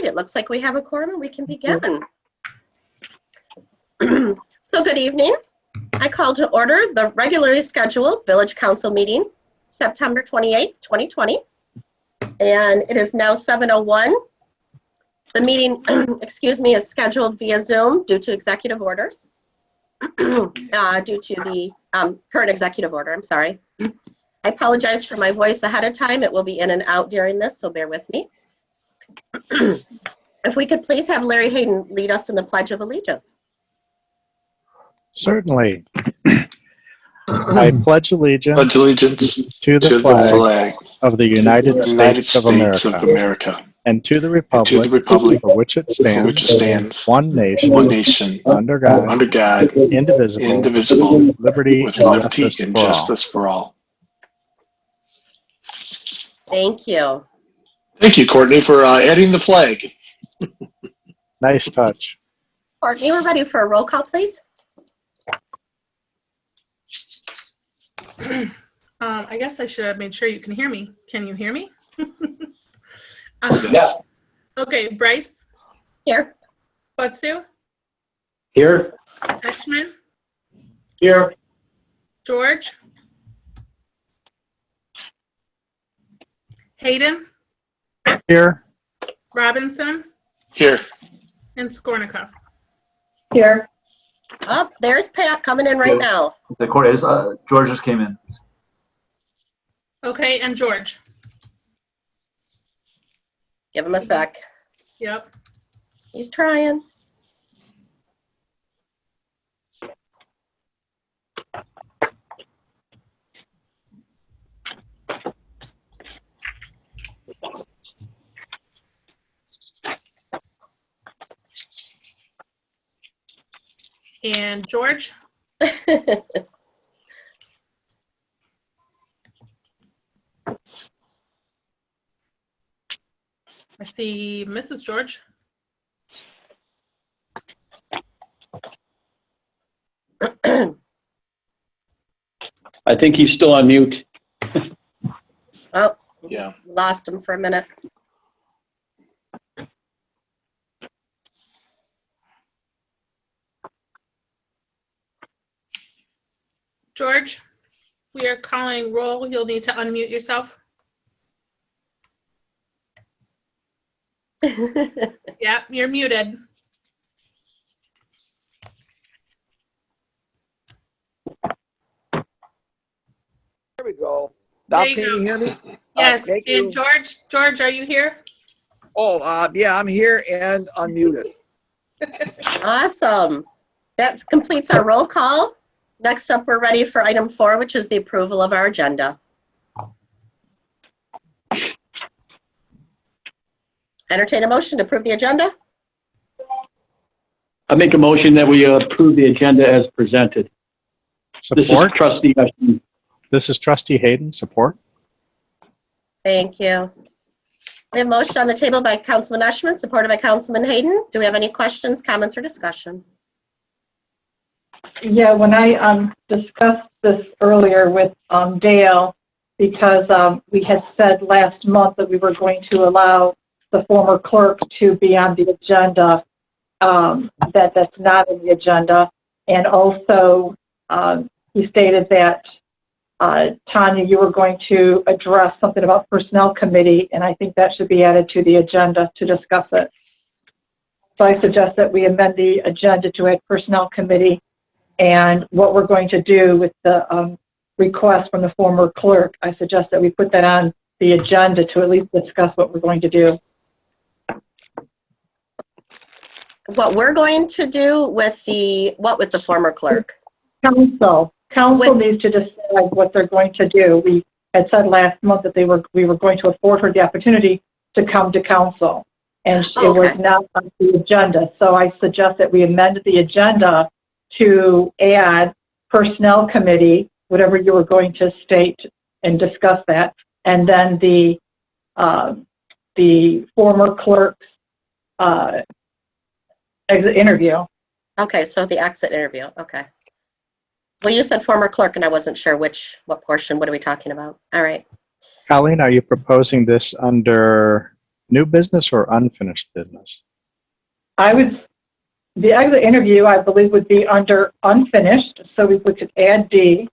right, it looks like we have a quorum and we can begin. So good evening. I call to order the regularly scheduled Village Council meeting, September 28th, 2020. And it is now 7:01. The meeting, excuse me, is scheduled via Zoom due to executive orders. Due to the current executive order, I'm sorry. I apologize for my voice ahead of time. It will be in and out during this, so bear with me. If we could please have Larry Hayden lead us in the Pledge of Allegiance. Certainly. I pledge allegiance to the flag of the United States of America and to the republic for which it stands, one nation, under God, indivisible, with liberty and justice for all. Thank you. Thank you, Courtney, for adding the flag. Nice touch. Courtney, we're ready for a roll call, please. I guess I should have made sure you can hear me. Can you hear me? Yeah. Okay, Bryce. Here. Butsu. Here. Ashman. Here. George. Hayden. Here. Robinson. Here. And Skornikoff. Here. Oh, there's Pat coming in right now. The court is, George just came in. Okay, and George. Give him a sec. Yep. He's trying. And George. I see Mrs. George. I think he's still on mute. Oh, Yeah. lost him for a minute. George, we are calling roll. You'll need to unmute yourself. Yep, you're muted. There we go. Now There can you you hear me? Yes, Thank and you. George, are you here? Oh, yeah, I'm here and unmuted. Awesome. That completes our roll call. Next up, we're ready for item 4, which is the approval of our agenda. Entertain a motion to approve the agenda. I make a motion that we approve the agenda as presented. Support. This is Trustee Ashton. This is Trustee Hayden. Support. Thank you. We have a motion on the table by Councilman Eschman, supported by Councilman Hayden. Do we have any questions, comments, or discussion? Yeah, when I discussed this earlier with Dale, because we had said last month that we were going to allow the former clerk to be on the agenda, that's not in the agenda. And also, he stated that, Tanya, you were going to address something about Personnel Committee, and I think that should be added to the agenda to discuss it. So I suggest that we amend the agenda to add Personnel Committee and what we're going to do with the request from the former clerk. I suggest that we put that on the agenda to at least discuss what we're going to do. What we're going to do with the former clerk? Council needs to decide what they're going to do. We had said last month that we were going to afford her the opportunity to come to council, and it was not on the agenda. So I suggest that we amend the agenda to add Personnel Committee, whatever you were going to state, and discuss that, and then the former clerk's exit interview. Okay, so the exit interview. Okay. Well, you said former clerk, and I wasn't sure what portion. What are we talking about? All right. Colleen, are you proposing this under New business or unfinished business? The exit interview, I believe, would be under unfinished, so we could add D.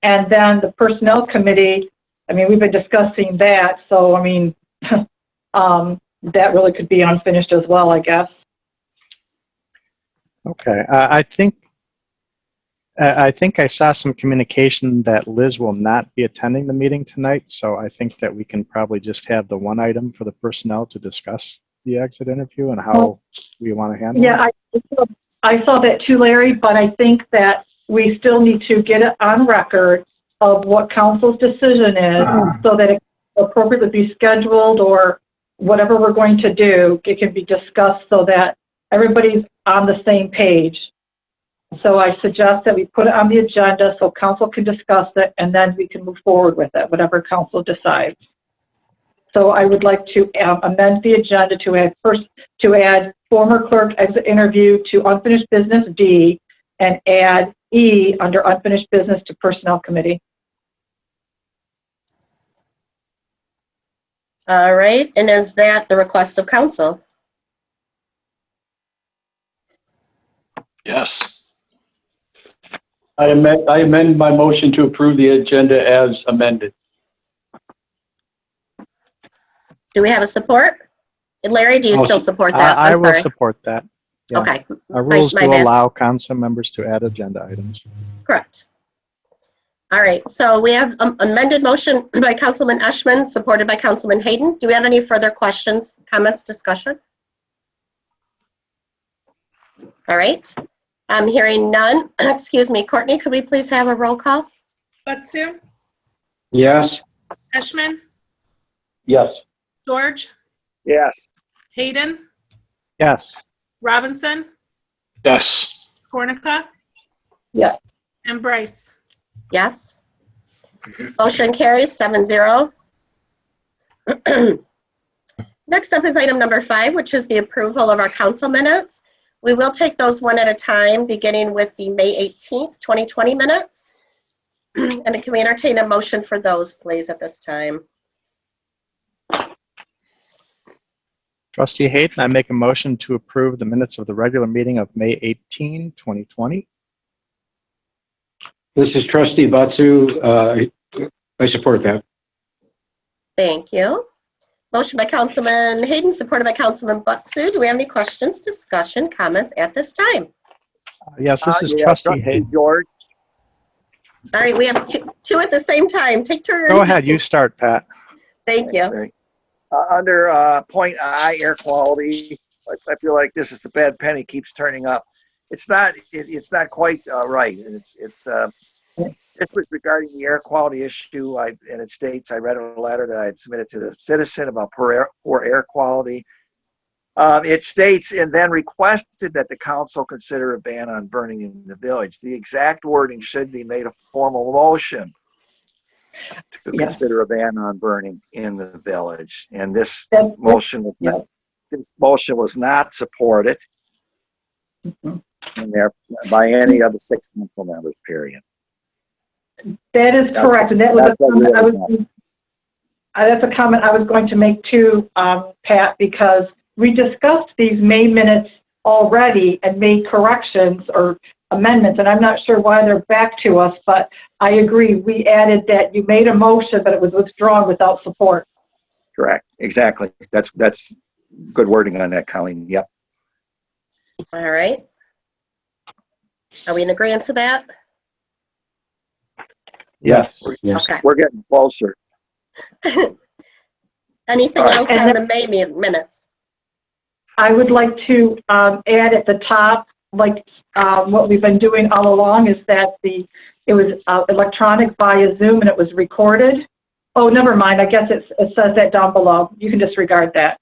And then the personnel committee, I mean, we've been discussing that, so I mean, that really could be unfinished as well, I guess. Okay, I think I saw some communication that Liz will not be attending the meeting tonight, so I think that we can probably just have the one item for the personnel to discuss the exit interview and how we want to handle it. Yeah, I saw that too, Larry, but I think that we still need to get it on record of what council's decision is so that it can appropriately be scheduled, or whatever we're going to do, it can be discussed so that everybody's on the same page. So I suggest that we put it on the agenda so council can discuss it, and then we can move forward with it, whatever council decides. So I would like to amend the agenda to add former clerk exit interview to unfinished business D, and add E under unfinished business to personnel committee. All right, and is that the request of council? Yes. I amend my motion to approve the agenda as amended. Do we have a support? Larry, do you still support that? I I'm will sorry. support that. Yeah. Okay. Our rules my do bad. allow council members to add agenda items. Correct. All right, so we have amended motion by Councilman Eschman, supported by Councilman Hayden. Do we have any further questions, comments, discussion? All right, I'm hearing none. Excuse me, Courtney, could we please have a roll call? Butsu, Yes. Eschman, Yes. George, Yes. Hayden, Yes. Robinson, Yes. Skornica, Yes. and Bryce. Yes. Motion carries 7-0. Next up is item number 5, which is the approval of our council minutes. We will take those one at a time, beginning with the May 18th, 2020 minutes. And can we entertain a motion for those, please, at this time? Trustee Hayden, I make a motion to approve the minutes of the regular meeting of May 18, 2020. This is Trustee Batsu. I support that. Thank you. Motion by Councilman Hayden, supported by Councilman Butsu. Do we have any questions, discussion, comments at this time? Yes, this is Yeah, Trustee Hayden. George. All right, we have two at the same time. Take turns. Go ahead, you start, Pat. Thank you. Okay. Under point I, air quality, I feel like this is the bad penny keeps turning up. It's not quite right. This was regarding the air quality issue, and it states, I read a letter that I had submitted to the citizen about poor air quality. It states, and then requested that the council consider a ban on burning in the village. The exact wording should be made a formal motion to consider a ban on burning in the village. And this motion was not supported in there by any of the 6 council members, period. That is correct, and that was that's a comment I was going to make too, Pat, because we discussed these May minutes already and made corrections or amendments, and I'm not sure why they're back to us, but I agree. We added that you made a motion, but it was withdrawn without support. Correct, exactly. That's good wording on that, Colleen. Yep. All right. Are we in agreement to that? Yes. Okay. We're getting closer. Anything All right. else on the May minutes? I would like to add at the top, like what we've been doing all along, is that it was electronic via Zoom and it was recorded. Oh, never mind. I guess it says that down below. You can disregard that.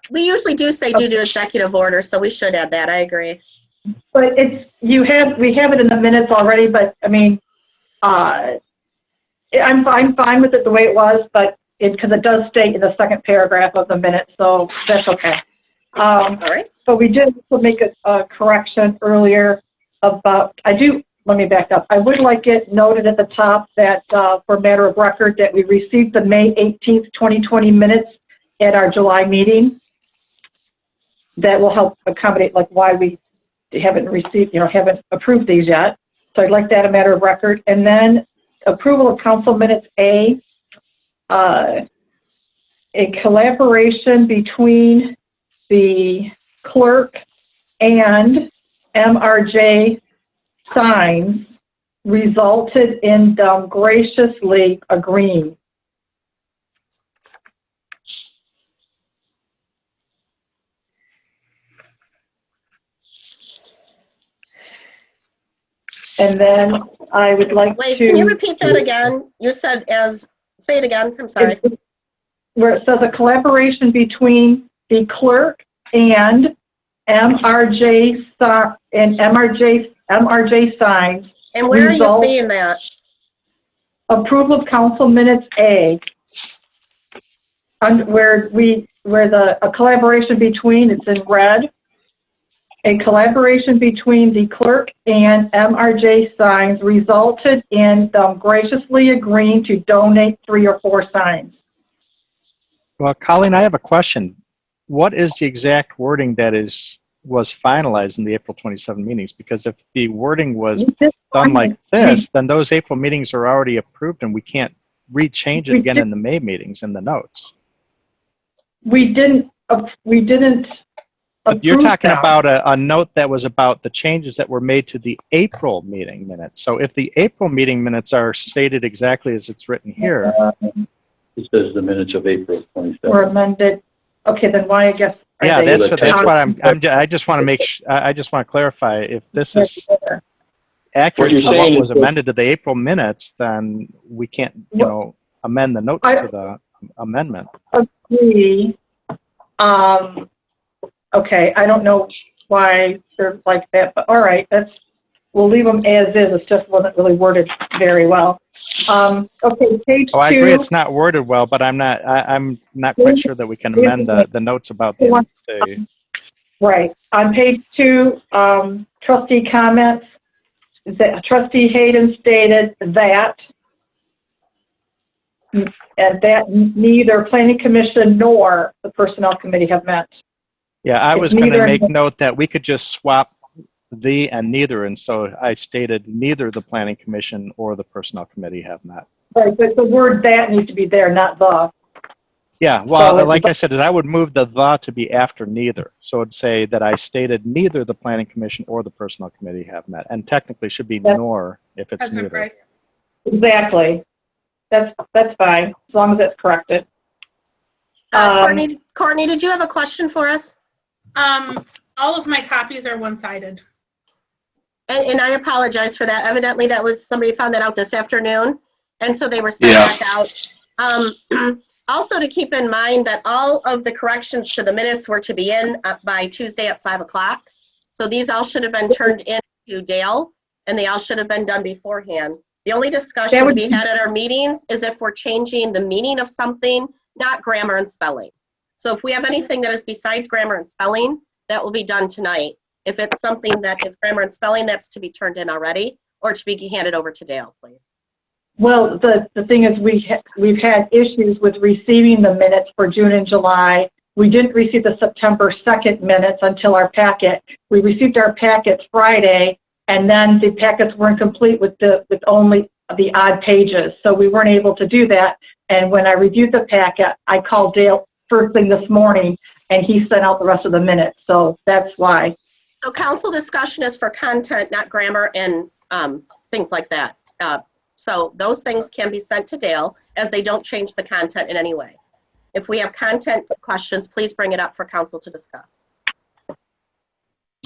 We usually do say due to executive order, so we should add that. I agree. But we have it in the minutes already. But I mean, I'm fine with it the way it was, but because it does state in the second paragraph of the minutes, so that's okay. All right. But we did make a correction earlier about, let me back up. I would like it noted at the top that for matter of record that we received the May 18th, 2020 minutes at our July meeting. That will help accommodate like why we haven't received, haven't approved these yet. So I'd like that a matter of record. And then approval of council minutes A collaboration between the clerk and MRJ Signs resulted in them graciously agreeing. And then I would like Wait, to... can you repeat that again? You said say it again, I'm sorry. Where it says a collaboration between the clerk and MRJ Signs. And where are you seeing that? Approval of council minutes A. Where a collaboration between, it's in red. A collaboration between the clerk and MRJ Signs resulted in them graciously agreeing to donate 3 or 4 signs. Well, Colleen, I have a question. What is the exact wording that was finalized in the April 27 meetings? Because if the wording was done like this, then those April meetings are already approved and we can't rechange it again in the May meetings in the notes. We didn't But you're approve talking them. about a note that was about the changes that were made to the April meeting minutes. So if the April meeting minutes are stated exactly as it's written here. It says the minutes of April 27th. Were amended. Okay, then why, I guess. Yeah, that's what I just want to I just want to clarify if this is accurate to what was amended to the April minutes, then we can't, amend the notes to the amendment. Agree. Okay, I don't know why they're like that, but all right, we'll leave them as is. It just wasn't really worded very well. Okay, page 2. Oh, I agree it's not worded well, but I'm not quite sure that we can amend the notes about the Right. On page 2, trustee comments. Trustee Hayden stated that neither Planning Commission nor the Personnel Committee have met. Yeah, I was going to make note that we could just swap the and neither, and so I stated neither the Planning Commission or the Personnel Committee have met. Right, but the word that needs to be there, not the. Yeah, well, like I said, I would move the to be after neither. So it'd say that I stated neither the Planning Commission or the Personnel Committee have met, and technically should be nor if it's President neither. Price. Exactly. That's fine, as long as it's corrected. Courtney, did you have a question for us? All of my copies are one-sided. And I apologize for that. Evidently, somebody found that out this afternoon, and so they were sent back out. Also, to keep in mind that all of the corrections to the minutes were to be in by Tuesday at 5 o'clock. So these all should have been turned in to Dale, and they all should have been done beforehand. The only discussion to be had at our meetings is if we're changing the meaning of something, not grammar and spelling. So if we have anything that is besides grammar and spelling, that will be done tonight. If it's something that is grammar and spelling, that's to be turned in already, or to be handed over to Dale, please. Well, the thing is, we've had issues with receiving the minutes for June and July. We didn't receive the September 2nd minutes until our packet. We received our packets Friday, and then the packets weren't complete with only the odd pages. So we weren't able to do that. And when I reviewed the packet, I called Dale first thing this morning, and he sent out the rest of the minutes. So that's why. So council discussion is for content, not grammar and things like that. So those things can be sent to Dale, as they don't change the content in any way. If we have content questions, please bring it up for council to discuss.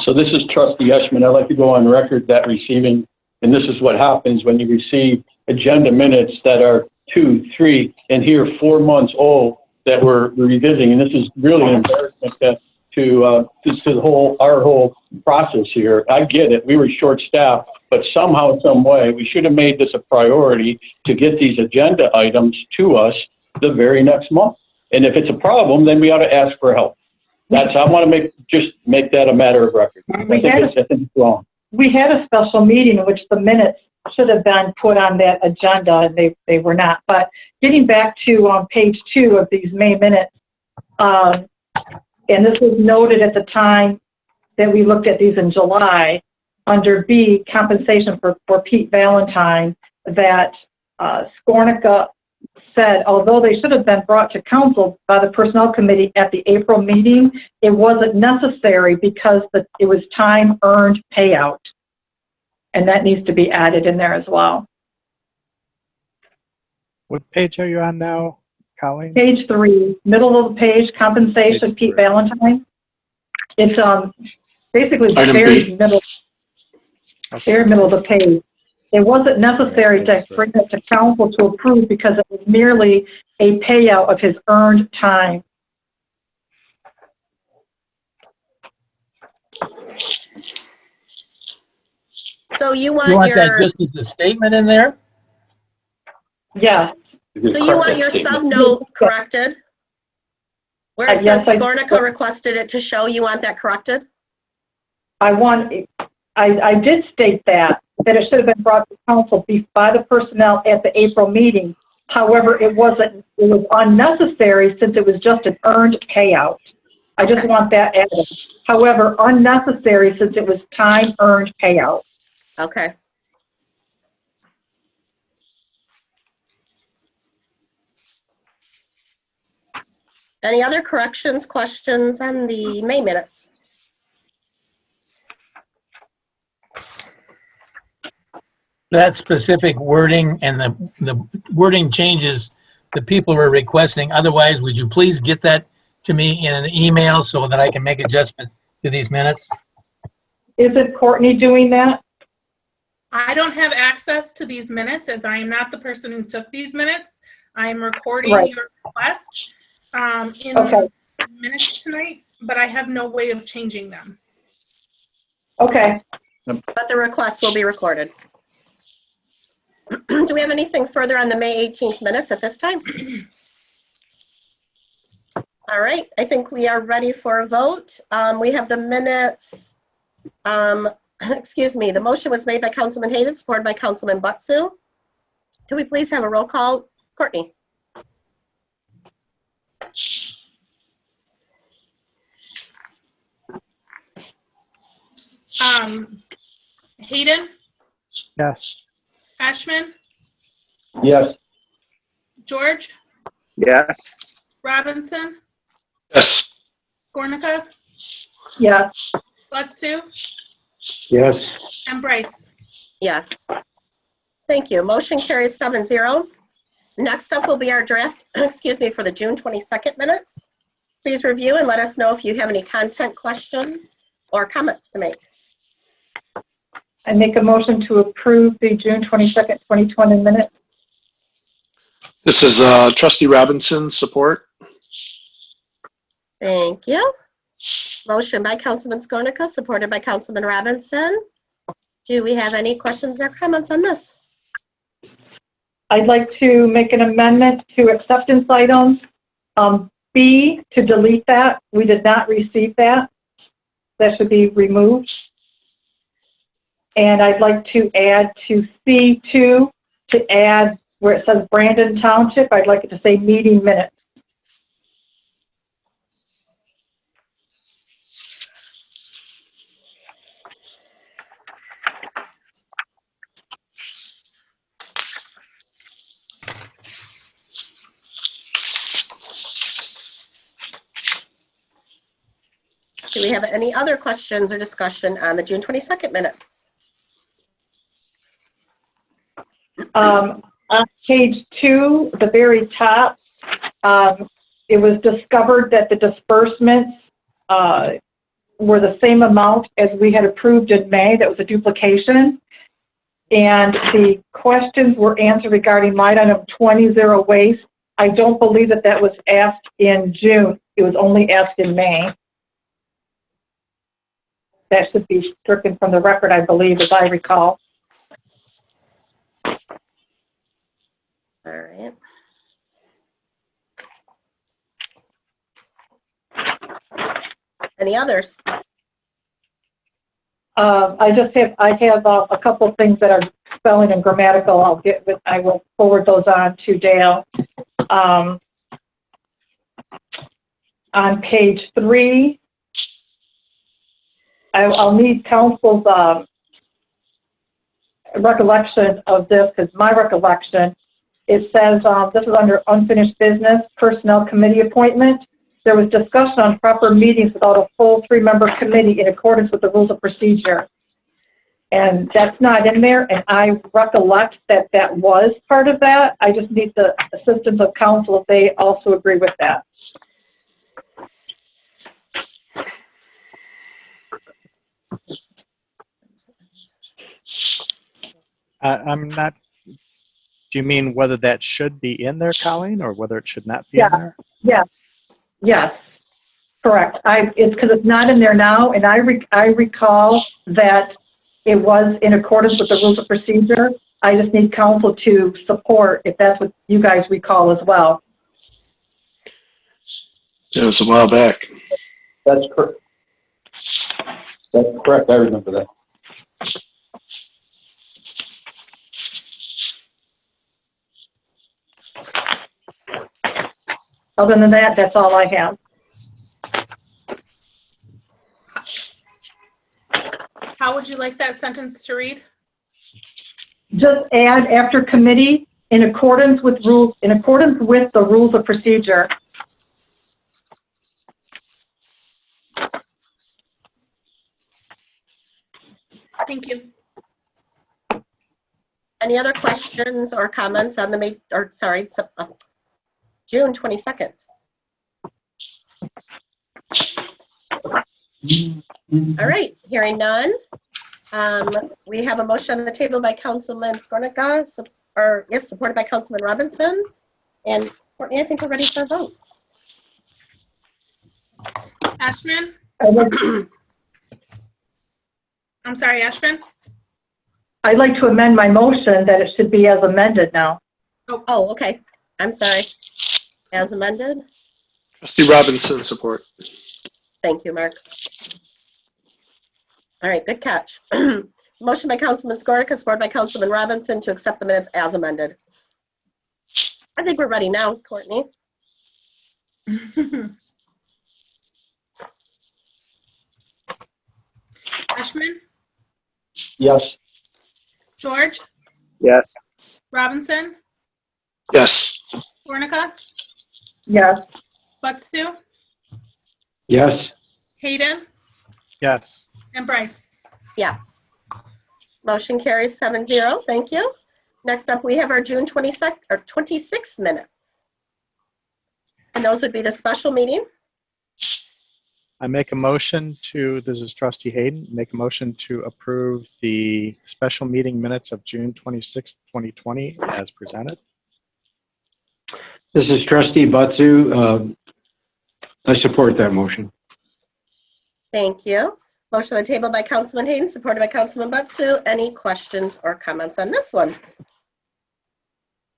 So this is Trustee Eshman. I'd like to go on record that receiving, and this is what happens when you receive agenda minutes that are 2, 3, and here 4 months old that we're revisiting. And this is really an embarrassment to our whole process here. I get it. We were short-staffed, but somehow, some way, we should have made this a priority to get these agenda items to us the very next month. And if it's a problem, then we ought to ask for help. I want to make that a matter of record. I think it's wrong. We had a special meeting in which the minutes should have been put on that agenda, and they were not. But getting back to page 2 of these May minutes, And this was noted at the time that we looked at these in July, under B, compensation for Pete Valentine, that Skornica said, although they should have been brought to council by the Personnel Committee at the April meeting, it wasn't necessary because it was time earned payout. And that needs to be added in there as well. What page are you on now, Colleen? Page 3, middle of the page, compensation, Page Pete 3. Valentine. It's basically Item very B. middle, very middle of the page. It wasn't necessary to bring it to council to approve because it was merely a payout of his earned time. So you want, You want your, that just as a statement in there? Yes. so you want your sub-note corrected? Where it Yes, says I- Skornica requested it to show, you want that corrected? I did state that it should have been brought to council by the personnel at the April meeting. However, it was unnecessary since it was just an earned payout. I just Okay. want that added. However, unnecessary since it was time earned payout. Okay. Any other corrections, questions on the May minutes? That specific wording and the wording changes the people were requesting. Otherwise, would you please get that to me in an email so that I can make adjustment to these minutes? Isn't Courtney doing that? I don't have access to these minutes as I am not the person who took these minutes. I'm recording Right. your request in Okay. the minutes tonight, but I have no way of changing them. Okay. But the request will be recorded. Do we have anything further on the May 18th minutes at this time? All right, I think we are ready for a vote. We have the minutes. Excuse me, the motion was made by Councilman Hayden, supported by Councilman Butsu. Can we please have a roll call? Courtney? Hayden, Yes. Ashman, Yes. George, Yes. Robinson, Yes. Gornica, Yes. Butsu, Yes. and Bryce. Yes. Thank you. Motion carries 7-0. Next up will be our draft, excuse me, for the June 22nd minutes. Please review and let us know if you have any content questions or comments to make. I make a motion to approve the June 22nd, 2020 minutes. This is Trustee Robinson, support. Thank you. Motion by Councilman Skornica, supported by Councilman Robinson. Do we have any questions or comments on this? I'd like to make an amendment to acceptance items. B, to delete that. We did not receive that. That should be removed. And I'd like to add to C2, to add where it says Brandon Township, I'd like it to say meeting minutes. Do we have any other questions or discussion on the June 22nd minutes? On page 2, the very top, it was discovered that the disbursements were the same amount as we had approved in May. That was a duplication. And the questions were answered regarding line item 20, zero waste. I don't believe that that was asked in June. It was only asked in May. That should be stricken from the record, I believe, as I recall. All right. Any others? I have a couple of things that are spelling and grammatical. I will forward those on to Dale. On on page 3, I'll need council's recollection of this, because my recollection, it says, this is under unfinished business, personnel committee appointment. There was discussion on proper meetings without a full 3-member committee in accordance with the rules of procedure. And that's not in there, and I recollect that that was part of that. I just need the assistance of council if they also agree with that. I'm not, do you mean whether that should be in there, Colleen, or whether it should not be in there? Yeah. Yes. Correct. It's because it's not in there now, and I recall that it was in accordance with the rules of procedure. I just need council to support if that's what you guys recall as well. It was a while back. That's correct. That's correct. I remember that. Other than that, that's all I have. How would you like that sentence to read? Just add after committee in accordance with the rules of procedure. Thank you. Any other questions or comments on the June 22nd? All right, hearing none. We have a motion on the table by Councilman Skornicka, supported by Councilman Robinson. And Courtney, I think we're ready for a vote. Ashman? I'm sorry, Ashman? I'd like to amend my motion that it should be as amended now. Oh, okay. I'm sorry. As amended? Trustee Robinson, support. Thank you, Mark. All right, good catch. Motion by Councilman Skornicka, supported by Councilman Robinson to accept the minutes as amended. I think we're ready now, Courtney. Ashman? Yes. George? Yes. Robinson? Yes. Warnica? Yes. Buttstu? Yes. Hayden? Yes. And Bryce? Yes. Motion carries 7-0. Thank you. Next up, we have our June 26th minutes. And those would be the special meeting. I make a motion to, this is Trustee Hayden, make a motion to approve the special meeting minutes of June 26th, 2020 as presented. This is Trustee Butsu. I support that motion. Thank you. Motion on the table by Councilman Hayden, supported by Councilman Butsu. Any questions or comments on this one?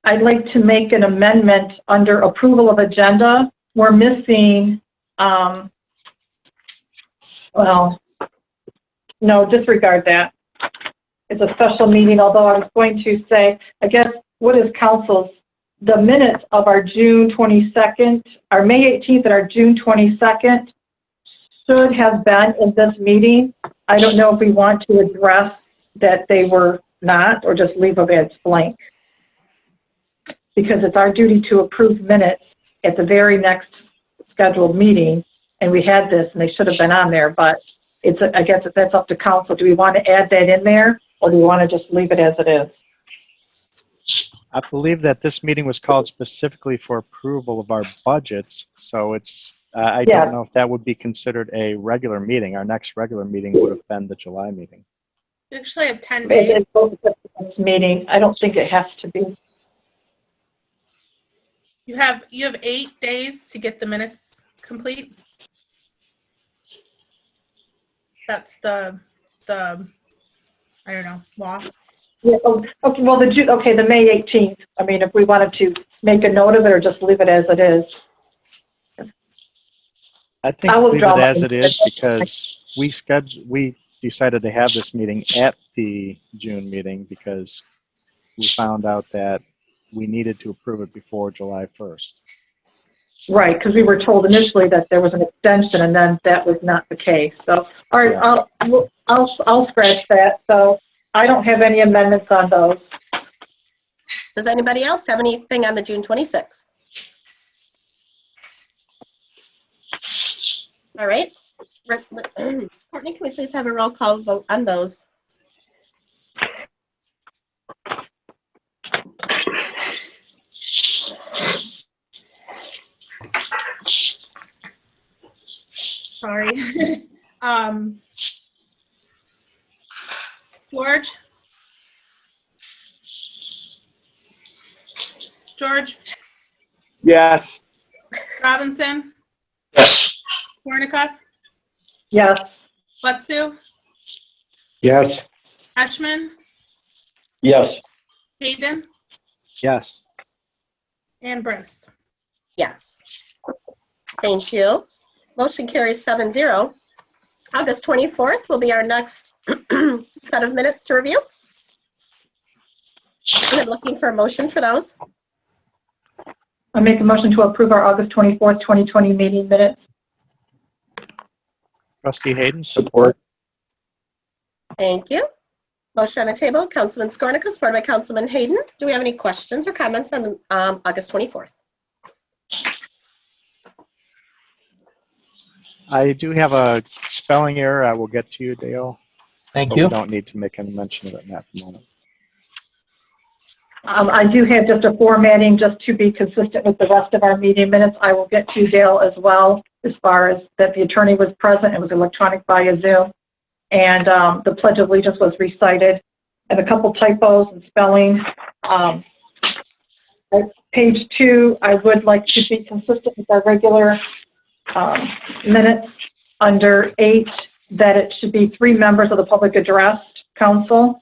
I'd like to make an amendment under approval of agenda. We're missing, well, no, disregard that. It's a special meeting, although I was going to say, I guess, what is council's, the minutes of our June 22nd, our May 18th and our June 22nd should have been in this meeting. I don't know if we want to address that they were not, or just leave them as blank. Because it's our duty to approve minutes at the very next scheduled meeting, and we had this, and they should have been on there, but it's, I guess that's up to council. Do we want to add that in there, or do we want to just leave it as it is? I believe that this meeting was called specifically for approval of our budgets, so it's, I don't know if that would be considered a regular meeting. Our next regular meeting would have been the July meeting. We actually have 10 days. It's meeting. I don't think it has to be. You have 8 days to get the minutes complete. That's the I don't know, law. Yeah, okay, well, the May 18th. I mean, if we wanted to make a note of it or just leave it as it is. I think leave it as it is because we decided to have this meeting at the June meeting because we found out that we needed to approve it before July 1st. Right, because we were told initially that there was an extension, and then that was not the case. So, all right, I'll scratch that. So I don't have any amendments on those. Does anybody else have anything on the June 26th? All right. Courtney, can we please have a roll call vote on those? Sorry. George? George? Yes. Robinson? Yes. Warnicott? Yes. Butsu? Yes. Ashman? Yes. Hayden? Yes. And Brice. Yes. Thank you. Motion carries 7-0. August 24th will be our next set of minutes to review. And I'm looking for a motion for those. I make a motion to approve our August 24th, 2020 meeting minutes. Trustee Hayden, support. Thank you. Motion on the table, Councilman Skornicka, supported by Councilman Hayden. Do we have any questions or comments on August 24th? I do have a spelling error. I will get to you, Dale. Thank But you. we don't need to make any mention of it in that moment. I do have just a formatting just to be consistent with the rest of our meeting minutes. I will get to Dale as well, as far as that the attorney was present. It was electronic via Zoom. And the Pledge of Allegiance was recited. And a couple typos and spelling. At page 2, I would like to be consistent with our regular minutes. Under 8, that it should be 3 members of the Public Address Council.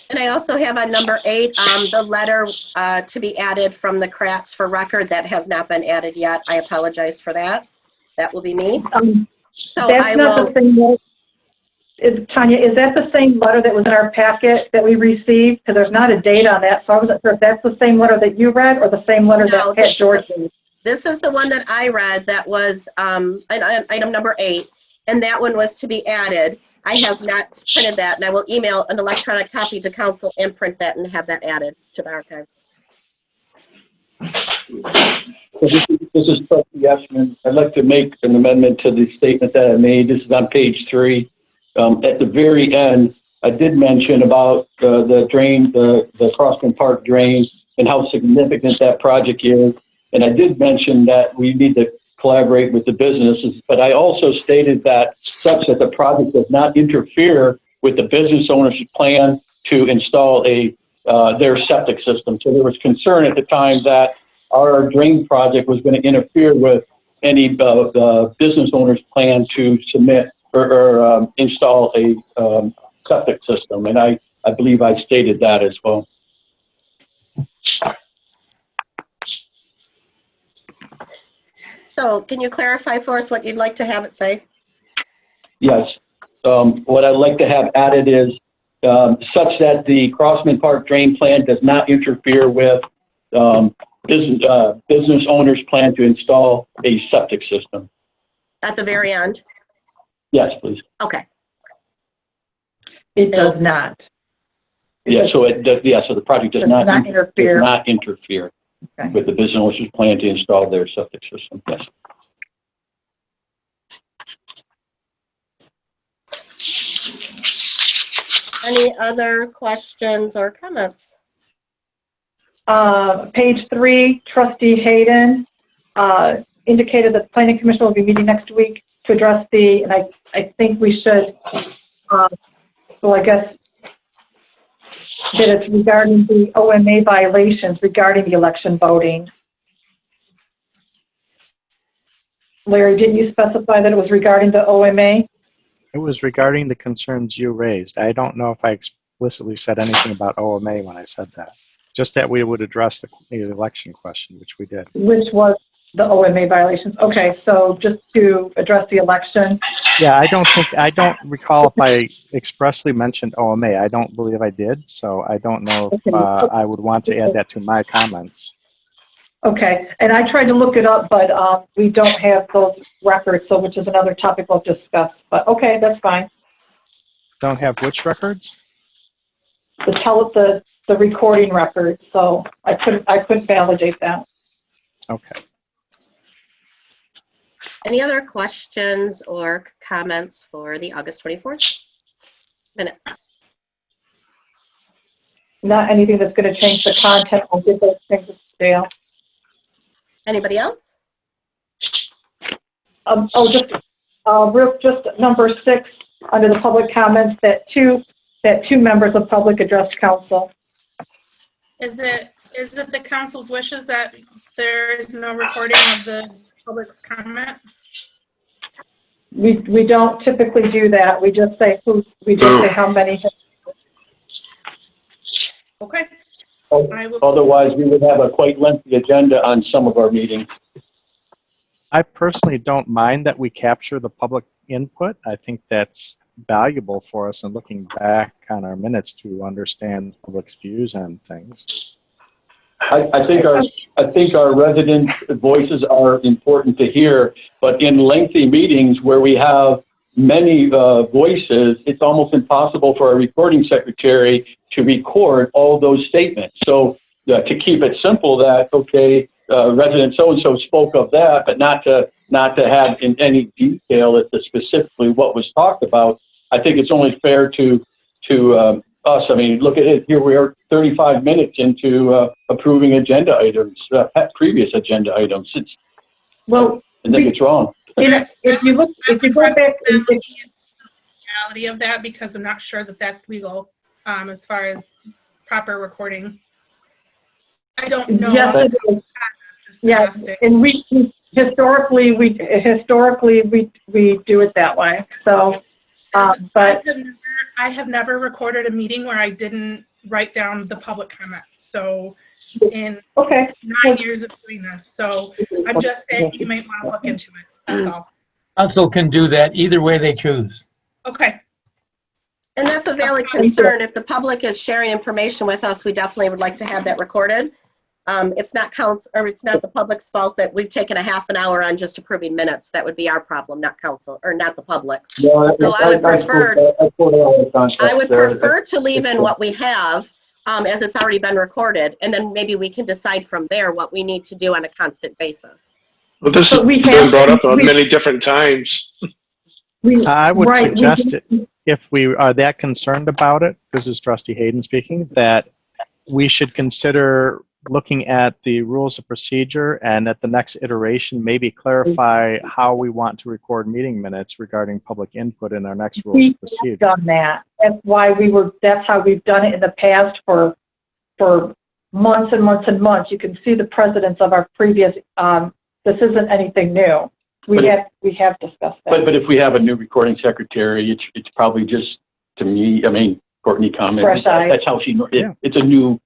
And I also have on number 8, the letter to be added from the Kratz for record that has not been added yet. I apologize for that. That will be me. So that's I not will. The same letter. Tanya, is that the same letter that was in our packet that we received? Because there's not a date on that, so I wasn't sure if that's the same letter that you read or the same letter No, that Pat George read. This is the one that I read that was item number 8, and that one was to be added. I have not printed that, and I will email an electronic copy to council and print that and have that added to the archives. So this is Trustee Ashman. I'd like to make an amendment to the statement that I made. This is on page 3. At the very end, I did mention about the drain, the Crossman Park drain, and how significant that project is. And I did mention that we need to collaborate with the businesses, but I also stated that such that the project does not interfere with the business owner's plan to install their septic system. So there was concern at the time that our drain project was going to interfere with any business owner's plan to submit or install a septic system. And I believe I stated that as well. So can you clarify for us what you'd like to have it say? Yes. What I'd like to have added is such that the Crossman Park drain plan does not interfere with business owner's plan to install a septic system. At the very end? Yes, please. Okay. It does not. Yeah, so so the project does not interfere. Does not interfere Okay. with the business owner's plan to install their septic system. Yes. Any other questions or comments? Page 3, Trustee Hayden indicated that the Planning Commission will be meeting next week to address and I think we should, well, I guess that it's regarding the OMA violations regarding the election voting. Larry, didn't you specify that it was regarding the OMA? It was regarding the concerns you raised. I don't know if I explicitly said anything about OMA when I said that. Just that we would address the election question, which we did. Which was the OMA violations. Okay, so just to address the election, Yeah, I don't recall if I expressly mentioned OMA. I don't believe I did, so I don't know if I would want to add that to my comments. Okay, and I tried to look it up, but we don't have those records, so which is another topic we'll discuss. But okay, that's fine. Don't have which records? The recording record, so I couldn't validate that. Okay. Any other questions or comments for the August 24th minutes? Not anything that's going to change the content. I'll give those things to Dale. Anybody else? Just number 6 under the public comments that two members of public addressed council. Is it the council's wishes that there is no recording of the public's comment? We don't typically do that. We just say how many. Okay. Otherwise, we would have a quite lengthy agenda on some of our meetings. I personally don't mind that we capture the public input. I think that's valuable for us in looking back on our minutes to understand the public's views on things. I think our resident voices are important to hear, but in lengthy meetings where we have many voices, it's almost impossible for a recording secretary to record all those statements. So to keep it simple, that okay, resident so-and-so spoke of that, but not to have in any detail as to specifically what was talked about. I think it's only fair to us. I mean, look at it. Here we are, 35 minutes into approving agenda items, previous agenda items. I think it's wrong. If you go back and the reality of that, because I'm not sure that that's legal as far as proper recording. I don't know. Yes, it is. Yes, and we historically we do it that way. So, but I have never recorded a meeting where I didn't write down the public comment. So, in 9 years of doing this, so I'm just saying you might want to look into it. That's all. Council can do that either way they choose. Okay. And that's a valid concern. If the public is sharing information with us, we definitely would like to have that recorded. It's not the public's fault that we've taken a half an hour on just approving minutes. That would be our problem, not council, or not the public's. So I would prefer to leave in what we have, as it's already been recorded, and then maybe we can decide from there what we need to do on a constant basis. Well, this has been brought up many different times. I would suggest if we are that concerned about it, this is Trustee Hayden speaking, that we should consider looking at the rules of procedure and at the next iteration maybe clarify how we want to record meeting minutes regarding public input in our next rules of procedure. We've done that. That's how we've done it in the past for months and months and months. You can see the precedents of our previous, this isn't anything new. We have discussed that. But if we have a new recording secretary, it's probably just, to me, I mean, Courtney commented, that's how she, it's a new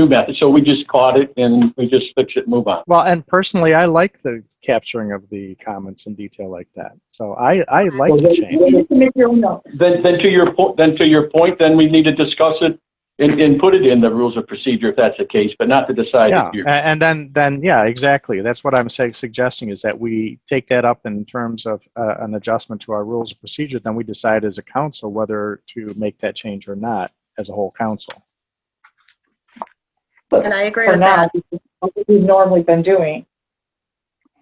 method. So we just caught it and we just fix it and move on. Well, and personally, I like the capturing of the comments in detail like that. So I like the change. Then to your point, then we need to discuss it and put it in the rules of procedure if that's the case, but not to decide. Yeah, and then yeah, exactly. That's what I'm suggesting is that we take that up in terms of an adjustment to our rules of procedure. Then we decide as a council whether to make that change or not as a whole council. And I agree with that. What we've normally been doing.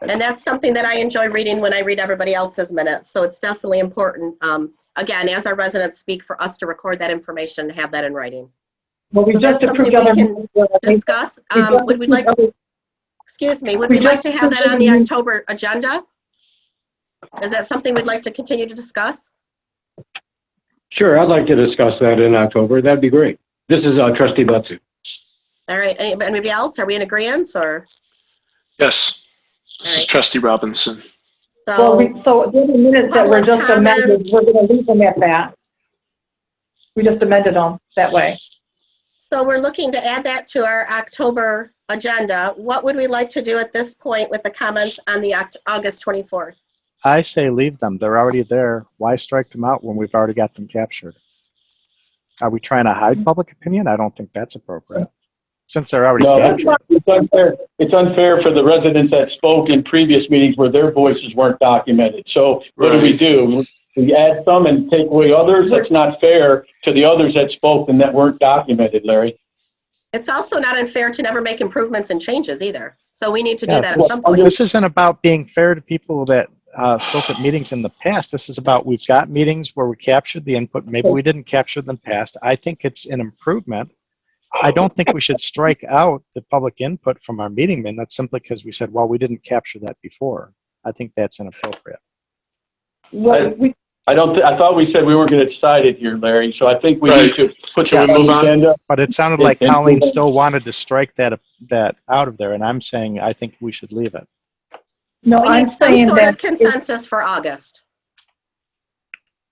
And that's something that I enjoy reading when I read everybody else's minutes. So it's definitely important, again, as our residents speak, for us to record that information and have that in writing. Well, we just approved we can discuss. Would we like to have that on the October agenda? Is that something we'd like to continue to discuss? Sure, I'd like to discuss that in October. That'd be great. This is Trustee Butsu. All right. Anybody else? Are we in agreement or? Yes. This is Trustee Robinson. So the minutes that were just amended, we're going to leave them at that. We just amended them that way. So we're looking to add that to our October agenda. What would we like to do at this point with the comments on the August 24th? I say leave them. They're already there. Why strike them out when we've already got them captured? Are we trying to hide public opinion? I don't think that's appropriate. Since they're already No, captured. it's unfair. It's unfair for the residents that spoke in previous meetings where their voices weren't documented. So what do? We add some and take away others? That's not fair to the others that spoke and that weren't documented, Larry. It's also not unfair to never make improvements and changes either. So we need to do that at some point. This isn't about being fair to people that spoke at meetings in the past. This is about we've got meetings where we captured the input. Maybe we didn't capture them past. I think it's an improvement. I don't think we should strike out the public input from our meeting minutes simply because we said, well, we didn't capture that before. I think that's inappropriate. I thought we said we weren't going to decide it here, Larry. So I think we need to put that on the agenda. But it sounded like Colleen still wanted to strike that out of there, and I'm saying I think we should leave it. No, We I'm need some saying sort that of consensus for August.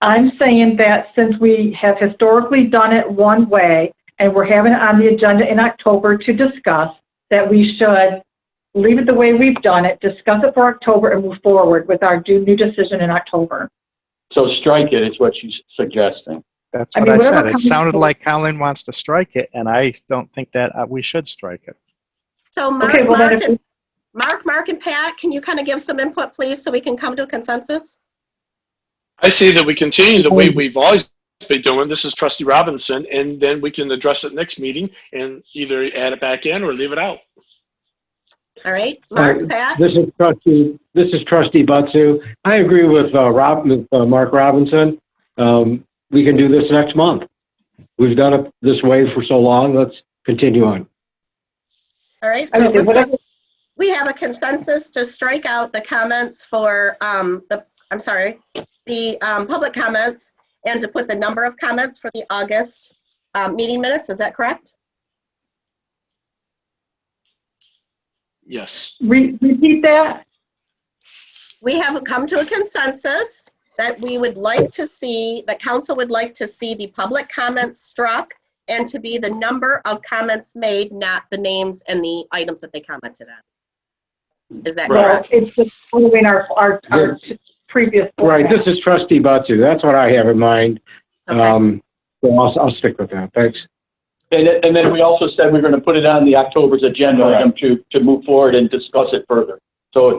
I'm saying that since we have historically done it one way and we're having it on the agenda in October to discuss, that we should leave it the way we've done it, discuss it for October, and move forward with our new decision in October. So strike it is what she's suggesting. That's what I said. It sounded like Colleen wants to strike it, and I don't think that we should strike it. So Mark, Mark and Pat, can you kind of give some input, please, so we can come to a consensus? I say that we continue the way we've always been doing. This is Trustee Robinson, and then we can address it next meeting and either add it back in or leave it out. All right, Mark, Pat. This is Trustee Butsu. I agree with Mark Robinson. We can do this next month. We've done it this way for so long. Let's continue on. All right, so it looks like we have a consensus to strike out the comments for the public comments and to put the number of comments for the August meeting minutes. Is that correct? Yes. Repeat that. We have come to a consensus that we would like to see, the council would like to see the public comments struck and to be the number of comments made, not the names and the items that they commented on. Is that correct? It's just following our previous. Right. This is Trustee Butsu. That's what I have in mind. Okay. So I'll stick with that. Thanks. And then we also said we're going to put it on the October's agenda item to move forward and discuss it further. So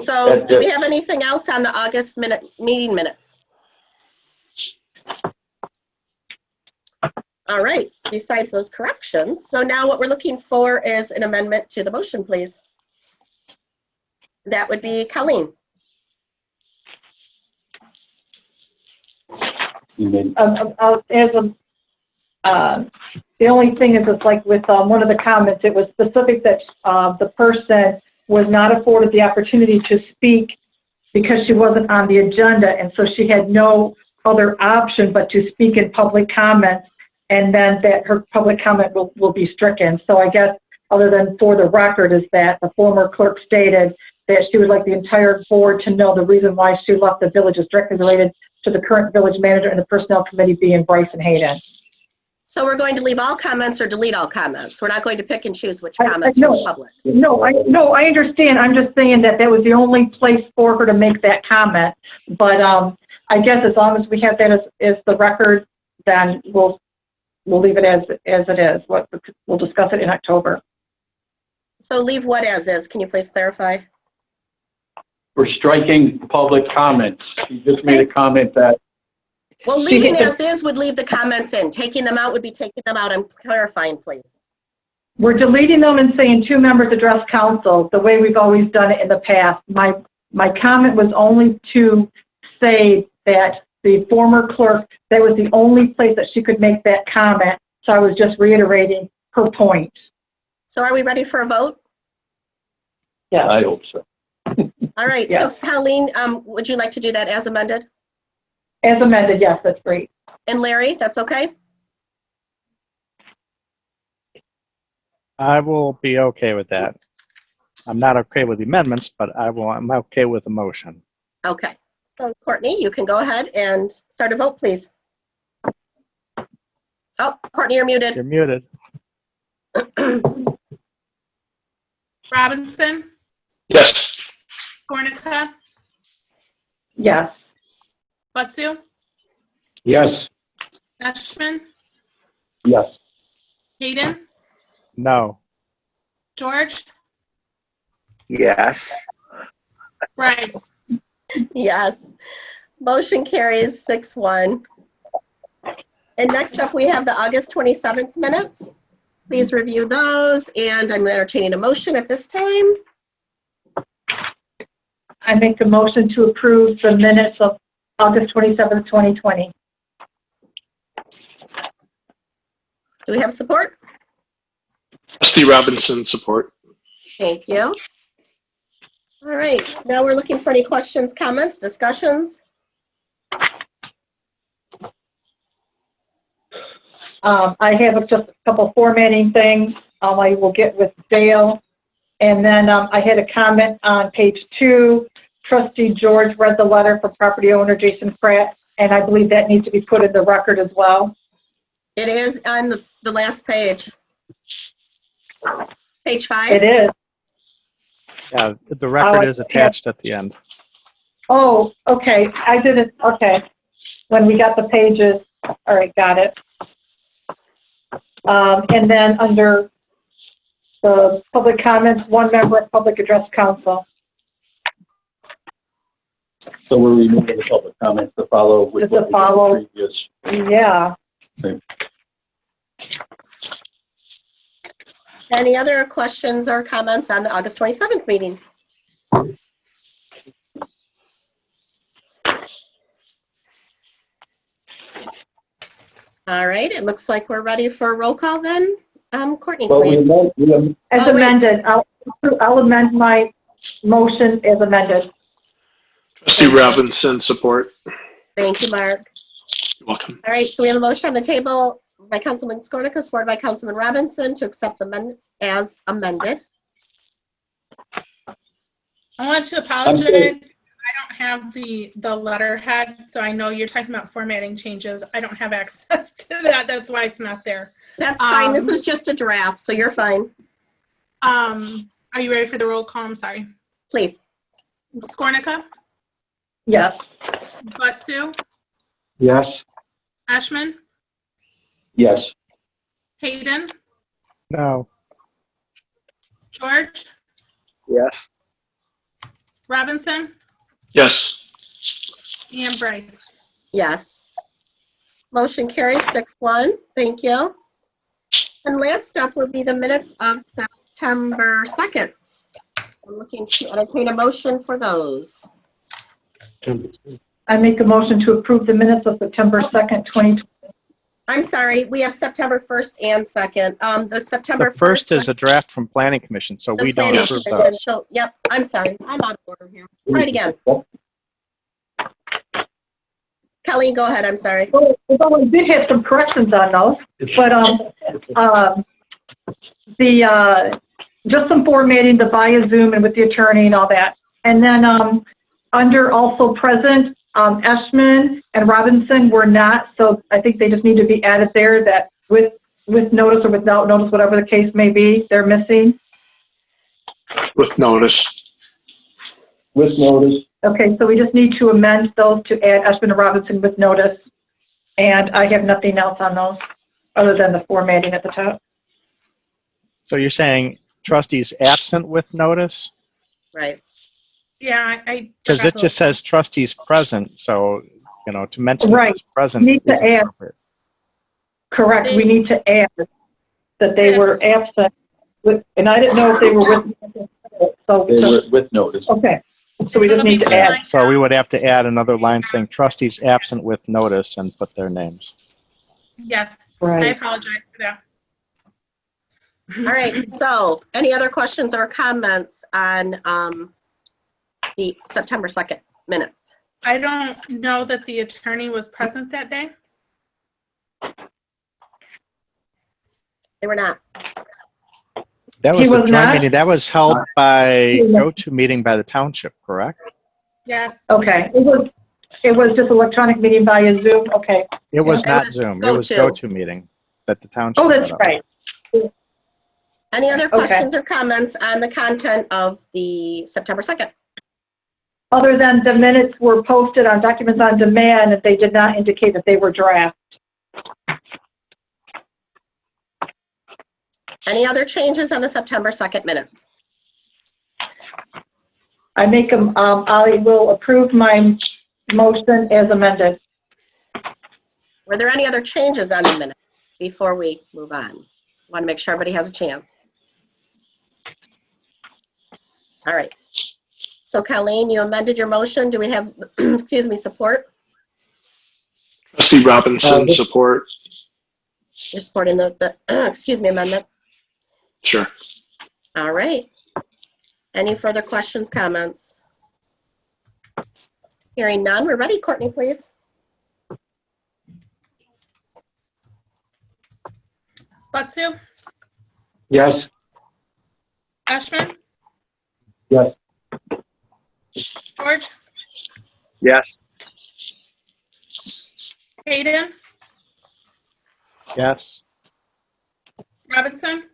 do we have anything else on the August meeting minutes? All right, besides those corrections. So now what we're looking for is an amendment to the motion, please. That would be Colleen. The only thing is, it's like with one of the comments, it was specific that the person was not afforded the opportunity to speak because she wasn't on the agenda, and so she had no other option but to speak in public comments, and then that her public comment will be stricken. So I guess, other than for the record, is that the former clerk stated that she would like the entire board to know the reason why she left the village is directly related to the current village manager and the personnel committee being Bryson Hayden. So we're going to leave all comments or delete all comments. We're not going to pick and choose which comments from the public. No, I understand. I'm just saying that was the only place for her to make that comment. But I guess as long as we have that as the record, then we'll leave it as it is. We'll discuss it in October. So leave what as is. Can you please clarify? we're striking public comments. You just made a comment that. Well, leaving as is would leave the comments in. Taking them out would be taking them out. I'm clarifying, please. We're deleting them and saying 2 members address council, the way we've always done it in the past. My comment was only to say that the former clerk, that was the only place that she could make that comment. So I was just reiterating her point. So are we ready for a vote? Yeah. I hope so. All right. Yeah. So Colleen, would you like to do that as amended? As amended, yes, that's great. And Larry, that's okay? I will be okay with that. I'm not okay with the amendments, but I'm okay with the motion. Okay. So Courtney, you can go ahead and start a vote, please. Oh, Courtney, you're muted. You're muted. Robinson, Yes. Gornica, Yes. Butsu, Yes. Ashman, Yes. Hayden, No. George, Yes. Bryce. Yes. Motion carries 6-1. And next up, we have the August 27th minutes. Please review those, and I'm entertaining a motion at this time. I make a motion to approve the minutes of August 27th, 2020. Do we have support? Trustee Robinson, support. Thank you. All right, now we're looking for any questions, comments, discussions. I have just a couple formatting things I will get with Dale. And then I had a comment on page 2. Trustee George read the letter from property owner Jason Pratt, and I believe that needs to be put in the record as well. It is on the last page. Page 5. It is. Yeah, the record is attached at the end. Oh, okay. I didn't. Okay. When we got the pages. All right, got it. And then under the public comments, one member of public address council. So we're removing the public comments to follow with Just to follow. previous. Yeah. Okay. Any other questions or comments on the August 27th meeting? All right, it looks like we're ready for a roll call then. Courtney, But please. As amended, I'll amend my motion as amended. Trustee Robinson, support. Thank you, Mark. You're welcome. All right, so we have a motion on the table by Councilman Skornicka, supported by Councilman Robinson, to accept the amendments as amended. I want to apologize. I don't have the letterhead, so I know you're talking about formatting changes. I don't have access to that. That's why it's not there. That's fine. This is just a draft, so you're fine. Are you ready for the roll call? I'm sorry. Please. Skornicka, Yes. Butsu, Yes. Ashman, Yes. Hayden, No. George, Yes. Robinson, Yes. and Bryce. Yes. Motion carries 6-1. Thank you. And last up will be the minutes of September 2nd. I'm looking to entertain a motion for those. I make a motion to approve the minutes of September 2nd, 2020. I'm sorry, we have September 1st and 2nd. The September The first 1st is a draft from Planning Commission, so the we don't Planning approve Commission. those. So, yep, I'm sorry. I'm out of order here. Try it again. Kelly, go ahead. I'm sorry. Well, we did have some corrections on those, but just some formatting, the via Zoom and with the attorney and all that. And then under also present, Eshman and Robinson were not, so I think they just need to be added there, that with notice or without notice, whatever the case may be, they're missing. With notice. With notice. Okay, so we just need to amend those to add Eshman and Robinson with notice. And I have nothing else on those other than the formatting at the top. So you're saying trustees absent with notice? Right. Yeah, I Because it just says trustees present, so, to mention Right. who's present Need to is add. appropriate. Correct, we need to add that they were absent with, and I didn't know if they were with, so, They were with notice. okay, so we just need to add, So we would have to add another line saying trustees absent with notice and put their names. Yes, Right. I apologize for that. All right. So, any other questions or comments on the September 2nd minutes? I don't know that the attorney was present that day. They were not. That was He the was joint not? meeting. That was held by go-to meeting by the township, correct? Yes. okay, it was just electronic meeting via Zoom, okay. It was It not was Zoom. It was go-to. go-to meeting that the township Oh, set that's up. right, Any other Okay. questions or comments on the content of the September 2nd? other than the minutes were posted on Documents on Demand, and they did not indicate that they were draft. Any other changes on the September 2nd minutes? I will approve my motion as amended. Were there any other changes on the minutes before we move on? Want to make sure everybody has a chance. All right. So Colleen, you amended your motion. Do we have, excuse me, support? Trustee Robinson, support. You're supporting the excuse me, amendment? Sure. All right. Any further questions, comments? Hearing none, we're ready. Courtney, please. Butsu, Yes. Ashman, Yes. George, Yes. Hayden, Yes. Robinson,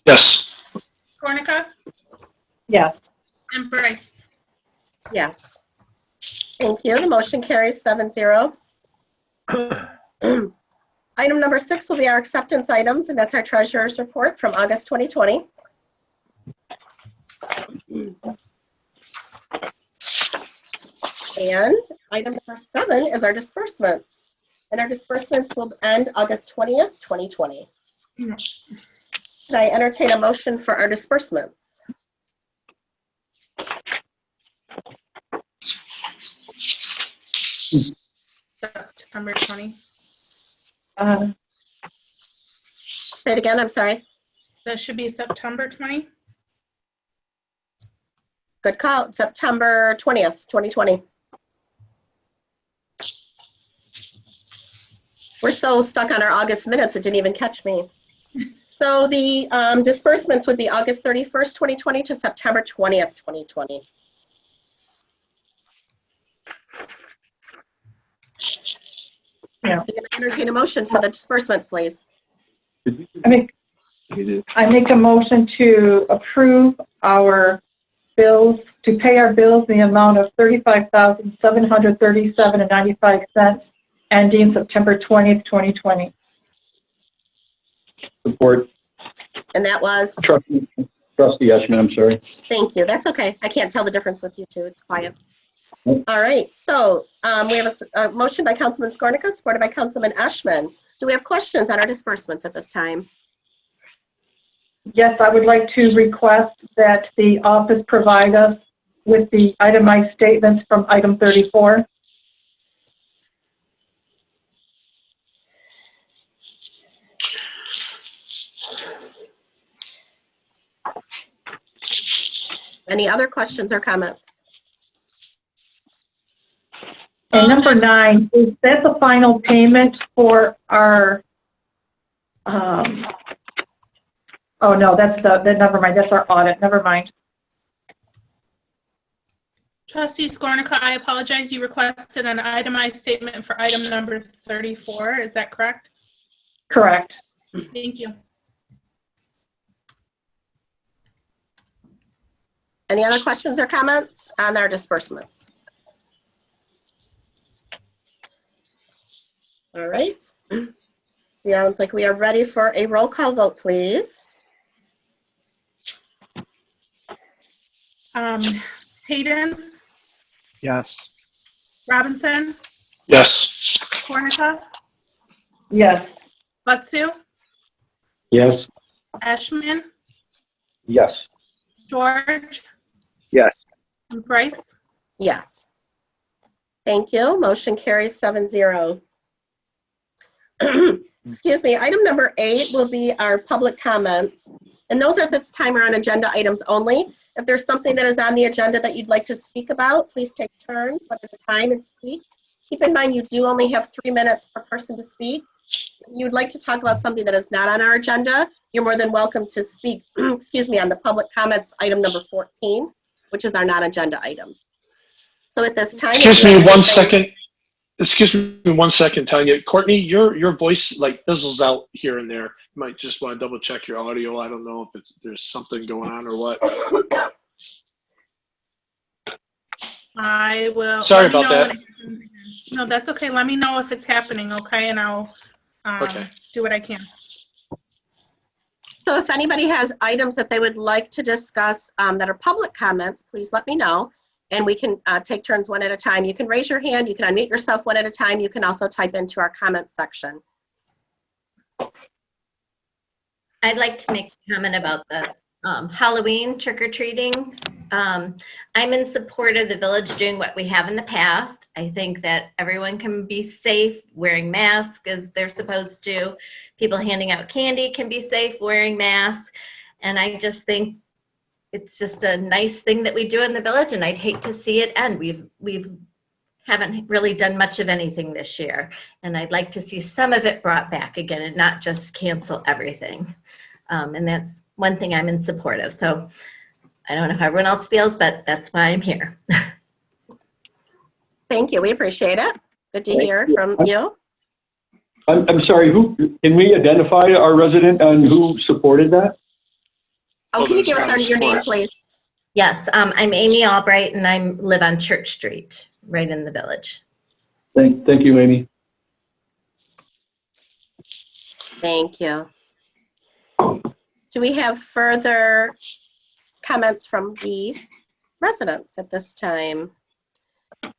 Yes. Cornica, Yes. and Bryce. Yes. Thank you. The motion carries 7-0. Item number 6 will be our acceptance items, and that's our treasurer's report from August 2020. And item number 7 is our disbursements. And our disbursements will end August 20th, 2020. Can I entertain a motion for our disbursements? September 20. Say it again, I'm sorry. That should be September 20. Good call. September 20th, 2020. We're so stuck on our August minutes, it didn't even catch me. So the disbursements would be August 31st, 2020 to September 20th, 2020. Yeah. Can I entertain a motion for the disbursements, please? I make a motion to approve our bills, to pay our bills in the amount of $35,737.95, ending September 20th, 2020. Support. And that was? Trustee Eshman, I'm sorry. Thank you. That's okay. I can't tell the difference with you two. It's quiet. All right. So we have a motion by Councilman Skornicka, supported by Councilman Eshman. Do we have questions on our disbursements at this time? Yes, I would like to request that the office provide us with the itemized statements from item 34. Any other questions or comments? And number 9, is that the final payment for our, oh no, never mind, that's our audit, never mind. Trustee Skornica, I apologize. You requested an itemized statement for item number 34. Is that correct? Correct. Thank you. Any other questions or comments on our disbursements? All right. Sounds like we are ready for a roll call vote, please. Hayden, Yes. Robinson, Yes. Cornica, Yes. Butsu, Yes. Ashman, Yes. George, Yes. and Bryce. Yes. Thank you. Motion carries 7-0. Excuse me. Item number 8 will be our public comments. And those are at this time are on agenda items only. If there's something that is on the agenda that you'd like to speak about, please take turns, one at a time, and speak. Keep in mind you do only have 3 minutes per person to speak. If you'd like to talk about something that is not on our agenda, you're more than welcome to speak, excuse me, on the public comments item number 14, which is our non-agenda items. So at this time, Excuse me 1 second. Excuse me 1 second, Tanya. Courtney, your voice like fizzles out here and there. You might just want to double check your audio. I don't know if there's something going on or what. I will. Sorry let me about know that. when it happens again. No, that's okay. Let me know if it's happening, okay? And I'll Okay. do what I can. So if anybody has items that they would like to discuss that are public comments, please let me know. And we can take turns one at a time. You can raise your hand. You can unmute yourself one at a time. You can also type into our comments section. I'd like to make a comment about the Halloween trick-or-treating. I'm in support of the village doing what we have in the past. I think that everyone can be safe wearing masks as they're supposed to. People handing out candy can be safe wearing masks. And I just think it's just a nice thing that we do in the village, and I'd hate to see it end. We've haven't really done much of anything this year, and I'd like to see some of it brought back again and not just cancel everything. And that's one thing I'm in support of. So I don't know how everyone else feels, but that's why I'm here. Thank you. We appreciate it. Good to hear from you. I'm sorry, can we identify our resident and who supported that? Oh, can you give us your name, please? Yes, I'm Amy Albright, and I live on Church Street, right in the village. Thank you, Amy. Thank you. Do we have further comments from the residents at this time?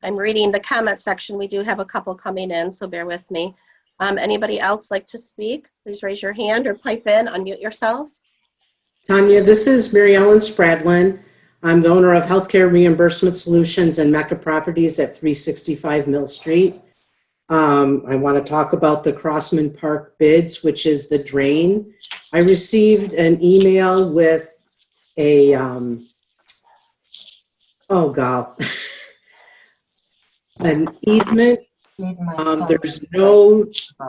I'm reading the comment section. We do have a couple coming in, so bear with me. Anybody else like to speak? Please raise your hand or pipe in, unmute yourself. Tanya, this is Mary Ellen Spradlin. I'm the owner of Healthcare Reimbursement Solutions and Mecca Properties at 365 Mill Street. I want to talk about the Crossman Park bids, which is the drain. I received an email with a, an easement. There's no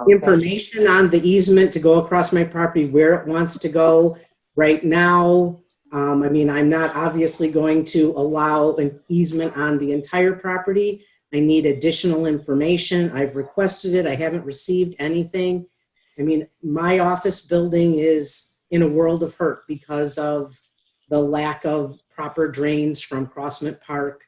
information on the easement to go across my property, where it wants to go right now. I mean, I'm not obviously going to allow an easement on the entire property. I need additional information. I've requested it. I haven't received anything. I mean, my office building is in a world of hurt because of the lack of proper drains from Crossman Park.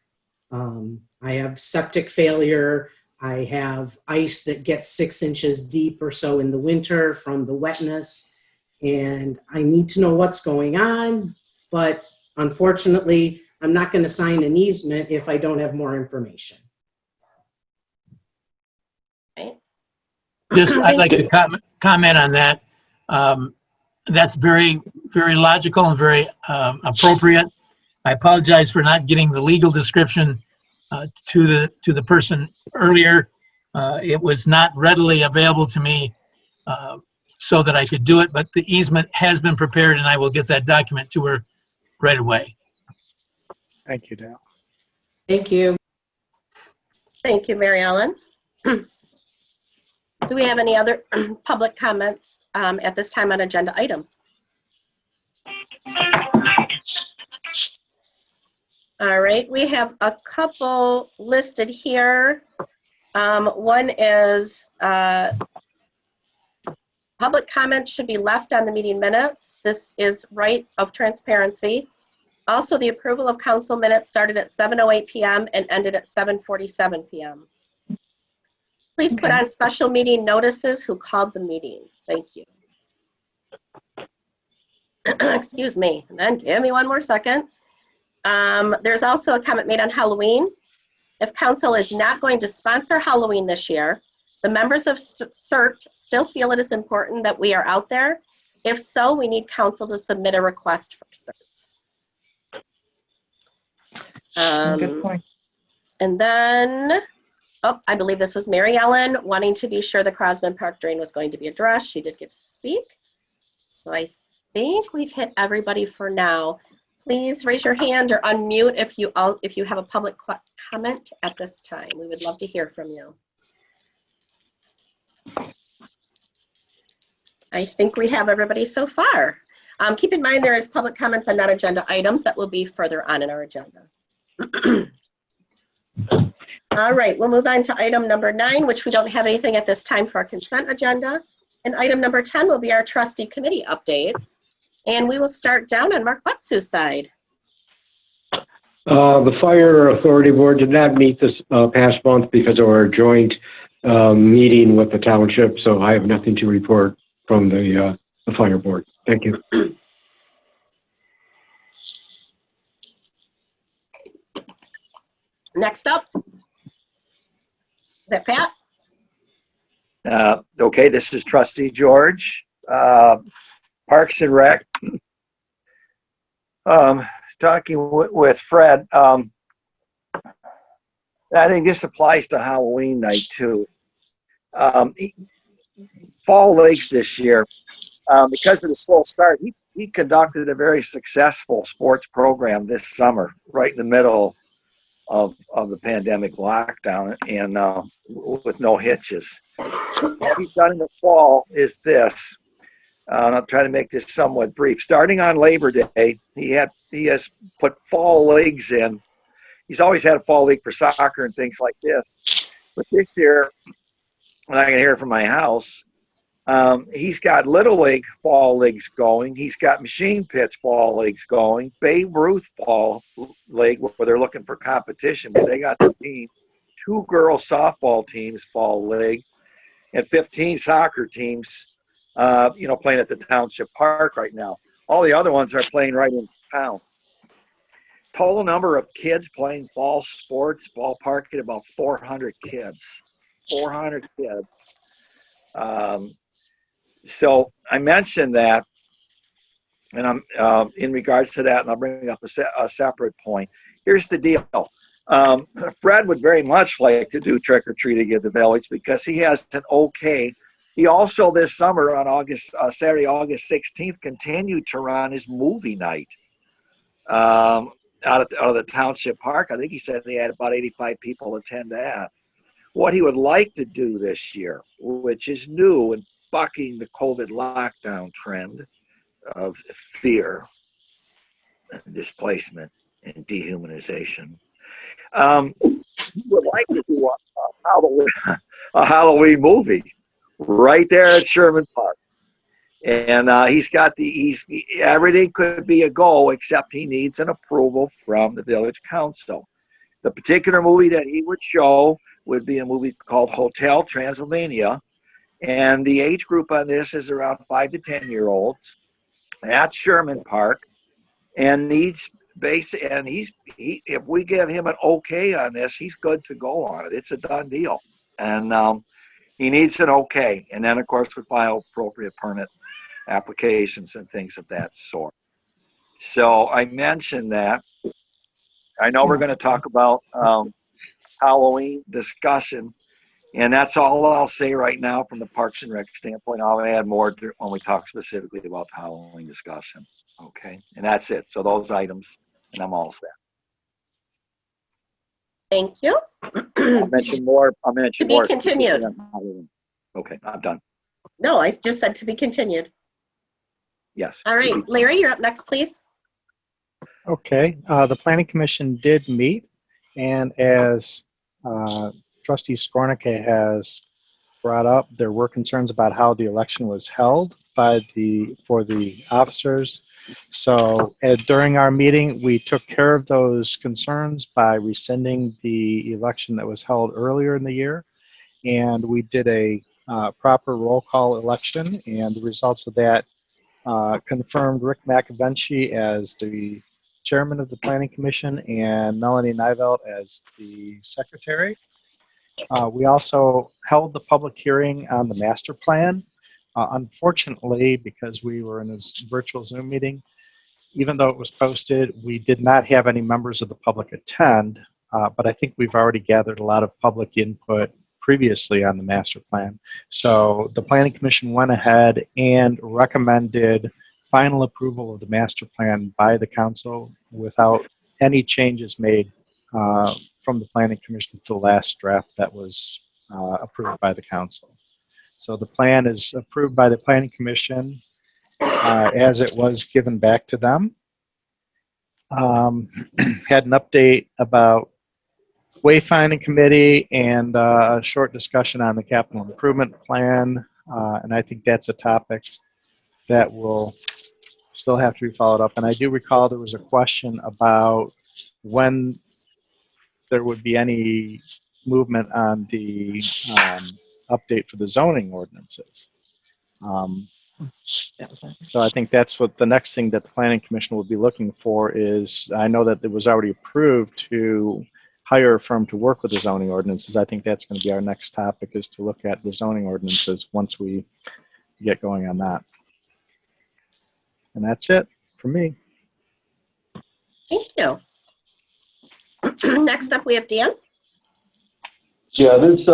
I have septic failure. I have ice that gets 6 inches deep or so in the winter from the wetness. And I need to know what's going on. But unfortunately, I'm not going to sign an easement if I don't have more information. Just, I'd like to comment on that. That's very, very logical and very appropriate. I apologize for not getting the legal description to the person earlier. It was not readily available to me so that I could do it, but the easement has been prepared, and I will get that document to her right away. Thank you, Dale. Thank you. Thank you, Mary Ellen. Do we have any other public comments at this time on agenda items? All right, we have a couple listed here. One is public comment should be left on the meeting minutes. This is right of transparency. Also, the approval of council minutes started at 7:08 p.m. and ended at 7:47 p.m. Please put on special meeting notices who called the meetings. Thank you. Excuse me, and then give me one more second. There's also a comment made on Halloween. If council is not going to sponsor Halloween this year, the members of CERT still feel it is important that we are out there. If so, we need council to submit a request for CERT. Good point. And then, I believe this was Mary Ellen wanting to be sure the Crossman Park drain was going to be addressed. She did get to speak. So I think we've hit everybody for now. Please raise your hand or unmute if you have a public comment at this time. We would love to hear from you. I think we have everybody so far. Keep in mind there is public comments on non-agenda items that will be further on in our agenda. All right, we'll move on to item number 9, which we don't have anything at this time for our consent agenda. And item number 10 will be our trustee committee updates. And we will start down on Mark Butsu's side. The Fire Authority Board did not meet this past month because of our joint meeting with the township, so I have nothing to report from the Fire Board. Thank you. Next up. Is that Pat? Okay, this is Trustee George. Parks and Rec. Talking with Fred. I think this applies to Halloween night too. Fall Lakes this year, because of the slow start, he conducted a very successful sports program this summer, right in the middle of the pandemic lockdown, and with no hitches. What he's done in the fall is this, and I'll try to make this somewhat brief. Starting on Labor Day, he has put fall leagues in. He's always had a fall league for soccer and things like this, but this year, and I can hear it from my house, he's got Little League fall leagues going. He's got Machine Pits fall leagues going. Babe Ruth fall league, where they're looking for competition, but they got the team. 2 girls softball teams fall league, and 15 soccer teams, playing at the Township Park right now. All the other ones are playing right in town. Total number of kids playing fall sports, ballpark at about 400 kids. 400 kids. So I mentioned that, and I'm in regards to that, and I'll bring up a separate point. Here's the deal. Fred would very much like to do trick-or-treating in the village because he has an okay. He also this summer on Saturday, August 16th, continued to run his movie night out of the Township Park. I think he said he had about 85 people attend that. What he would like to do this year, which is new and bucking the COVID lockdown trend of fear, displacement, and dehumanization, he would like to do a Halloween movie right there at Sherman Park. And everything could be a go, except he needs an approval from the village council. The particular movie that he would show would be a movie called Hotel Transylvania. And the age group on this is around 5 to 10-year-olds at Sherman Park. And if we give him an okay on this, he's good to go on it. It's a done deal. And he needs an okay. And then, of course, we file appropriate permit applications and things of that sort. So I mentioned that. I know we're going to talk about Halloween discussion, and that's all I'll say right now from the Parks and Rec standpoint. I'll add more when we talk specifically about the Halloween discussion. Okay, and that's it. So those items, and I'm all set. Thank you. I'll mention more. To be continued. Okay, I'm done. No, I just said to be continued. Yes. All right, Larry, you're up next, please. Okay, the Planning Commission did meet, and as Trustee Skornicke has brought up, there were concerns about how the election was held for the officers. So during our meeting, we took care of those concerns by rescinding the election that was held earlier in the year, and we did a proper roll call election, and the results of that confirmed Rick McAvinci as the chairman of the Planning Commission and Melanie Nivelt as the secretary. We also held the public hearing on the master plan. Unfortunately, because we were in this virtual Zoom meeting, even though it was posted, we did not have any members of the public attend, but I think we've already gathered a lot of public input previously on the master plan. So the Planning Commission went ahead and recommended final approval of the master plan by the council without any changes made from the Planning Commission to the last draft that was approved by the council. So the plan is approved by the Planning Commission as it was given back to them. Had an update about wayfinding committee and a short discussion on the capital improvement plan, and I think that's a topic that will still have to be followed up. And I do recall there was a question about when there would be any movement on the update for the zoning ordinances. So I think that's what the next thing that the Planning Commission will be looking for is, I know that it was already approved to hire a firm to work with the zoning ordinances. I think that's going to be our next topic, is to look at the zoning ordinances once we get going on that. And that's it for me. Thank you. Next up, we have Dan. Yeah, there's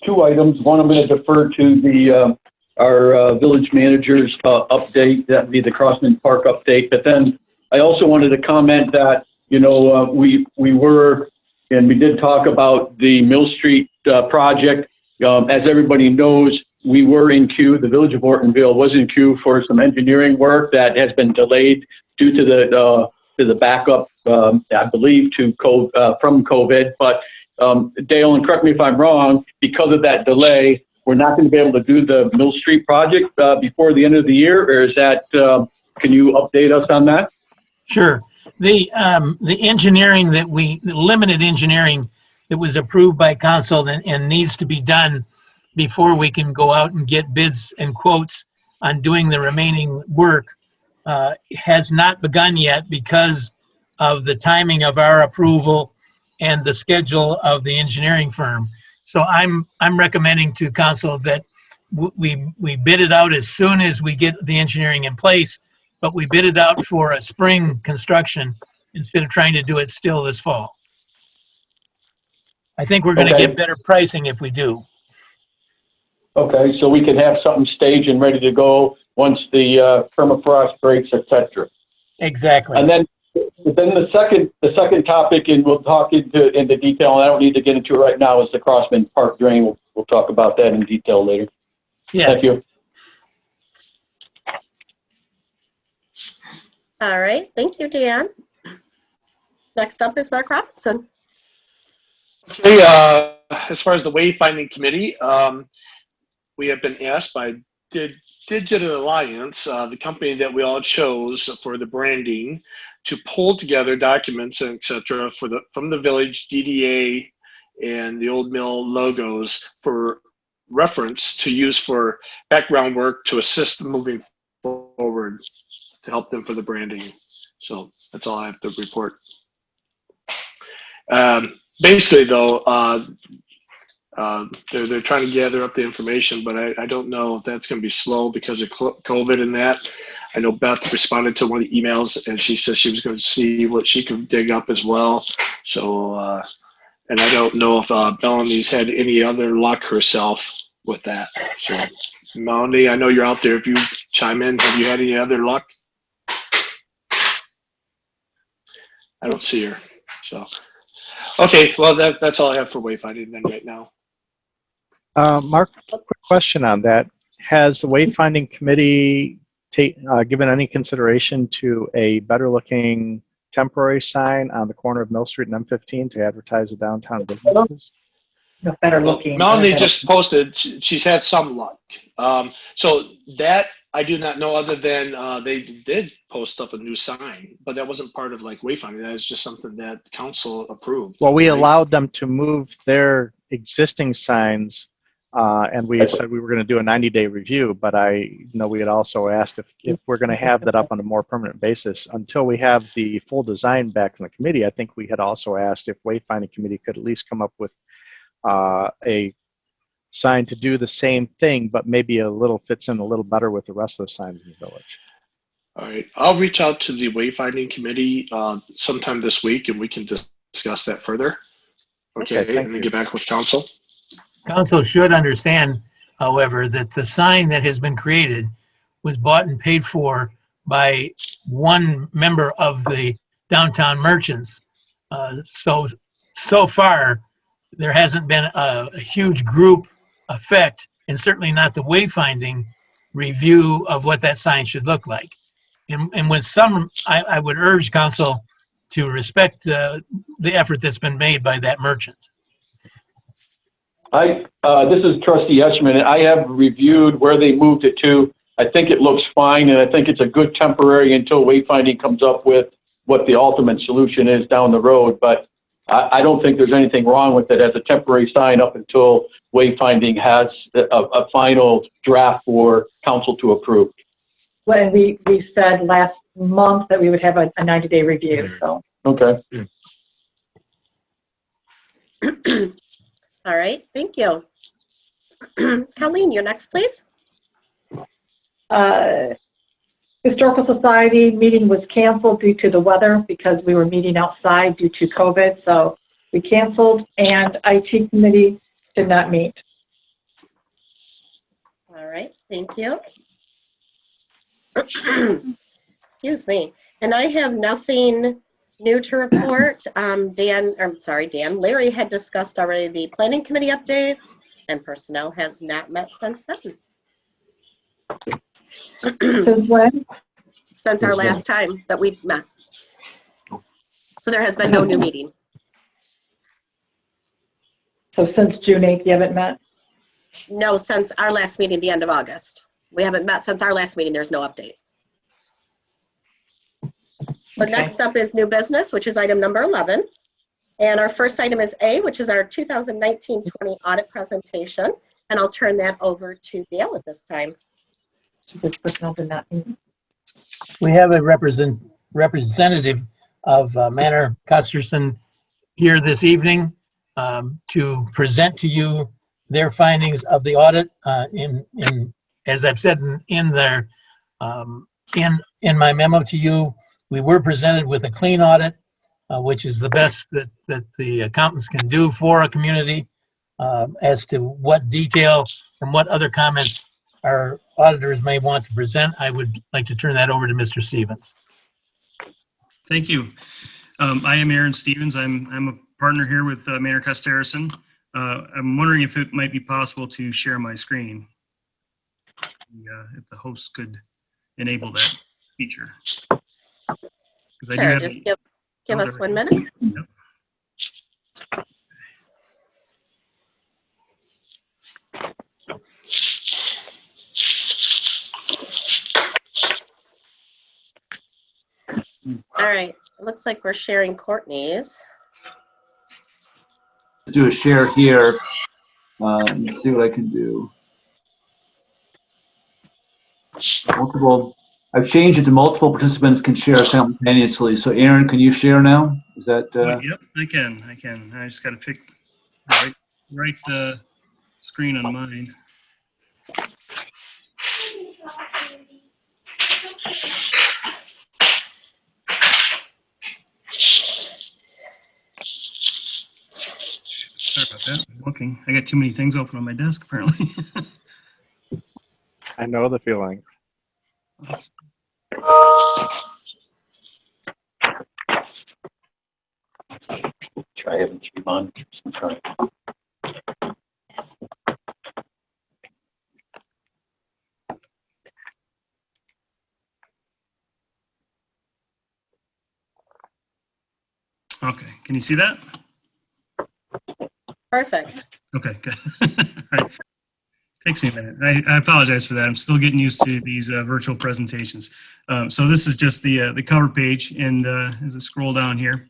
two items. One, I'm going to defer to the our village manager's update. That would be the Crossman Park update. But then I also wanted to comment that, you know, we were, and we did talk about the Mill Street project. As everybody knows, we were in queue. The village of Ortonville was in queue for some engineering work that has been delayed due to the backup, I believe, from COVID. But Dale, and correct me if I'm wrong, because of that delay, we're not going to be able to do the Mill Street project before the end of the year, or is that? Can you update us on that? Sure. The engineering the limited engineering that was approved by council and needs to be done before we can go out and get bids and quotes on doing the remaining work has not begun yet because of the timing of our approval and the schedule of the engineering firm. So I'm recommending to council that we bid it out as soon as we get the engineering in place, but we bid it out for a spring construction instead of trying to do it still this fall. I think we're going to get better pricing if we do. Okay, so we can have something staged and ready to go once the permafrost breaks, etc. Exactly. And then the second topic, and we'll talk into detail, and I don't need to get into it right now, is the Crossman Park drain. We'll talk about that in detail later. Yes. Thank you. All right. Thank you, Dan. Next up is Mark Robinson. Okay. As far as the wayfinding committee, we have been asked by Digital Alliance, the company that we all chose for the branding, to pull together documents, etc., from the village DDA and the old mill logos for reference to use for background work to assist moving forward to help them for the branding. So that's all I have to report. Basically, though, they're trying to gather up the information, but I don't know if that's going to be slow because of COVID and that. I know Beth responded to one of the emails, and she said she was going to see what she could dig up as well. So, and I don't know if Melanie's had any other luck herself with that. So, Melanie, I know you're out there. If you chime in, have you had any other luck? I don't see her. So, okay, well, that's all I have for wayfinding then right now. Mark, a quick question on that. Has the wayfinding committee given any consideration to a better looking temporary sign on the corner of Mill Street and M15 to advertise the downtown businesses? The better looking. Melanie just posted she's had some luck. So that I do not know, other than they did post up a new sign, but that wasn't part of like wayfinding. That is just something that council approved. Well, we allowed them to move their existing signs, and we said we were going to do a 90-day review, but I know we had also asked if we're going to have that up on a more permanent basis. Until we have the full design back from the committee, I think we had also asked if wayfinding committee could at least come up with a sign to do the same thing, but maybe fits in a little better with the rest of the signs in the village. All right, I'll reach out to the wayfinding committee sometime this week, and we can discuss that further. Okay, and then get back with council. Council should understand, however, that the sign that has been created was bought and paid for by one member of the downtown merchants. So far, there hasn't been a huge group effect, and certainly not the wayfinding review of what that sign should look like. And with some, I would urge council to respect the effort that's been made by that merchant. This is Trustee Eschman, and I have reviewed where they moved it to. I think it looks fine, and I think it's a good temporary until wayfinding comes up with what the ultimate solution is down the road, but I don't think there's anything wrong with it as a temporary sign up until wayfinding has a final draft for council to approve. When we said last month that we would have a 90-day review, so. Okay. All right, thank you. Colleen, you're next, please. Historical Society meeting was canceled due to the weather because we were meeting outside due to COVID, so we canceled, and IT committee did not meet. All right, thank you. Excuse me. And I have nothing new to report. Larry had discussed already the planning committee updates, and personnel has not met since then. Since when? Since our last time that we met. So there has been no new meeting. So since June 8th, you haven't met? No, since our last meeting, the end of August. We haven't met since our last meeting. There's no updates. So next up is new business, which is item number 11. And our first item is A, which is our 2019-20 audit presentation. And I'll turn that over to Dale at this time. This personnel did not meet. We have a representative of Manor Custerson here this evening to present to you their findings of the audit. As I've said in my memo to you, we were presented with a clean audit, which is the best that the accountants can do for a community. As to what detail and what other comments our auditors may want to present, I would like to turn that over to Mr. Stevens. Thank you. I am Aaron Stevens. I'm a partner here with Manor Custerson. I'm wondering if it might be possible to share my screen. If the host could enable that feature. Sure, just give us 1 minute. Yep. All right, it looks like we're sharing Courtney's. Do a share here and see what I can do. I've changed it to multiple participants can share simultaneously. So Aaron, can you share now? Is that? Yep, I can. I just got to pick the right screen on mine. Sorry about that. I'm looking. I got too many things open on my desk, apparently. I know the feeling. Try having 3 monitors in front. Okay, can you see that? Perfect. Okay, good. Right. Takes me a minute. I apologize for that. I'm still getting used to these virtual presentations. So this is just the cover page, and as I scroll down here,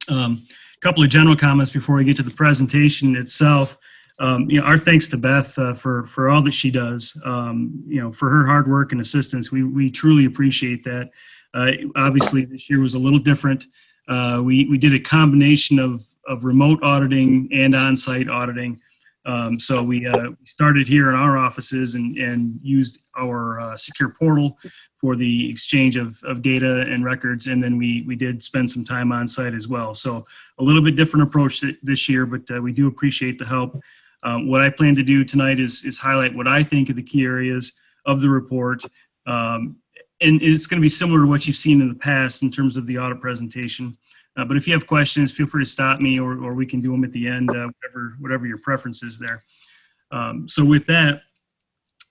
a couple of general comments before we get to the presentation itself. Our thanks to Beth for all that she does. For her hard work and assistance. We truly appreciate that. Obviously, this year was a little different. We did a combination of remote auditing and on-site auditing. So we started here in our offices and used our secure portal for the exchange of data and records, and then we did spend some time on site as well. So a little bit different approach this year, but we do appreciate the help. What I plan to do tonight is highlight what I think are the key areas of the report, and it's going to be similar to what you've seen in the past in terms of the audit presentation. But if you have questions, feel free to stop me, or we can do them at the end, whatever your preference is there. So with that,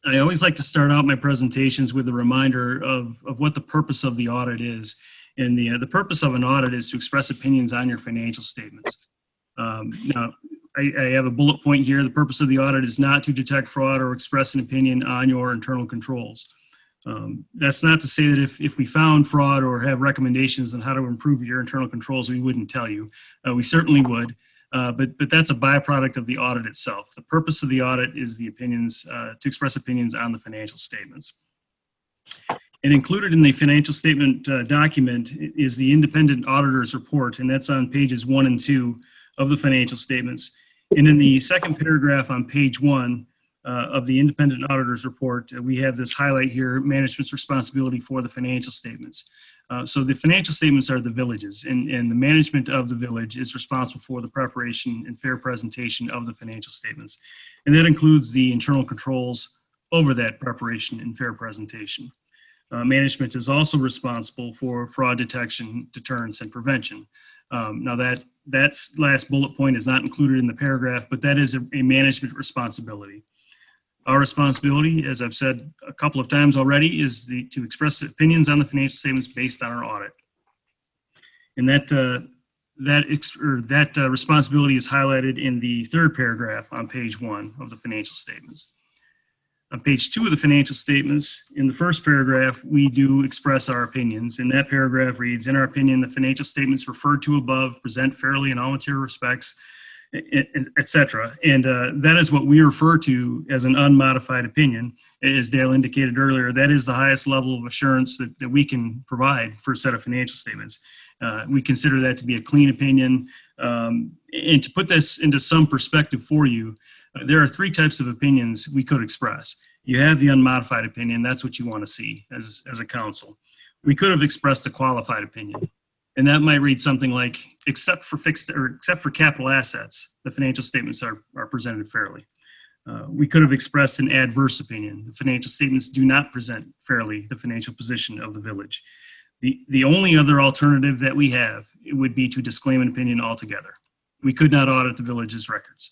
I always like to start out my presentations with a reminder of what the purpose of the audit is. And the purpose of an audit is to express opinions on your financial statements. Now, I have a bullet point here. The purpose of the audit is not to detect fraud or express an opinion on your internal controls. That's not to say that if we found fraud or have recommendations on how to improve your internal controls, we wouldn't tell you. We certainly would, but that's a byproduct of the audit itself. The purpose of the audit is the opinions, to express opinions on the financial statements. And included in the financial statement document is the independent auditor's report, and that's on pages 1 and 2 of the financial statements. And in the second paragraph on page 1 of the independent auditor's report, we have this highlight here: management's responsibility for the financial statements. So the financial statements are the villages, and the management of the village is responsible for the preparation and fair presentation of the financial statements. And that includes the internal controls over that preparation and fair presentation. Management is also responsible for fraud detection, deterrence, and prevention. Now that last bullet point is not included in the paragraph, but that is a management responsibility. Our responsibility, as I've said a couple of times already, is to express opinions on the financial statements based on our audit. And that responsibility is highlighted in the third paragraph on page 1 of the financial statements. On page 2 of the financial statements, in the first paragraph, we do express our opinions. And that paragraph reads, in our opinion, the financial statements referred to above present fairly in all material respects, etc. And that is what we refer to as an unmodified opinion. As Dale indicated earlier, that is the highest level of assurance that we can provide for a set of financial statements. We consider that to be a clean opinion. And to put this into some perspective for you, there are 3 types of opinions we could express. You have the unmodified opinion. That's what you want to see as a council. We could have expressed a qualified opinion, and that might read something like, except for capital assets, the financial statements are presented fairly. We could have expressed an adverse opinion. The financial statements do not present fairly the financial position of the village. The only other alternative that we have would be to disclaim an opinion altogether. We could not audit the village's records.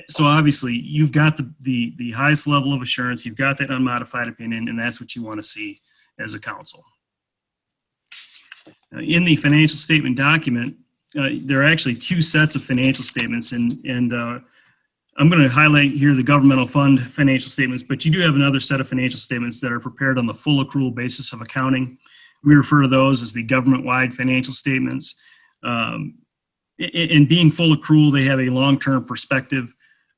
So obviously, you've got the highest level of assurance, you've got that unmodified opinion, and that's what you want to see as a council. In the financial statement document, there are actually 2 sets of financial statements, and I'm going to highlight here the governmental fund financial statements, but you do have another set of financial statements that are prepared on the full accrual basis of accounting. We refer to those as the government-wide financial statements. In being full accrual, they have a long-term perspective.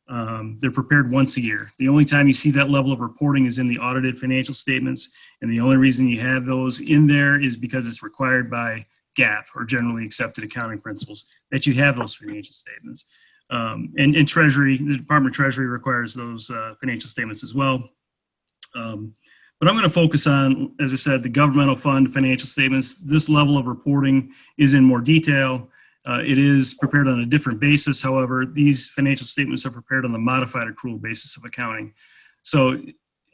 They're prepared once a year. The only time you see that level of reporting is in the audited financial statements, and the only reason you have those in there is because it's required by GAAP, or generally accepted accounting principles, that you have those financial statements. And Treasury, the Department of Treasury requires those financial statements as well. But I'm going to focus on, as I said, the governmental fund financial statements. This level of reporting is in more detail. It is prepared on a different basis. However, these financial statements are prepared on the modified accrual basis of accounting. So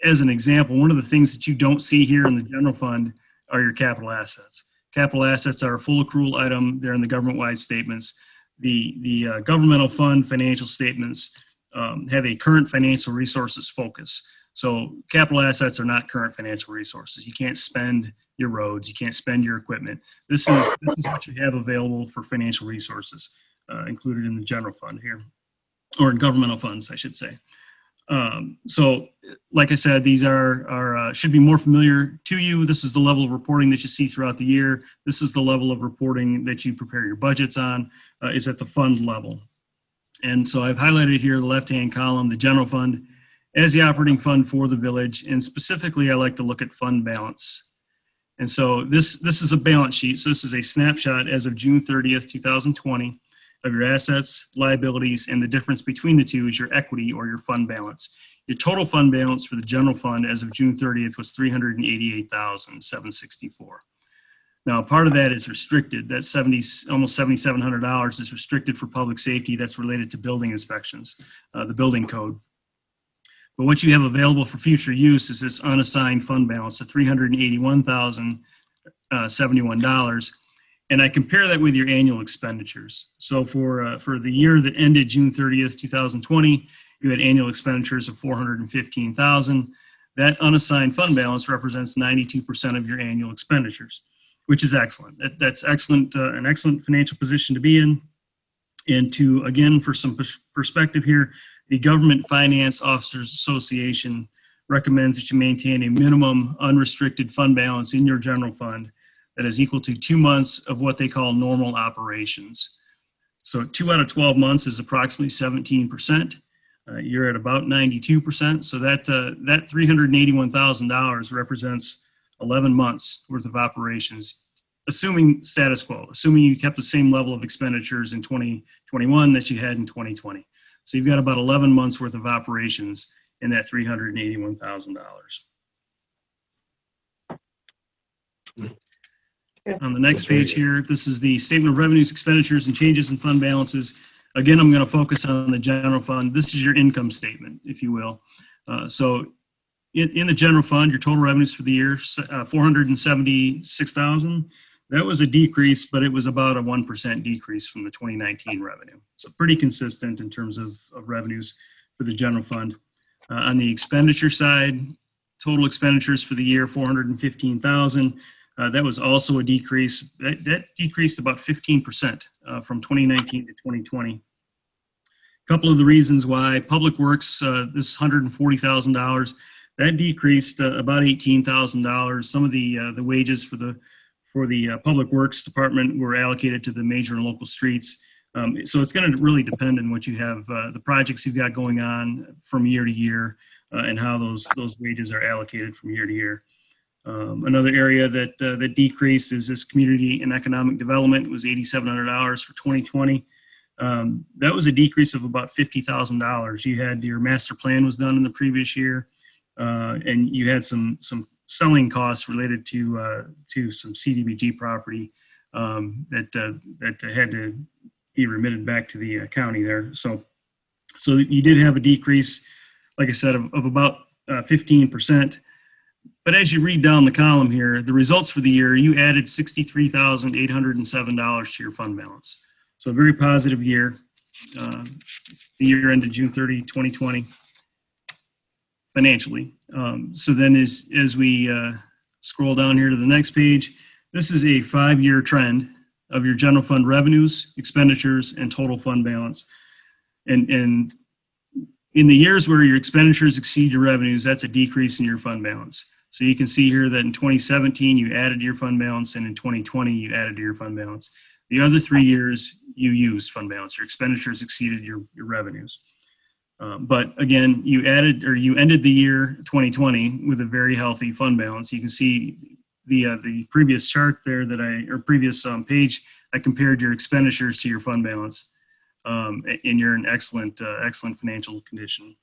as an example, one of the things that you don't see here in the general fund are your capital assets. Capital assets are a full accrual item. They're in the government-wide statements. The governmental fund financial statements have a current financial resources focus. So capital assets are not current financial resources. You can't spend your roads. You can't spend your equipment. This is what you have available for financial resources included in the general fund here, or in governmental funds, I should say. So like I said, these should be more familiar to you. This is the level of reporting that you see throughout the year. This is the level of reporting that you prepare your budgets on, is at the fund level. And so I've highlighted here the left-hand column, the general fund, as the operating fund for the village, and specifically I like to look at fund balance. And so this is a balance sheet. So this is a snapshot as of June 30th, 2020 of your assets, liabilities, and the difference between the two is your equity or your fund balance. Your total fund balance for the general fund as of June 30th was $388,764. Now, part of that is restricted. That's almost $7,700 is restricted for public safety. That's related to building inspections, the building code. But what you have available for future use is this unassigned fund balance of $381,071. And I compare that with your annual expenditures. So for the year that ended June 30th, 2020, you had annual expenditures of $415,000. That unassigned fund balance represents 92% of your annual expenditures, which is excellent. That's excellent, an excellent financial position to be in. And to, again, for some perspective here, the Government Finance Officers Association recommends that you maintain a minimum unrestricted fund balance in your general fund that is equal to 2 months of what they call normal operations. So 2 out of 12 months is approximately 17%. You're at about 92%. So that $381,000 represents 11 months worth of operations, assuming status quo, assuming you kept the same level of expenditures in 2021 that you had in 2020. So you've got about 11 months worth of operations in that $381,000. On the next page here, this is the statement of revenues, expenditures, and changes in fund balances. Again, I'm going to focus on the general fund. This is your income statement, if you will. So in the general fund, your total revenues for the year, $476,000. That was a decrease, but it was about a 1% decrease from the 2019 revenue. So pretty consistent in terms of revenues for the general fund. On the expenditure side, total expenditures for the year, $415,000. That was also a decrease. That decreased about 15% from 2019 to 2020. A couple of the reasons why: Public Works, this $140,000, that decreased about $18,000. Some of the wages for the Public Works Department were allocated to the major and local streets. So it's going to really depend on what you have, the projects you've got going on from year to year, and how those wages are allocated from year to year. Another area that decreased is this community and economic development. It was $8,700 for 2020. That was a decrease of about $50,000. You had your master plan was done in the previous year, and you had some selling costs related to some CDBG property that had to be remitted back to the county there. So you did have a decrease, like I said, of about 15%. But as you read down the column here, the results for the year, you added $63,807 to your fund balance. So a very positive year. The year ended June 30, 2020, financially. So then as we scroll down here to the next page, this is a 5-year trend of your general fund revenues, expenditures, and total fund balance. And in the years where your expenditures exceed your revenues, that's a decrease in your fund balance. So you can see here that in 2017, you added to your fund balance, and in 2020, you added to your fund balance. The other 3 years, you used fund balance. Your expenditures exceeded your revenues. But again, you ended the year 2020 with a very healthy fund balance. You can see the previous chart there previous page, I compared your expenditures to your fund balance, and you're in excellent financial condition.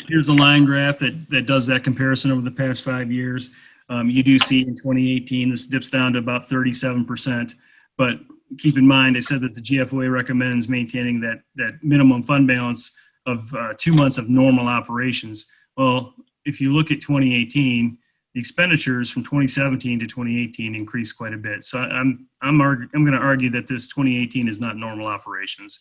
Here's a line graph that does that comparison over the past 5 years. You do see in 2018, this dips down to about 37%, but keep in mind, I said that the GFOA recommends maintaining that minimum fund balance of 2 months of normal operations. Well, if you look at 2018, the expenditures from 2017 to 2018 increased quite a bit. So I'm going to argue that this 2018 is not normal operations.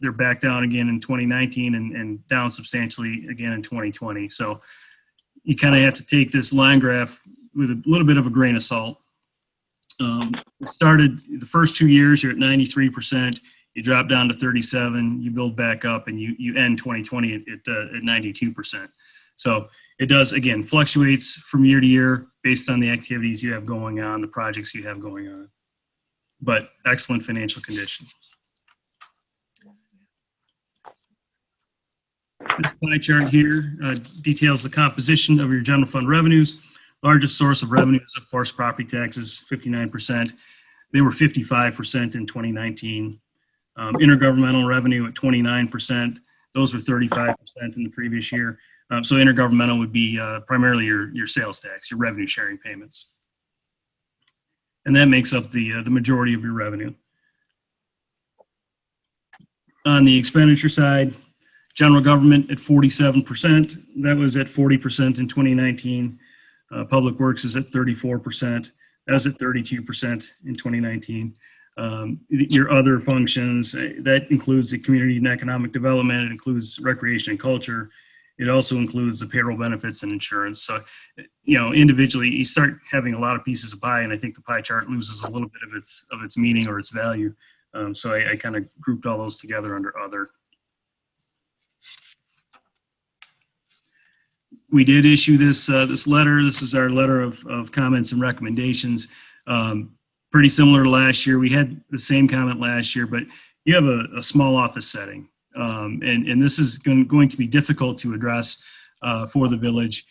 They're back down again in 2019 and down substantially again in 2020. So you kind of have to take this line graph with a little bit of a grain of salt. Started the first 2 years, you're at 93%. You drop down to 37. You build back up, and you end 2020 at 92%. So it does, again, fluctuates from year to year based on the activities you have going on, the projects you have going on. But excellent financial condition. This pie chart here details the composition of your general fund revenues. Largest source of revenue is, of course, property taxes, 59%. They were 55% in 2019. Intergovernmental revenue at 29%. Those were 35% in the previous year. So intergovernmental would be primarily your sales tax, your revenue sharing payments. And that makes up the majority of your revenue. On the expenditure side, general government at 47%. That was at 40% in 2019. Public Works is at 34%. That was at 32% in 2019. Your other functions, that includes the community and economic development. It includes recreation and culture. It also includes the payroll benefits and insurance. So, individually, you start having a lot of pieces of pie, and I think the pie chart loses a little bit of its meaning or its value. So I kind of grouped all those together under other. We did issue this letter. This is our letter of comments and recommendations. Pretty similar to last year. We had the same comment last year, but you have a small office setting, and this is going to be difficult to address for the village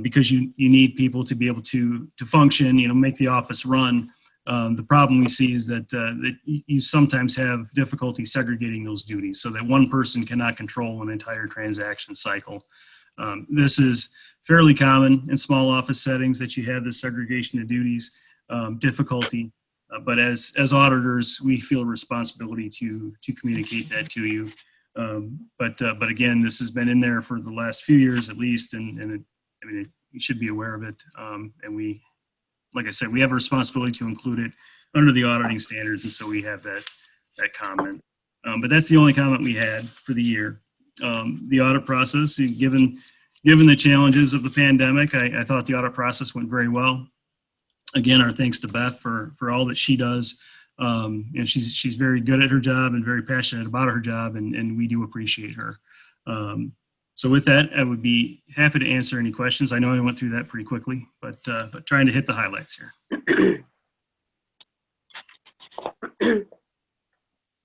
because you need people to be able to function, make the office run. The problem we see is that you sometimes have difficulty segregating those duties so that one person cannot control an entire transaction cycle. This is fairly common in small office settings that you have this segregation of duties difficulty. But as auditors, we feel a responsibility to communicate that to you. But again, this has been in there for the last few years at least, and you should be aware of it. And we, like I said, we have a responsibility to include it under the auditing standards, and so we have that comment. But that's the only comment we had for the year. The audit process, given the challenges of the pandemic, I thought the audit process went very well. Again, our thanks to Beth for all that she does. She's very good at her job and very passionate about her job, and we do appreciate her. So with that, I would be happy to answer any questions. I know I went through that pretty quickly, but trying to hit the highlights here.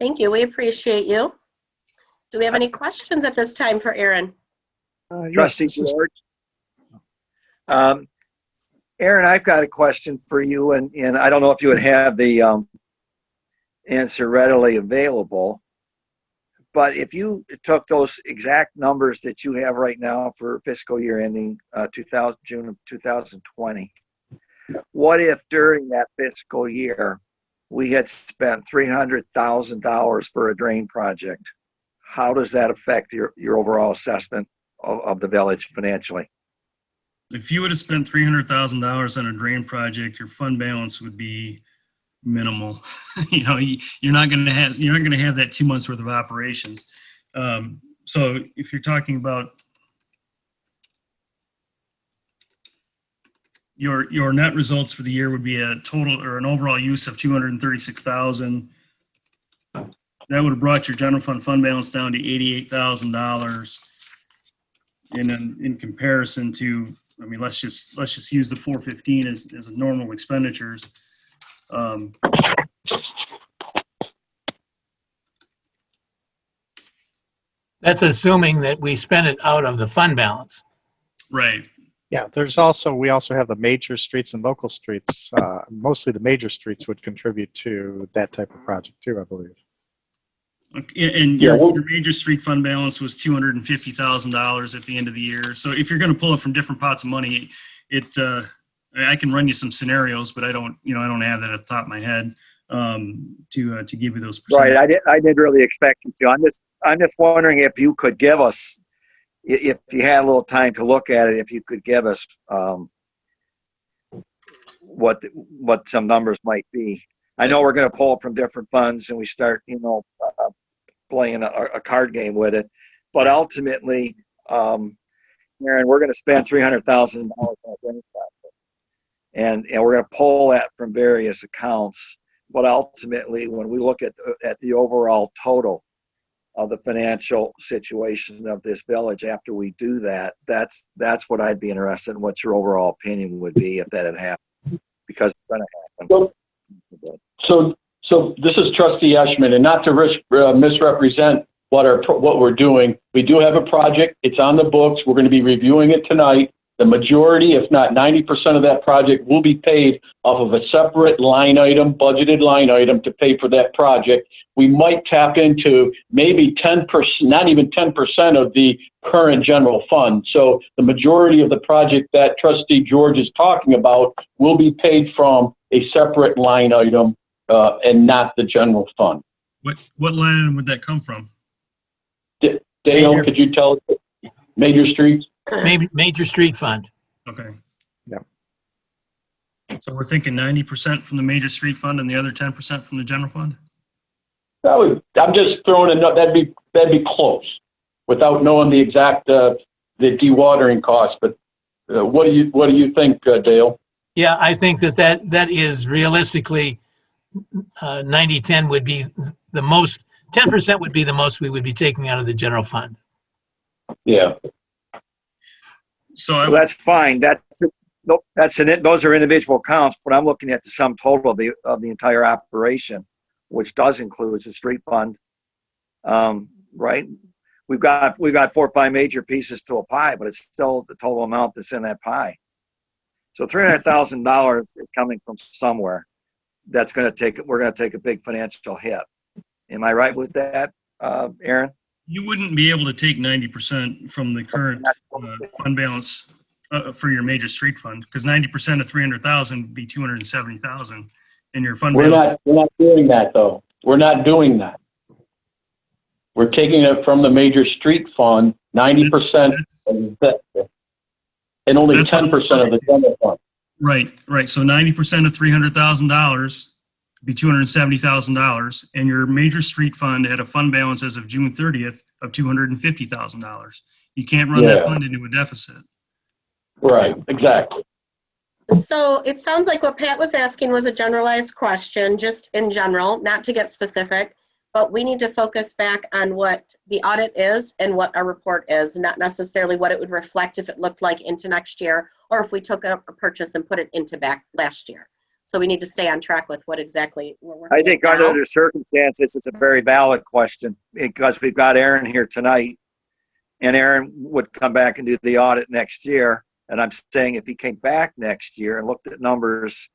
Thank you. We appreciate you. Do we have any questions at this time for Aaron? Trustee George. Aaron, I've got a question for you, and I don't know if you would have the answer readily available, but if you took those exact numbers that you have right now for fiscal year ending June of 2020, what if during that fiscal year we had spent $300,000 for a drain project? How does that affect your overall assessment of the village financially? If you would have spent $300,000 on a drain project, your fund balance would be minimal. You're not going to have that 2 months worth of operations. So if you're talking about your net results for the year would be a total or an overall use of $236,000. That would have brought your general fund balance down to $88,000. And then in comparison to, let's just use the 415 as normal expenditures. That's assuming that we spend it out of the fund balance. Right. Yeah, we also have the major streets and local streets. Mostly the major streets would contribute to that type of project too, I believe. Okay, and your major street fund balance was $250,000 at the end of the year. So if you're going to pull it from different pots of money, I can run you some scenarios, but I don't have that at the top of my head to give you those percentages. Right, I did really expect you to. I'm just wondering if you could give us, if you had a little time to look at it, if you could give us what some numbers might be. I know we're going to pull it from different funds, and we start, playing a card game with it. But ultimately, Aaron, we're going to spend $300,000 on a drain project, and we're going to pull that from various accounts. But ultimately, when we look at the overall total of the financial situation of this village after we do that, that's what I'd be interested in, what your overall opinion would be if that had happened, because it's going to happen. So this is Trustee Eshman, and not to misrepresent what we're doing. We do have a project. It's on the books. We're going to be reviewing it tonight. The majority, if not 90% of that project, will be paid off of a separate line item, budgeted line item to pay for that project. We might tap into maybe 10%, not even 10% of the current general fund. So the majority of the project that Trustee George is talking about will be paid from a separate line item and not the general fund. What line item would that come from? Dale, could you tell us? Major streets? Major street fund. Okay. Yeah. So we're thinking 90% from the major street fund and the other 10% from the general fund? I'm just throwing that'd be close without knowing the exact the dewatering cost. But what do you think, Dale? Yeah, I think that is realistically 90-10 would be the most. 10% would be the most we would be taking out of the general fund. Yeah. So Well, that's fine. Those are individual counts, but I'm looking at the sum total of the entire operation, which does include the street fund. Right? We've got 4 or 5 major pieces to a pie, but it's still the total amount that's in that pie. So $300,000 is coming from somewhere. We're going to take a big financial hit. Am I right with that, Aaron? you wouldn't be able to take 90% from the current fund balance for your major street fund, because 90% of 300,000 would be 270,000, and your fund balance. We're not doing that though. We're not doing that. We're taking it from the major street fund, 90% and only 10% of the general fund. Right. So 90% of $300,000 would be $270,000, and your major street fund had a fund balance as of June 30th of $250,000. You can't run that fund into a deficit. Right, exactly. So it sounds like what Pat was asking was a generalized question, just in general, not to get specific, but we need to focus back on what the audit is and what our report is, not necessarily what it would reflect if it looked like into next year, or if we took a purchase and put it into back last year. So we need to stay on track with what exactly we're working on. I think under the circumstances, it's a very valid question, because we've got Aaron here tonight, and Aaron would come back and do the audit next year. And I'm saying if he came back next year and looked at numbers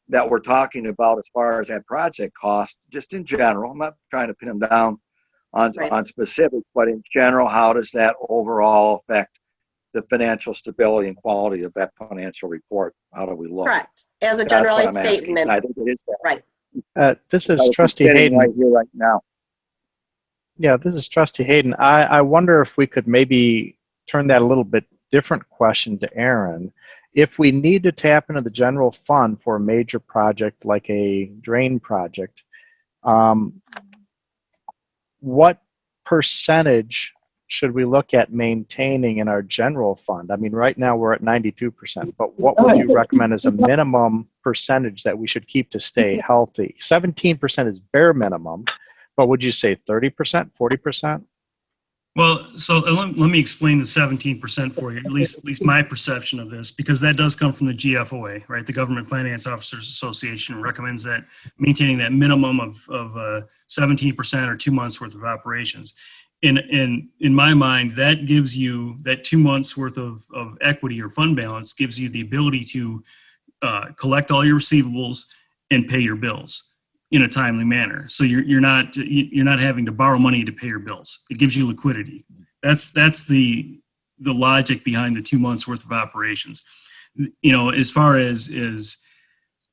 that we're talking about as far as that project cost, just in general, I'm not trying to pin him down on specifics, but in general, how does that overall affect the financial stability and quality of that financial report? How do we look? Correct. As a generalized statement. And I think it is that. Right. This is Trustee Hayden. Right here, right now. Yeah, this is Trustee Hayden. I wonder if we could maybe turn that a little bit different question to Aaron. If we need to tap into the general fund for a major project like a drain project, what percentage should we look at maintaining in our general fund? I mean, right now we're at 92%, but what would you recommend as a minimum percentage that we should keep to stay healthy? 17% is bare minimum, but would you say 30%, 40%? Well, so let me explain the 17% for you, at least my perception of this, because that does come from the GFOA, right? The Government Finance Officers Association recommends that maintaining that minimum of 17% or 2 months worth of operations. In my mind, that gives you that 2 months worth of equity or fund balance gives you the ability to collect all your receivables and pay your bills in a timely manner. So you're not having to borrow money to pay your bills. It gives you liquidity. That's the logic behind the 2 months worth of operations. You know, as far as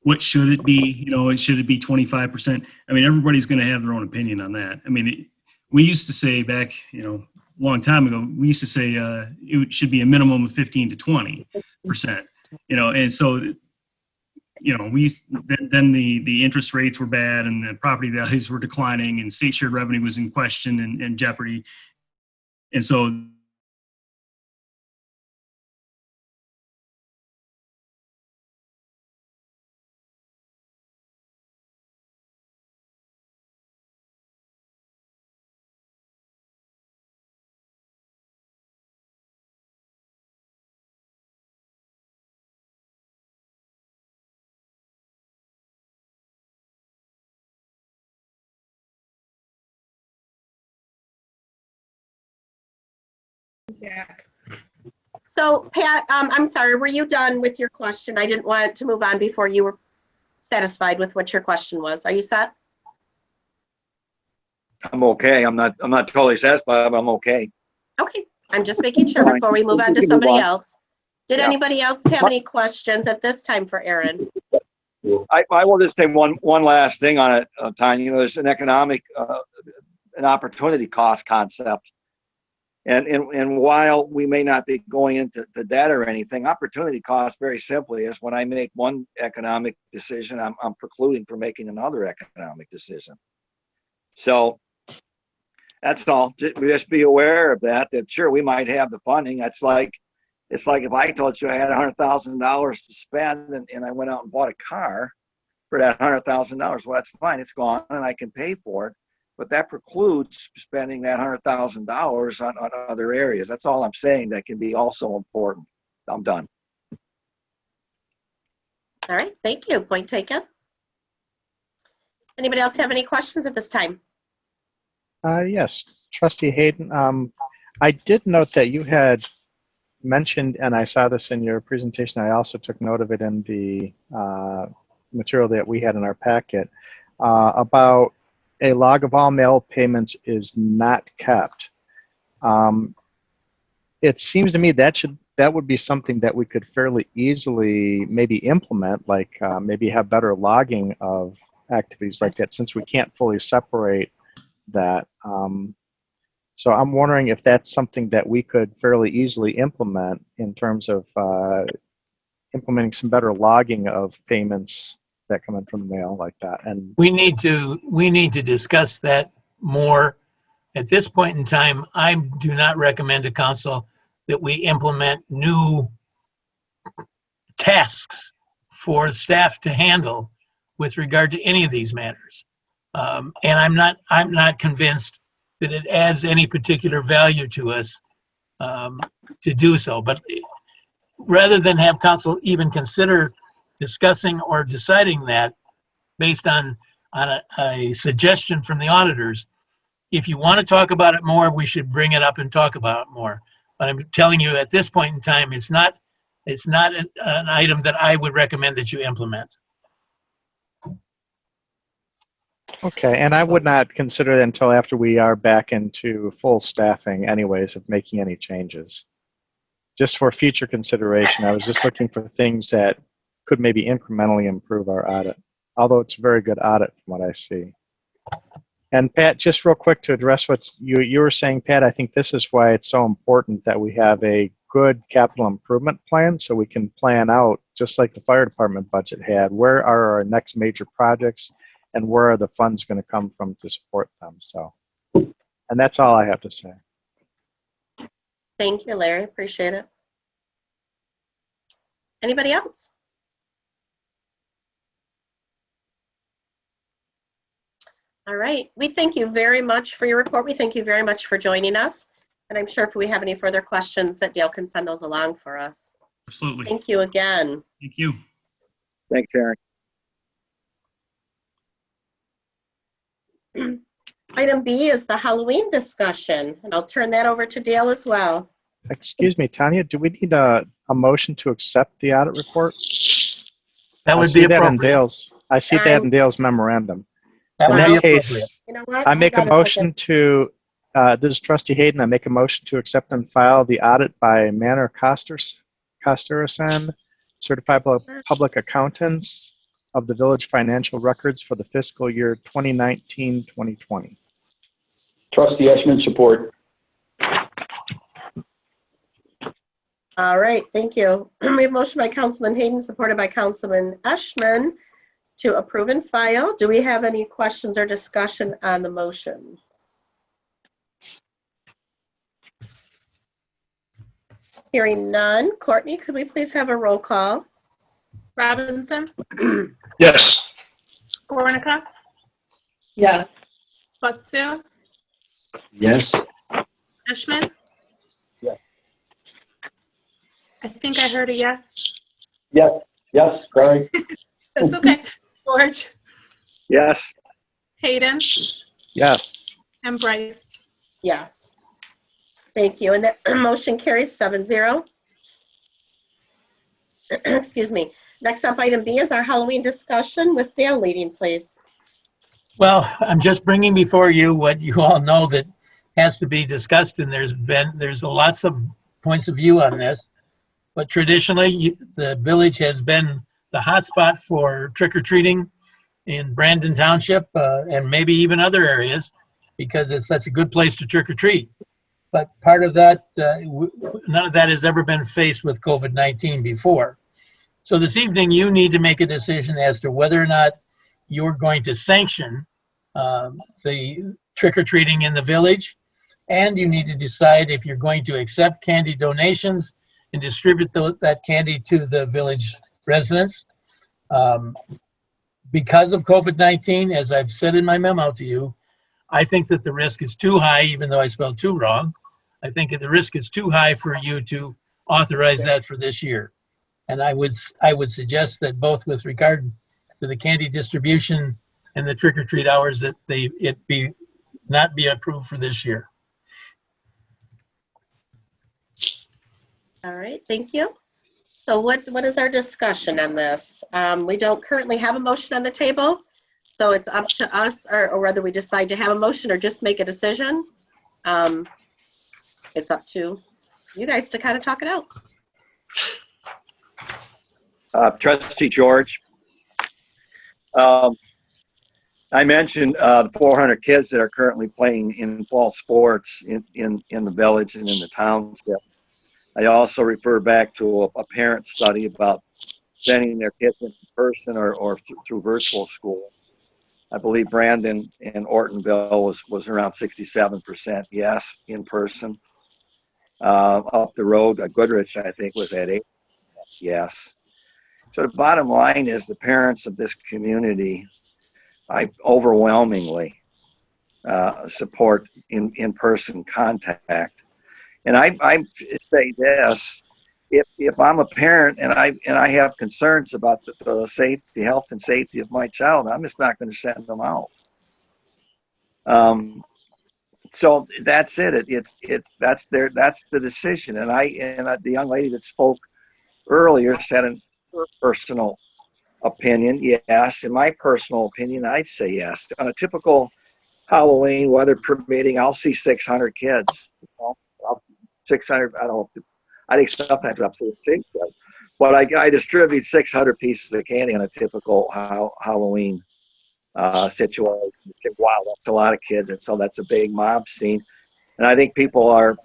what should it be, should it be 25%? I mean, everybody's going to have their own opinion on that. I mean, we used to say back, a long time ago, we used to say it should be a minimum of 15 to 20%, and so, then the interest rates were bad and the property values were declining and state shared revenue was in question and jeopardy. And so So Pat, I'm sorry, were you done with your question? I didn't want to move on before you were satisfied with what your question was. Are you set? I'm okay. I'm not totally satisfied, but I'm okay. Okay, I'm just making sure before we move on to somebody else. Did anybody else have any questions at this time for Aaron? I will just say one last thing on it, Tanya. There's an economic, an opportunity cost concept. And while we may not be going into the debt or anything, opportunity cost very simply is when I make one economic decision, I'm precluding from making another economic decision. So that's all. Just be aware of that sure, we might have the funding. It's like if I told you I had $100,000 to spend and I went out and bought a car for that $100,000. Well, that's fine. It's gone and I can pay for it. But that precludes spending that $100,000 on other areas. That's all I'm saying. That can be also important. I'm done. All right, thank you. Point taken. Anybody else have any questions at this time? Yes, Trustee Hayden. I did note that you had mentioned, and I saw this in your presentation, I also took note of it in the material that we had in our packet, about a log of all mail payments is not kept. It seems to me that would be something that we could fairly easily maybe implement, like maybe have better logging of activities like that, since we can't fully separate that. So I'm wondering if that's something that we could fairly easily implement in terms of implementing some better logging of payments that come in from the mail like that. And We need to discuss that more. At this point in time, I do not recommend to council that we implement new tasks for staff to handle with regard to any of these matters. And I'm not convinced that it adds any particular value to us to do so. But rather than have council even consider discussing or deciding that based on a suggestion from the auditors, if you want to talk about it more, we should bring it up and talk about it more. But I'm telling you, at this point in time, it's not an item that I would recommend that you implement. okay, and I would not consider it until after we are back into full staffing anyways of making any changes. Just for future consideration, I was just looking for things that could maybe incrementally improve our audit, although it's a very good audit from what I see. And Pat, just real quick to address what you were saying, Pat, I think this is why it's so important that we have a good capital improvement plan so we can plan out, just like the fire department budget had, where are our next major projects and where are the funds going to come from to support them. So, and that's all I have to say. Thank you, Larry. Appreciate it. Anybody else? All right. We thank you very much for your report. We thank you very much for joining us. And I'm sure if we have any further questions that Dale can send those along for us. Absolutely. Thank you again. Thank you. Thanks, Aaron. Item B is the Halloween discussion, and I'll turn that over to Dale as well. Excuse me, Tanya, do we need a motion to accept the audit report? That would be appropriate. I see that in Dale's memorandum. That In would be that appropriate. case, You know what? I make a Hold on motion second. to, this is Trustee Hayden, I make a motion to accept and file the audit by Manor Costarison, Certified Public Accountants of the Village Financial Records for the fiscal year 2019-2020. Trustee Eshman, support. All right, thank you. We have motion by Councilman Hayden, supported by Councilman Eschman to approve and file. Do we have any questions or discussion on the motion? Hearing none. Courtney, could we please have a roll call? Robinson, Yes. Gornica, Yes. Butsu, Yes. Eshman. Yes. I think I heard a yes. Yes, yes, sorry. That's okay. George, Yes. Hayden, Yes. and Bryce. Yes. Thank you. And the motion carries 7-0. Excuse me. Next up, item B is our Halloween discussion with Dale leading, please. Well, I'm just bringing before you what you all know that has to be discussed, and there's lots of points of view on this. But traditionally, the village has been the hotspot for trick-or-treating in Brandon Township and maybe even other areas because it's such a good place to trick-or-treat. But part of that, none of that has ever been faced with COVID-19 before. So this evening, you need to make a decision as to whether or not you're going to sanction the trick-or-treating in the village, and you need to decide if you're going to accept candy donations and distribute that candy to the village residents. Because of COVID-19, as I've said in my memo to you, I think that the risk is too high, even though I spelled "too" wrong. I think that the risk is too high for you to authorize that for this year. And I would suggest that both with regard to the candy distribution and the trick or treat hours, that it not be approved for this year. All right, thank you. So what is our discussion on this? We don't currently have a motion on the table, so it's up to us or whether we decide to have a motion or just make a decision. It's up to you guys to kind of talk it out. Trustee George, I mentioned the 400 kids that are currently playing in fall sports in the village and in the township. I also refer back to a parent study about sending their kids in person or through virtual school. I believe Brandon and Ortonville was around 67% yes in person. Up the road, Goodrich, I think, was at 8% yes. So the bottom line is the parents of this community, I overwhelmingly support in-person contact. And I say this, if I'm a parent and I have concerns about the safety, health and safety of my child, I'm just not going to send them out. So that's it. That's the decision. And the young lady that spoke earlier said in her personal opinion, yes. In my personal opinion, I'd say yes. On a typical Halloween, weather permitting, I'll see 600 kids. 600. I don't know. I think sometimes I'm seeing 600, but I distribute 600 pieces of candy on a typical Halloween situation. You say, wow, that's a lot of kids, and so that's a big mob scene. And I think people are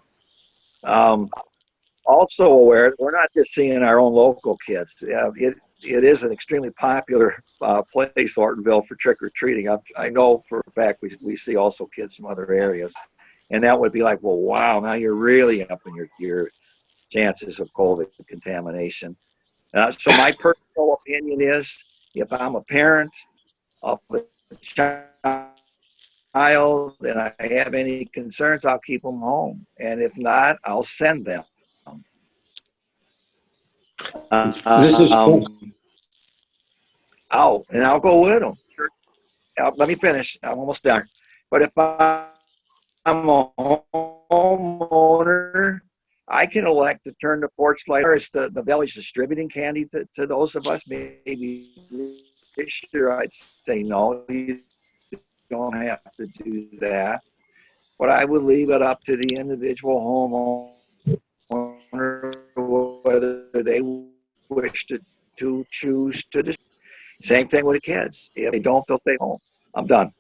also aware that we're not just seeing our own local kids. It is an extremely popular place, Ortonville, for trick-or-treating. I know for a fact we see also kids from other areas. And that would be like, well, wow, now you're really up in your chances of COVID contamination. So my personal opinion is, if I'm a parent of a child and I have any concerns, I'll keep them home. And if not, I'll send them. I'll go with them. Sure. Let me finish. I'm almost done. But if I'm a homeowner, I can elect to turn the porch light. Or is the village distributing candy to those of us? Maybe this year I'd say no, you don't have to do that. But I would leave it up to the individual homeowner whether they wish to choose to. Same thing with the kids. If they don't, they'll stay home. I'm done.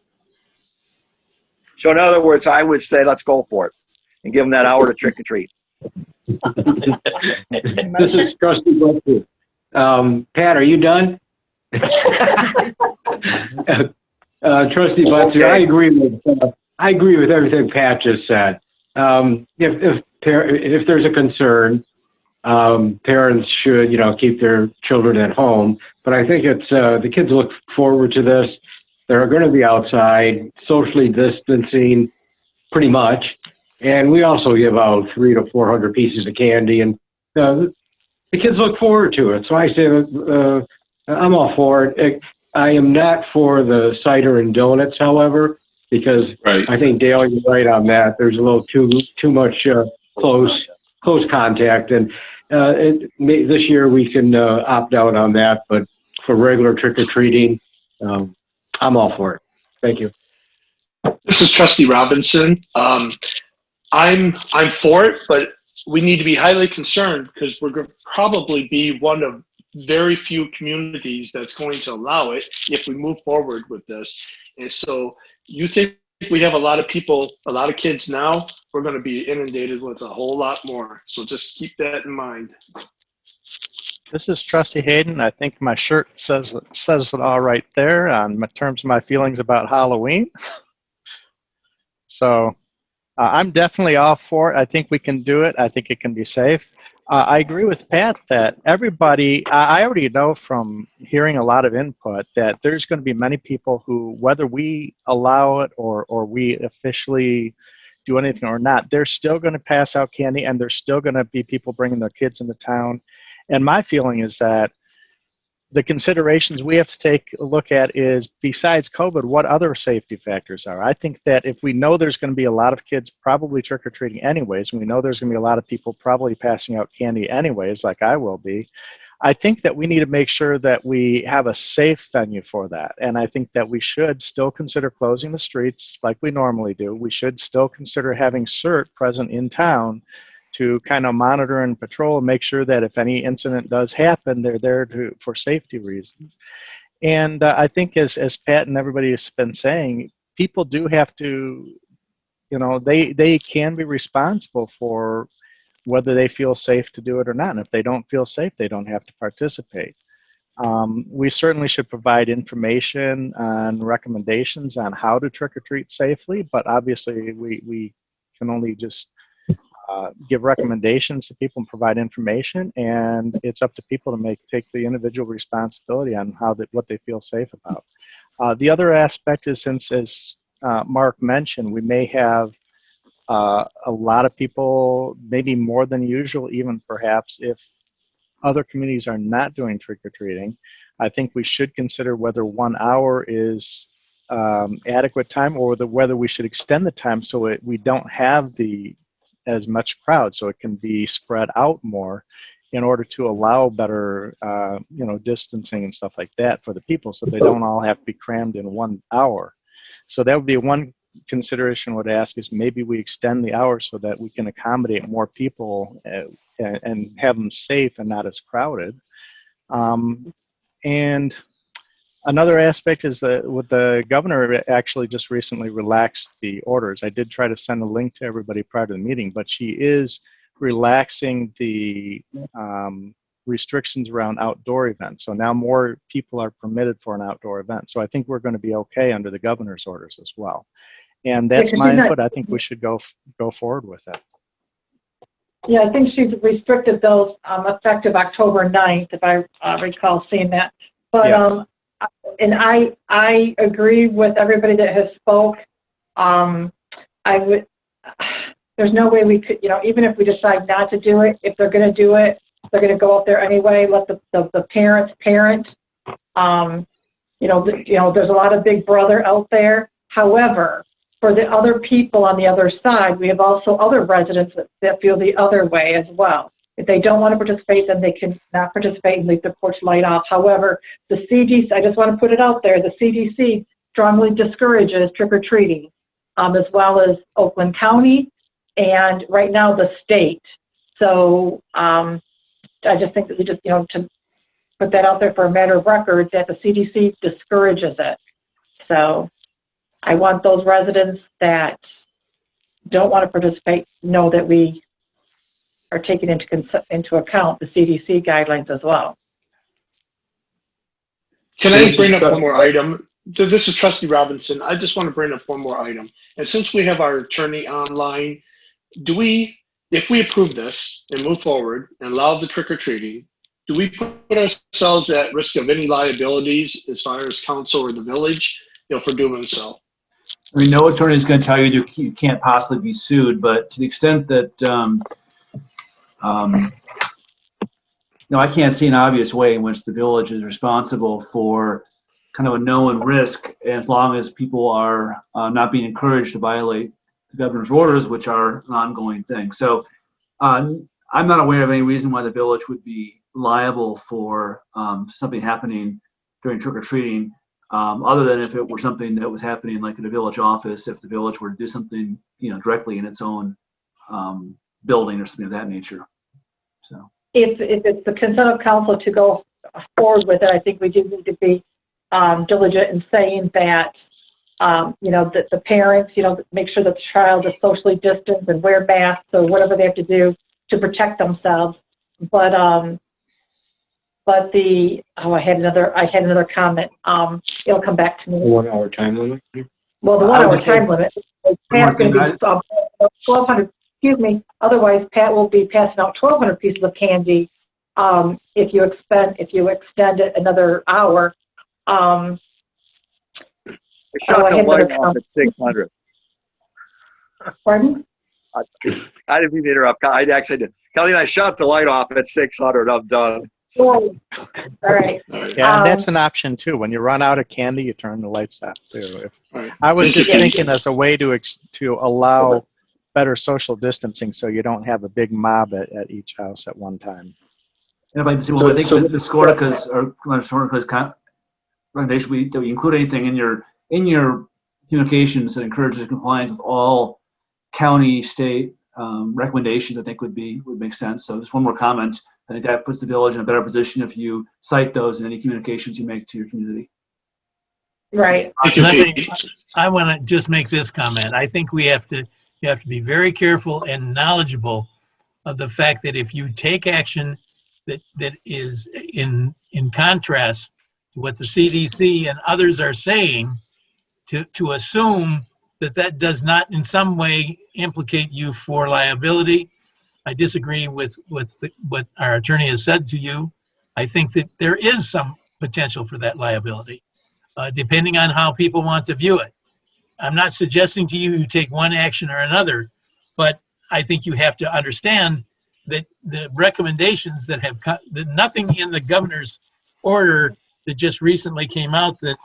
So in other words, I would say let's go for it and give them that hour to trick or treat. This is Trustee Buckley. Pat, are you done? Trustee Butler, okay. I agree with everything Pat just said. If there's a concern, parents should keep their children at home. But I think it's the kids look forward to this. They're going to be outside, socially distancing, pretty much. And we also give out 300 to 400 pieces of candy, and the kids look forward to it. So I say I'm all for it. I am not for the cider and donuts, however, because right. I think Dale, you're right on that. There's a little too much close contact, and this year we can opt out on that. But for regular trick or treating, I'm all for it. Thank you. This is Trustee Robinson. I'm for it, but we need to be highly concerned because we're going to probably be one of very few communities that's going to allow it if we move forward with this. And so you think we have a lot of people, a lot of kids now, we're going to be inundated with a whole lot more. So just keep that in mind. This is Trustee Hayden. I think my shirt says it all right there on terms of my feelings about Halloween. So I'm definitely all for it. I think we can do it. I think it can be safe. I agree with Pat that everybody, I already know from hearing a lot of input that there's going to be many people who, whether we allow it or we officially do anything or not, they're still going to pass out candy, and there's still going to be people bringing their kids into town. And my feeling is that the considerations we have to take a look at is, besides COVID, what other safety factors are. I think that if we know there's going to be a lot of kids probably trick-or-treating anyways, and we know there's going to be a lot of people probably passing out candy anyways, like I will be, I think that we need to make sure that we have a safe venue for that. And I think that we should still consider closing the streets like we normally do. We should still consider having CERT present in town to kind of monitor and patrol and make sure that if any incident does happen, they're there for safety reasons. And I think as Pat and everybody has been saying, people do have to, they can be responsible for whether they feel safe to do it or not. And if they don't feel safe, they don't have to participate. We certainly should provide information and recommendations on how to trick-or-treat safely, but obviously we can only just give recommendations to people and provide information, and it's up to people to take the individual responsibility on what they feel safe about. The other aspect is, since, as Mark mentioned, we may have a lot of people, maybe more than usual, even perhaps if other communities are not doing trick-or-treating. I think we should consider whether 1 hour is adequate time, or whether we should extend the time so we don't have as much crowd, so it can be spread out more in order to allow better distancing and stuff like that for the people, so they don't all have to be crammed in 1 hour. So that would be one consideration I would ask, is maybe we extend the hours so that we can accommodate more people and have them safe and not as crowded. And another aspect is that with the governor actually just recently relaxed the orders. I did try to send a link to everybody prior to the meeting, but she is relaxing the restrictions around outdoor events. So now more people are permitted for an outdoor event. So I think we're going to be okay under the governor's orders as well. And that's my input. I think we should go forward with it. Yeah, I think she's restricted those effective October 9th, if I recall seeing that. But yes. And I agree with everybody that has spoke. There's no way we could, even if we decide not to do it, if they're going to do it, they're going to go out there anyway. Let the parents parent. There's a lot of big brother out there. However, for the other people on the other side, we have also other residents that feel the other way as well. If they don't want to participate, then they can not participate and leave the porch light off. However, the CDC, I just want to put it out there, the CDC strongly discourages trick-or-treating, as well as Oakland County and right now the state. So I just think that we just, to put that out there for a matter of record, that the CDC discourages it. So I want those residents that don't want to participate know that we are taking into account the CDC guidelines as well. Can I bring up one more item? This is Trustee Robinson. I just want to bring up one more item. And since we have our attorney online, if we approve this and move forward and allow the trick-or-treating, do we put ourselves at risk of any liabilities as far as council or the village, for doing so? I mean, no attorney is going to tell you you can't possibly be sued, but to the extent that I can't see an obvious way in which the village is responsible for kind of a known risk, as long as people are not being encouraged to violate the governor's orders, which are an ongoing thing. So I'm not aware of any reason why the village would be liable for something happening during trick-or-treating, other than if it were something that was happening like at a village office, if the village were to do something, directly in its own building or something of that nature. So if it's the consent of council to go forward with it, I think we do need to be diligent in saying that, that the parents, make sure that the child is socially distanced and wear masks or whatever they have to do to protect themselves. But I had another comment. It'll come back to me. 1 hour time limit. Well, the 1 hour time limit. Pat's going to be 1,200. Excuse me. Otherwise, Pat will be passing out 1,200 pieces of candy if you extend it another hour. I shot the light off at 600. Pardon? I didn't mean to interrupt. I actually did. Kelly and I shut the light off at 600. I'm done. Oh, all right. Yeah, and that's an option too. When you run out of candy, you turn the lights off too. I was just thinking as a way to allow better social distancing, so you don't have a big mob at each house at one time. And I think the Scortica's recommendation that we include anything in your communications that encourages compliance with all county, state recommendations. I think would make sense. So just one more comment. I think that puts the village in a better position if you cite those in any communications you make to your community. Right. I want to just make this comment. I think you have to be very careful and knowledgeable of the fact that if you take action that is in contrast to what the CDC and others are saying, to assume that does not in some way implicate you for liability. I disagree with what our attorney has said to you. I think that there is some potential for that liability, depending on how people want to view it. I'm not suggesting to you take one action or another, but I think you have to understand that the recommendations that nothing in the governor's order that just recently came out that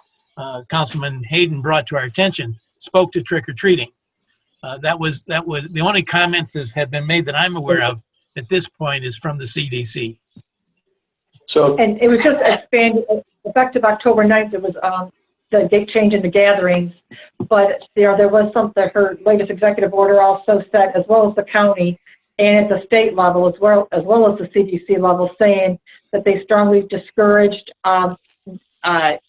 Councilman Hayden brought to our attention spoke to trick-or-treating. That was the only comments that have been made that I'm aware of at this point is from the CDC. And it was just expanded, effective October 9th. It was the date change in the gatherings, but there was something. Her latest executive order also said, as well as the county and at the state level, as well as the CDC level, saying that they strongly discouraged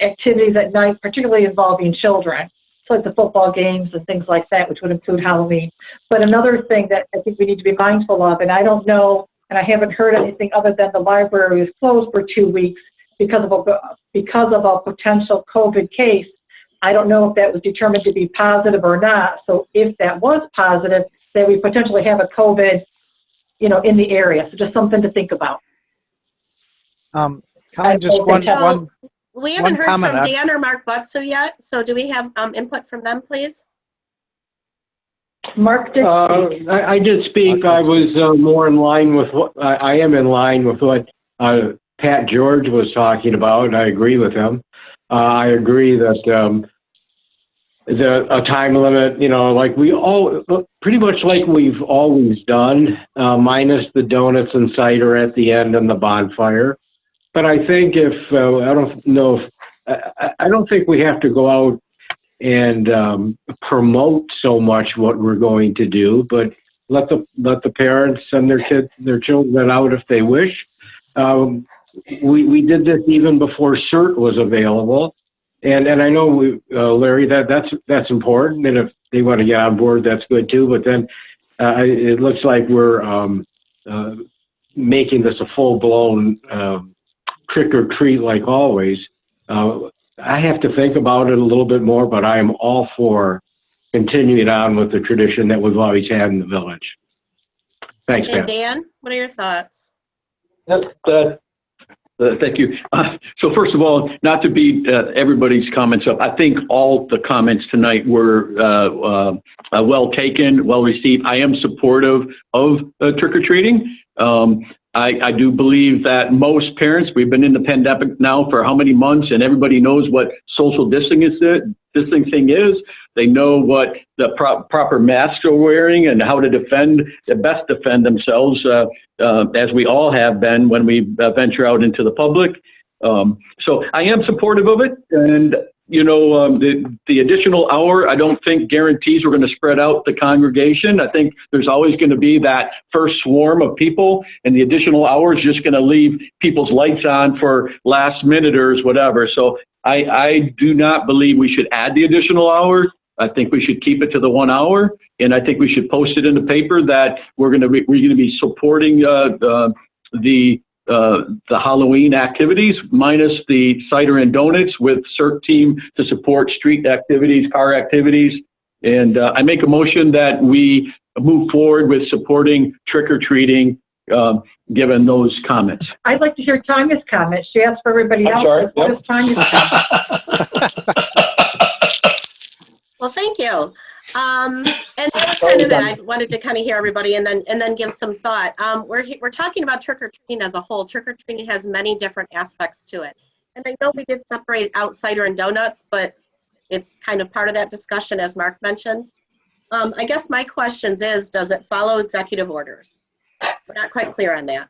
activities at night, particularly involving children. Like the football games and things like that, which would include Halloween. But another thing that I think we need to be mindful of, and I don't know, and I haven't heard anything other than the library is closed for 2 weeks because of a potential COVID case. I don't know if that was determined to be positive or not. So if that was positive, then we potentially have a COVID, in the area. So just something to think about. We haven't heard from Dan or Mark Butsu yet, so do we have input from them, please? Mark did speak. I did speak. I was more in line with I am in line with what Pat George was talking about. I agree with him. I agree that a time limit, like pretty much like we've always done, minus the donuts and cider at the end and the bonfire. But I think I don't think we have to go out and promote so much what we're going to do, but let the parents send their children out if they wish. We did this even before CERT was available, and I know Larry, that's important, and if they want to get on board, that's good too. But then it looks like we're making this a full-blown trick or treat like always. I have to think about it a little bit more, but I am all for continuing on with the tradition that we've always had in the village. Thanks, And Pat. Dan, what are your thoughts? Thank you. So first of all, not to beat everybody's comments up, I think all the comments tonight were well taken, well received. I am supportive of trick-or-treating. I do believe that most parents, we've been in the pandemic now for how many months, and everybody knows what social distancing is. They know what the proper masks are wearing and how to best defend themselves, as we all have been when we venture out into the public. So I am supportive of it. And, the additional hour, I don't think guarantees we're going to spread out the congregation. I think there's always going to be that first swarm of people, and the additional hour is just going to leave people's lights on for last minuters, whatever. So I do not believe we should add the additional hour. I think we should keep it to the 1 hour, and I think we should post it in the paper that we're going to be supporting the Halloween activities minus the cider and donuts, with CERT team to support street activities, car activities. And I make a motion that we move forward with supporting trick-or-treating, given those comments. I'd like to hear Tanya's comments. She asked for everybody else. Sorry. What is Tanya's comment? Well, thank you. And that was kind of it. I wanted to kind of hear everybody and then give some thought. We're talking about trick-or-treating as a whole. Trick-or-treating has many different aspects to it. And I know we did separate out cider and donuts, but it's kind of part of that discussion, as Mark mentioned. I guess my questions is, does it follow executive orders? We're not quite clear on that.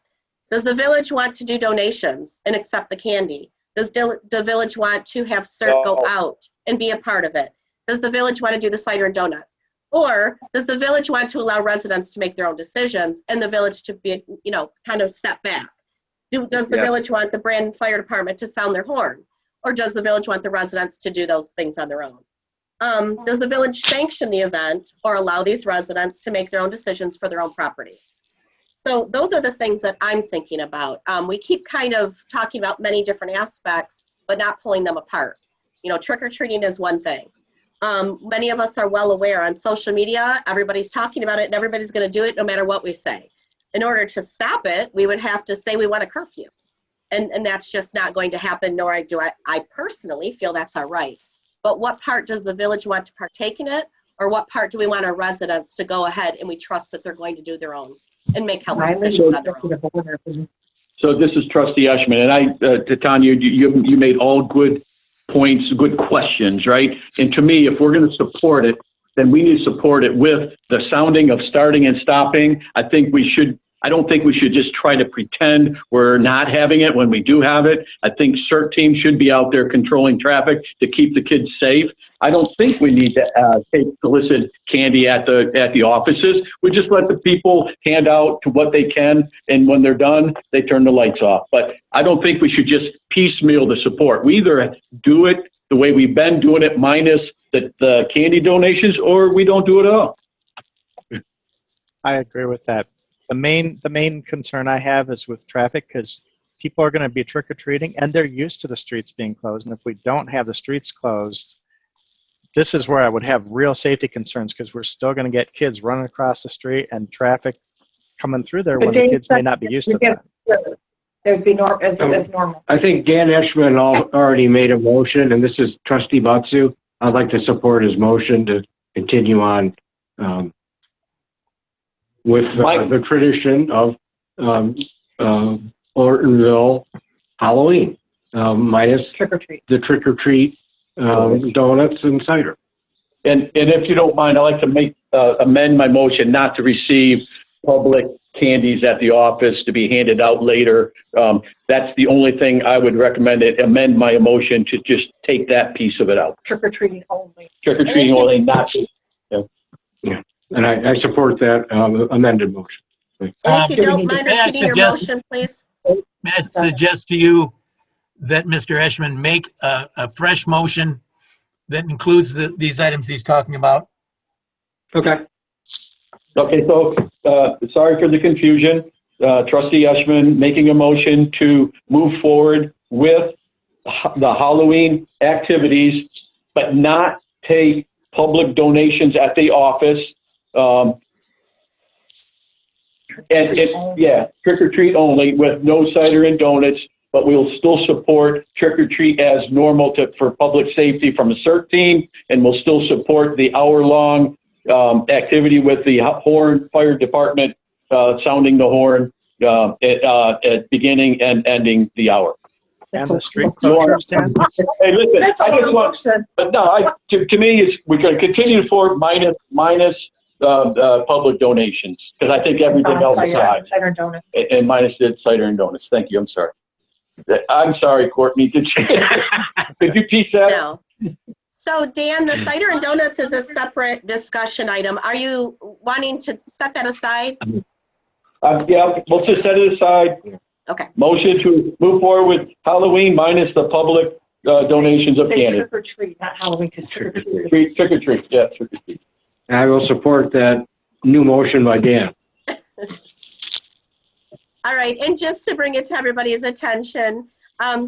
Does the village want to do donations and accept the candy? Does the village want to have CERT go out and be a part of it? Does the village want to do the cider and donuts? Or does the village want to allow residents to make their own decisions and the village to be, kind of step back? Does the village want the Brandon Fire Department to sound their horn? Or does the village want the residents to do those things on their own? Does the village sanction the event or allow these residents to make their own decisions for their own properties? So those are the things that I'm thinking about. We keep kind of talking about many different aspects, but not pulling them apart. Trick-or-treating is one thing. Many of us are well aware on social media, everybody's talking about it and everybody's going to do it no matter what we say. In order to stop it, we would have to say we want a curfew. And that's just not going to happen, nor do I personally feel that's our right. But what part does the village want to partake in it? Or what part do we want our residents to go ahead and we trust that they're going to do their own and make healthy decisions on their own? So this is Trustee Eshman, and Tanya, you made all good points, good questions, right? And to me, if we're going to support it, then we need to support it with the sounding of starting and stopping. I don't think we should just try to pretend we're not having it when we do have it. I think CERT teams should be out there controlling traffic to keep the kids safe. I don't think we need to take solicit candy at the offices. We just let the people hand out to what they can, and when they're done, they turn the lights off. But I don't think we should just piecemeal the support. We either do it the way we've been doing it minus the candy donations, or we don't do it at all. I agree with that. The main concern I have is with traffic, because people are going to be trick-or-treating and they're used to the streets being closed. And if we don't have the streets closed, this is where I would have real safety concerns, because we're still going to get kids running across the street and traffic coming through there when the kids may not be used to that. It would be normal. I think Dan Eschman already made a motion, and this is Trustee Batsu. I'd like to support his motion to continue on with the tradition of Ortonville Halloween, minus the trick-or-treat donuts and cider. And if you don't mind, I'd like to amend my motion not to receive public candies at the office to be handed out later. That's the only thing I would recommend. Amend my motion to just take that piece of it out. Trick-or-treating only. Trick-or-treating only, not. Yeah. And I support that amended motion. And if you don't mind repeating your motion, please. May I suggest to you that Mr. Eschman make a fresh motion that includes these items he's talking about? Okay. Okay, so sorry for the confusion. Trustee Eshman making a motion to move forward with the Halloween activities, but not take public donations at the office. Trick or treat only with no cider and donuts, but we'll still support trick or treat as normal for public safety from a CERT team, and we'll still support the hour-long activity with the horn fire department sounding the horn at beginning and ending the hour. And the street closures, Dan? Hey, listen, I just want, but no, to me, we're going to continue for minus public donations, because I think everything else is high. Cider and donuts. And minus the cider and donuts. Thank you. I'm sorry, Courtney. Could you piece that? No. So Dan, the cider and donuts is a separate discussion item. Are you wanting to set that aside? Yeah, we'll just set it aside. Okay. Motion to move forward with Halloween minus the public donations of candy. Trick or treat, not Halloween, because trick or treat. Trick or treat, yeah, trick or treat. I will support that new motion by Dan. All right, and just to bring it to everybody's attention,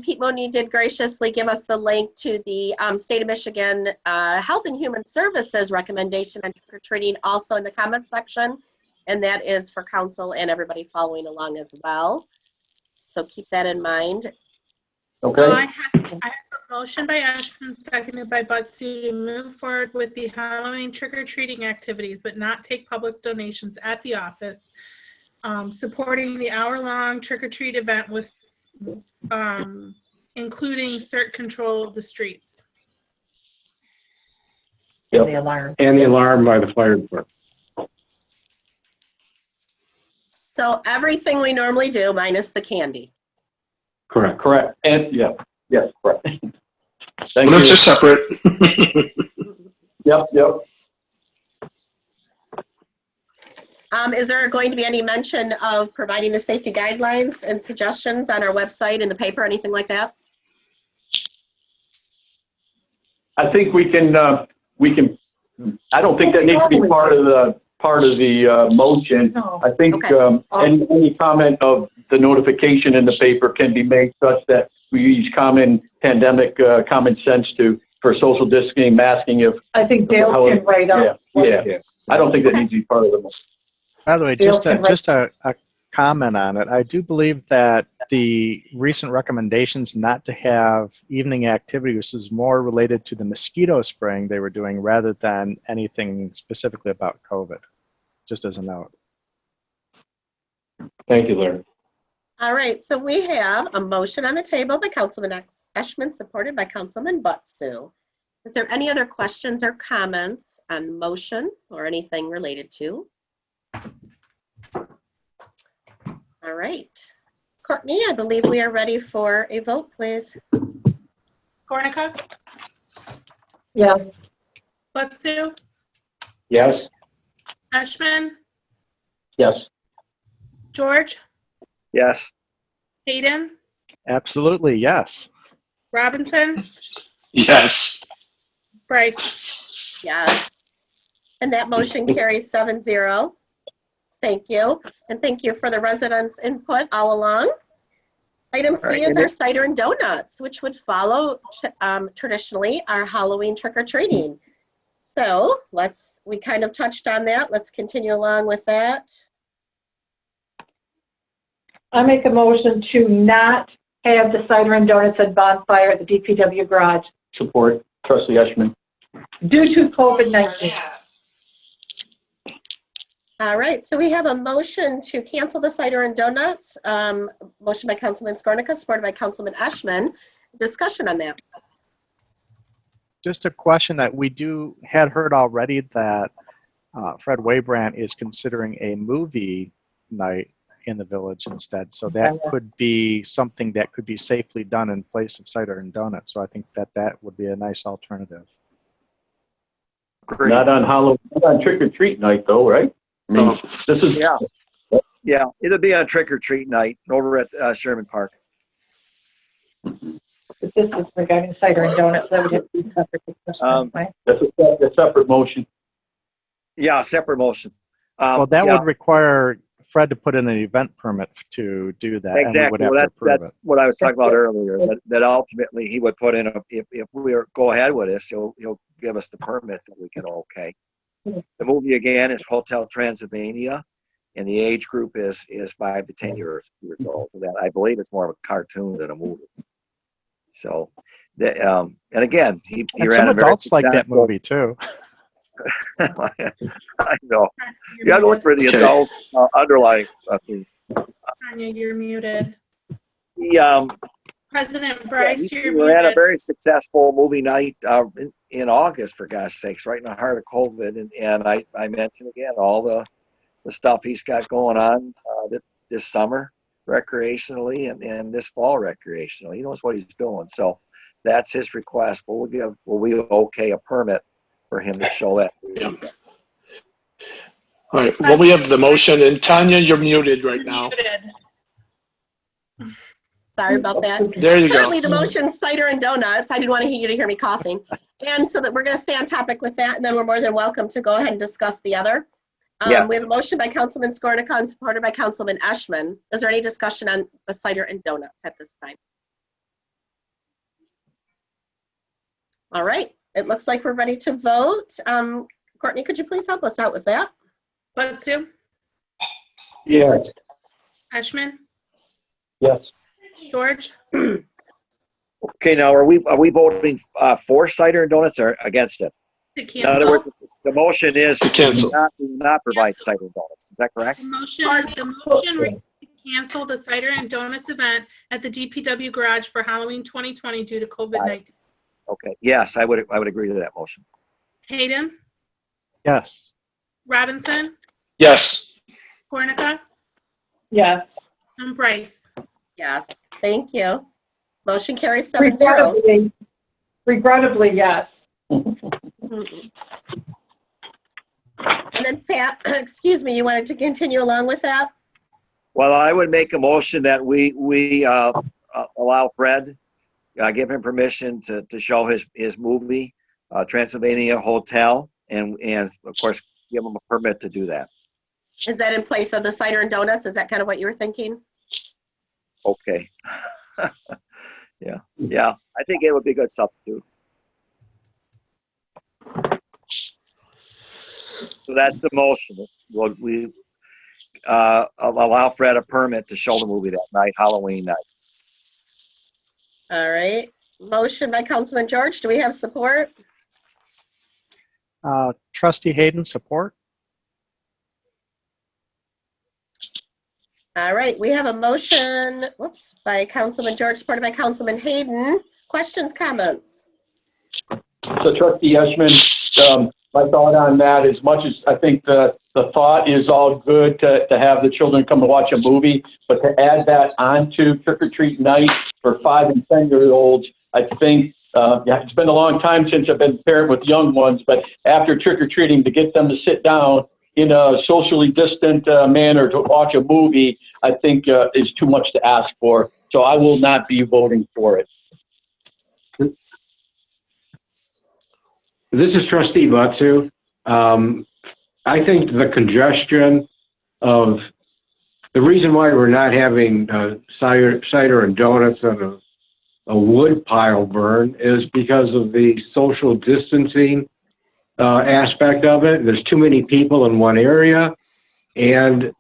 Pete Money did graciously give us the link to the State of Michigan Health and Human Services recommendation on trick-or-treating also in the comments section, and that is for council and everybody following along as well. So keep that in mind. Okay. I have a Motion by Ashman, seconded by Butsu to move forward with the Halloween trick-or-treating activities, but not take public donations at the office. Supporting the hour-long trick-or-treat event with, including CERT control of the streets. Yep. The alarm. And the alarm by the fire department. So everything we normally do minus the candy. Correct. Correct. And, yes, correct. Thank Minutes you. are separate. Yep. Is there going to be any mention of providing the safety guidelines and suggestions on our website, in the paper, anything like that? I think we can, I don't think that needs to be part of the motion. I think any comment of the notification in the paper can be made such that we use common sense for social distancing, masking. I think Dale can write up. Yeah. I don't think that needs to be part of the motion. By the way, just a comment on it. I do believe that the recent recommendations not to have evening activities is more related to the mosquito spraying they were doing rather than anything specifically about COVID, just as a note. Thank you, Larry. All right, so we have a motion on the table by Councilman Eschman, supported by Councilman Butsu. Is there any other questions or comments on the motion or anything related to? All right. Courtney, I believe we are ready for a vote, please. Gornica, Yes. Butsu, Yes. Ashman, Yes. George, Yes. Hayden, Absolutely, yes. Robinson, Yes. Bryce. Yes. And that motion carries 7-0. Thank you. And thank you for the residents' input all along. Item C is our cider and donuts, which would follow traditionally our Halloween trick-or-treating. So we kind of touched on that. Let's continue along with that. I make a motion to not have the cider and donuts and bonfire at the DPW garage Support. Trustee Eschman. due to COVID-19. All right, so we have a motion to cancel the cider and donuts. Motion by Councilman Skornicka, supported by Councilman Eschman. Discussion on that. Just a question that we had heard already that Fred Waybrand is considering a movie night in the village instead. So that could be something that could be safely done in place of cider and donuts. So I think that would be a nice alternative. Great. Not on Halloween, not on trick or treat night though, right? I mean, this is Yeah, it'll be on trick or treat night over at Sherman Park. If this is regarding cider and donuts, that would have to be separate discussion, right? That's a separate motion. Yeah, separate motion. Well, that would require Fred to put in an event permit to do that. Exactly. And we would have to approve that's it. what I was talking about earlier. That ultimately he would put in if we go ahead with this, he'll give us the permit that we can okay. The movie again is Hotel Transylvania, and the age group is 5 to 10 years old. So that I believe it's more of a cartoon than a movie. So, and again, he And ran some a very adults like that successful- movie too. I know. You got to look for the adult underlying things. Tanya, you're muted. The President Bryce, you're we had a muted. very successful movie night in August, for gosh sakes, right in the heart of COVID. And I mentioned again all the stuff he's got going on this summer recreationally and this fall recreationally. He knows what he's doing. So that's his request. Will we okay a permit for him to show that? Yeah. All right. Well, we have the motion, and Tanya, you're muted right now. Sorry about that. There you go. Currently, the motion cider and donuts. I didn't want you to hear me coughing. And so that we're going to stay on topic with that, and then we're more than welcome to go ahead and discuss the other. Yes. We have a motion by Councilman Skornicka and supported by Councilman Eschman. Is there any discussion on the cider and donuts at this time? All right. It looks like we're ready to vote. Courtney, could you please help us out with that? Butsu, Yes. Ashman, Yes. George, Okay, now are we voting for cider and donuts or against it? To In other cancel. words, the motion is To cancel. not provide cider and donuts. Is that correct? The motion reads to cancel the cider and donuts event at the DPW garage for Halloween 2020 due to COVID-19. Okay. Yes, I would agree to that motion. Hayden, Yes. Robinson, Yes. Cornica, Yes. and Bryce. Yes, thank you. Motion carries 7-0. Regrettably, yes. Mm-mm. And then Pat, excuse me, you wanted to continue along with that? Well, I would make a motion that we allow Fred, give him permission to show his movie, Transylvania Hotel, and of course give him a permit to do that. Is that in place of the cider and donuts? Is that kind of what you were thinking? Okay. Yeah. I think it would be a good substitute. So that's the motion. Well, we allow Fred a permit to show the movie that night, Halloween night. All right. Motion by Councilman George. Do we have support? Trustee Hayden, support. All right. We have a motion, whoops, by Councilman George, supported by Councilman Hayden. Questions, comments? So Trustee Eshman, my thought on that, as much as I think the thought is all good to have the children come to watch a movie, but to add that onto trick-or-treat night for 5 and 10-year-olds, I think it's been a long time since I've been a parent with young ones, but after trick-or-treating, to get them to sit down in a socially distant manner to watch a movie, I think is too much to ask for. So I will not be voting for it. This is Trustee Butsu. I think the congestion of the reason why we're not having cider and donuts on a wood pile burn is because of the social distancing aspect of it. There's too many people in one area, and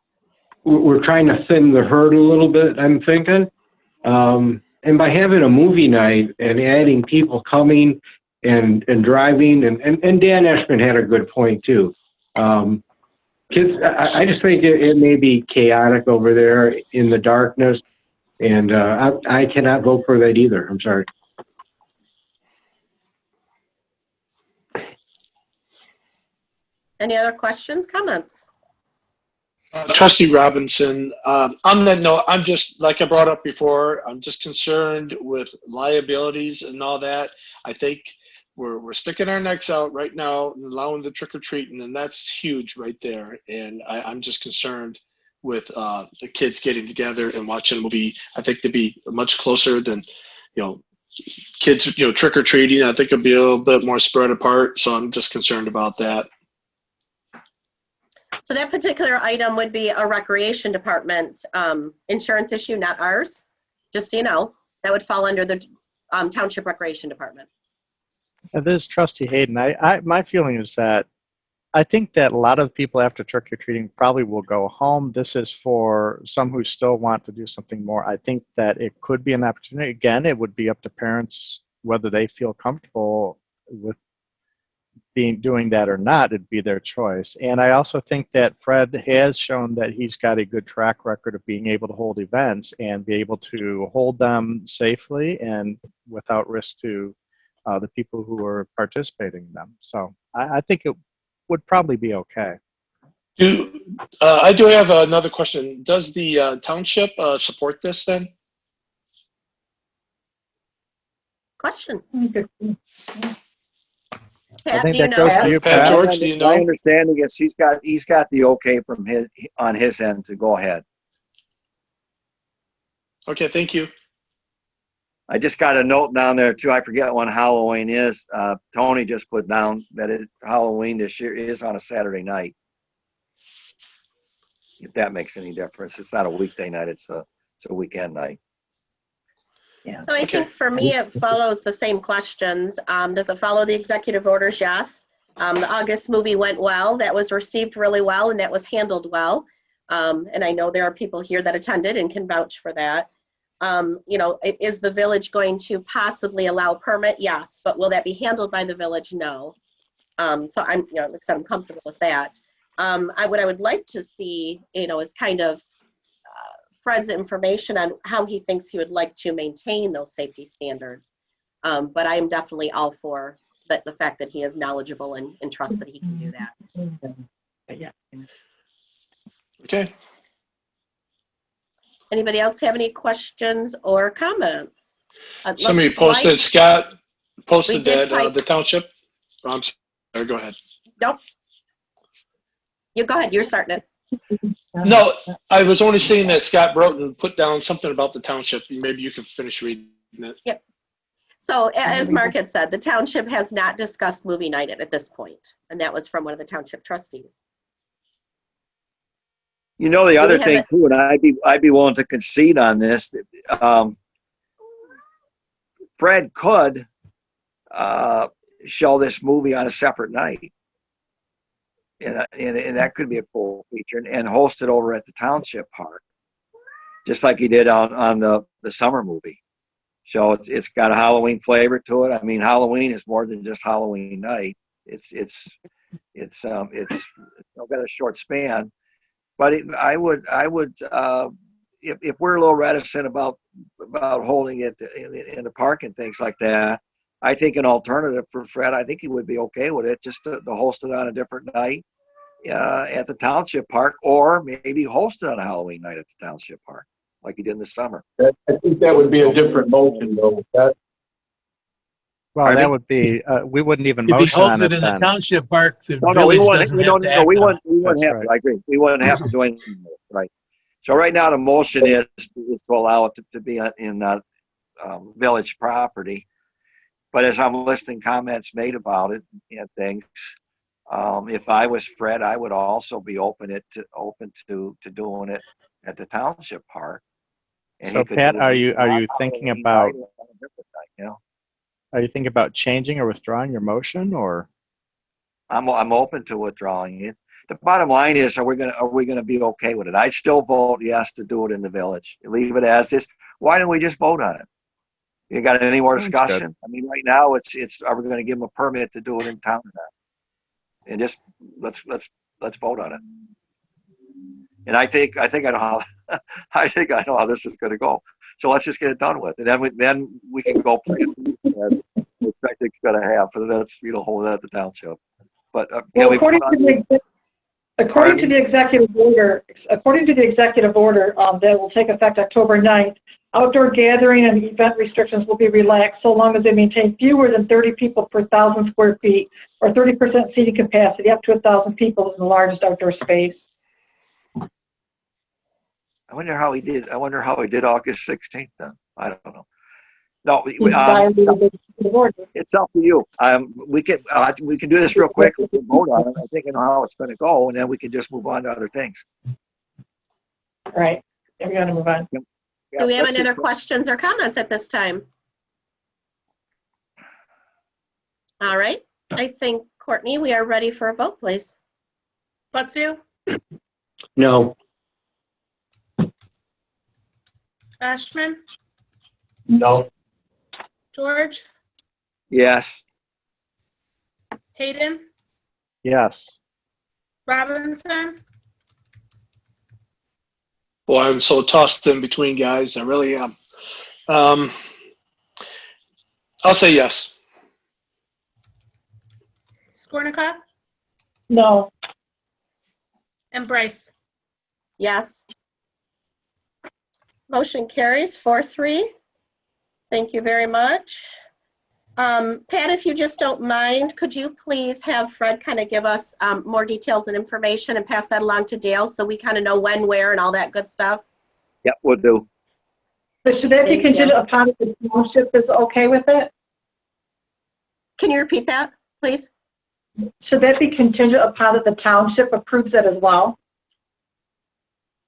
we're trying to thin the herd a little bit, I'm thinking. And by having a movie night and adding people coming and driving, and Dan Eshman had a good point too. Kids, I just think it may be chaotic over there in the darkness, and I cannot vote for that either. I'm sorry. Any other questions, comments? Trustee Robinson, on that note, I'm just, like I brought up before, I'm just concerned with liabilities and all that. I think we're sticking our necks out right now and allowing the trick-or-treating, and that's huge right there. And I'm just concerned with the kids getting together and watching a movie. I think to be much closer than, kids, trick-or-treating. I think it'll be a little bit more spread apart, so I'm just concerned about that. So that particular item would be a recreation department insurance issue, not ours. Just so you know, that would fall under the township recreation department. This is Trustee Hayden. My feeling is that I think that a lot of people after trick-or-treating probably will go home. This is for some who still want to do something more. I think that it could be an opportunity. Again, it would be up to parents whether they feel comfortable with doing that or not. It'd be their choice. And I also think that Fred has shown that he's got a good track record of being able to hold events and be able to hold them safely and without risk to the people who are participating in them. So I think it would probably be okay. I do have another question. Does the township support this then? Question. I think that goes to you, Pat. George, do you know? My understanding is he's got the okay from on his end to go ahead. Okay, thank you. I just got a note down there too. I forget when Halloween is. Tony just put down that Halloween this year is on a Saturday night. If that makes any difference, it's not a weekday night. It's a weekend night. Yeah. So I think for me, it follows the same questions. Does it follow the executive orders? Yes. The August movie went well. That was received really well, and that was handled well. And I know there are people here that attended and can vouch for that. Is the village going to possibly allow a permit? Yes, but will that be handled by the village? No. So I'm, like I said, I'm comfortable with that. What I would like to see, is kind of Fred's information on how he thinks he would like to maintain those safety standards. But I am definitely all for the fact that he is knowledgeable and trusts that he can do that. Yeah. Okay. Anybody else have any questions or comments? Somebody posted, Scott posted that the township. Oh, I'm sorry, go ahead. Nope. You go ahead, you're starting it. No, I was only saying that Scott Broughton put down something about the township. Maybe you can finish reading it. Yep. So as Mark had said, the township has not discussed movie night at this point, and that was from one of the township trustees. The other thing too, and I'd be willing to concede on this. Fred could show this movie on a separate night, and that could be a cool feature, and host it over at the township park, just like he did on the summer movie. So it's got a Halloween flavor to it. I mean, Halloween is more than just Halloween night. It's got a short span, but I would if we're a little reticent about holding it in the park and things like that, I think an alternative for Fred, I think he would be okay with it, just to host it on a different night at the township park, or maybe host it on a Halloween night at the township park, like he did in the summer. I think that would be a different motion, though. Well, that would be, we wouldn't even If he motion on holds it it in the then. township park, the No, we village wouldn't. doesn't have to act We on it. wouldn't have That's to. I agree. We wouldn't have to do anything. Right. So right now the motion is to allow it to be in village property. But as I'm listening comments made about it and things, if I was Fred, I would also be open to doing it at the township park. And So Pat, are you thinking about, are you thinking about changing or withdrawing your motion, or? I'm open to withdrawing it. The bottom line is, are we gonna be okay with it? I'd still vote yes to do it in the village. Leave it as is. Why don't we just vote on it? You got any more discussion? I mean, right now it's are we going to give them a permit to do it in town or not? And just let's vote on it. And I think I know how I know how this is going to go. So let's just get it done with, and then we can go plan what it's going to have for the next hold it at the township. But well, according to the executive order, that will take effect October 9th, outdoor gathering and event restrictions will be relaxed so long as they maintain fewer than 30 people per 1,000 square feet or 30% seating capacity. Up to 1,000 people is the largest outdoor space. I wonder how he did August 16th then. I don't know. No, it's up to you. We can do this real quick. We can vote on it. I think I know how it's going to go, and then we can just move on to other things. All right. We're going to move on. Do we have any other questions or comments at this time? All right. I think, Courtney, we are ready for a vote, please. Butsu? No. Ashman? No. George? Yes. Hayden? Yes. Robinson? Boy, I'm so tossed in between, guys. I really am. I'll say yes. Skornicka? No. And Bryce? Yes. Motion carries 4-3. Thank you very much. Pat, if you just don't mind, could you please have Fred kind of give us more details and information and pass that along to Dale so we kind of know when, where, and all that good stuff? Yep, we'll do. So should that be contingent upon if the township is okay with it? Can you repeat that, please? Should that be contingent upon if the township approves it as well?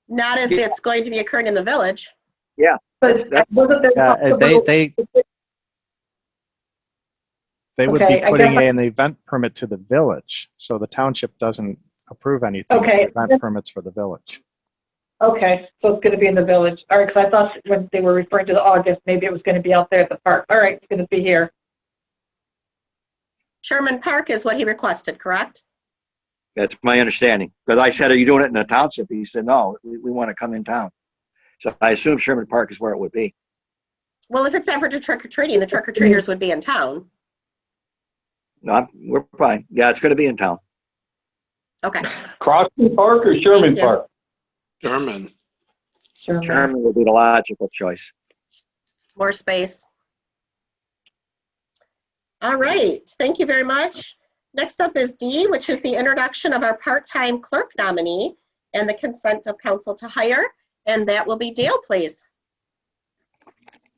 Not if it's going to be occurring in the village. Yeah. But wasn't there they would be putting an event permit to the village, so the township doesn't approve anything. Okay. Event permits for the village. Okay, so it's going to be in the village. All right, because I thought when they were referring to the August, maybe it was going to be out there at the park. All right, it's going to be here. Sherman Park is what he requested, correct? That's my understanding. Because I said, are you doing it in the township? He said, no, we want to come in town. So I assume Sherman Park is where it would be. Well, if it's ever to trick-or-treating, the trick-or-treaters would be in town. No, we're fine. Yeah, it's going to be in town. Okay. Crosby Park or Sherman Thank you. Park? Sherman. Sherman would be the logical choice. More space. All right, thank you very much. Next up is D, which is the introduction of our part-time clerk nominee and the consent of council to hire. And that will be Dale, please.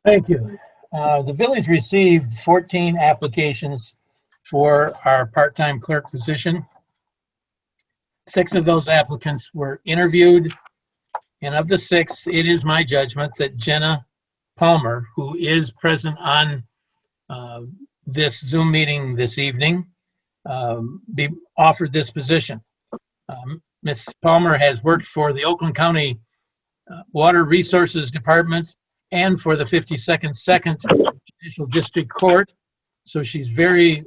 Thank you. The village received 14 applications for our part-time clerk position. 6 of those applicants were interviewed, and of the 6, it is my judgment that Jenna Palmer, who is present on this Zoom meeting this evening, be offered this position. Ms. Palmer has worked for the Oakland County Water Resources Department and for the 52nd Second Judicial District Court, so she's very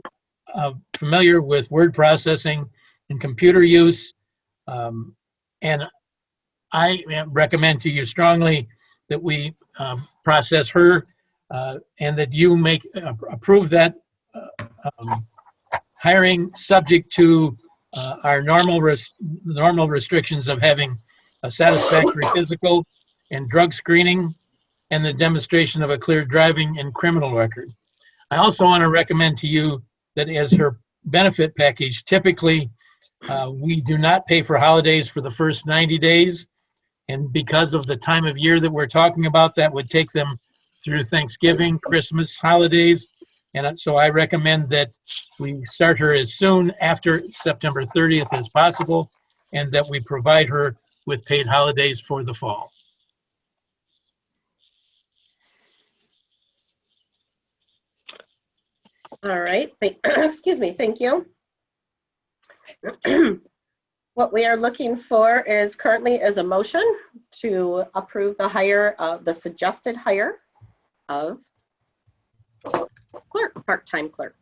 familiar with word processing and computer use. And I recommend to you strongly that we process her and that you approve that hiring, subject to our normal restrictions of having a satisfactory physical and drug screening and the demonstration of a clear driving and criminal record. I also want to recommend to you that as her benefit package, typically we do not pay for holidays for the first 90 days. And because of the time of year that we're talking about, that would take them through Thanksgiving, Christmas, holidays. And so I recommend that we start her as soon after September 30th as possible, and that we provide her with paid holidays for the fall. All right, excuse me, thank you. What we are looking for is currently is a motion to approve the hire of the suggested hire of clerk, part-time clerk.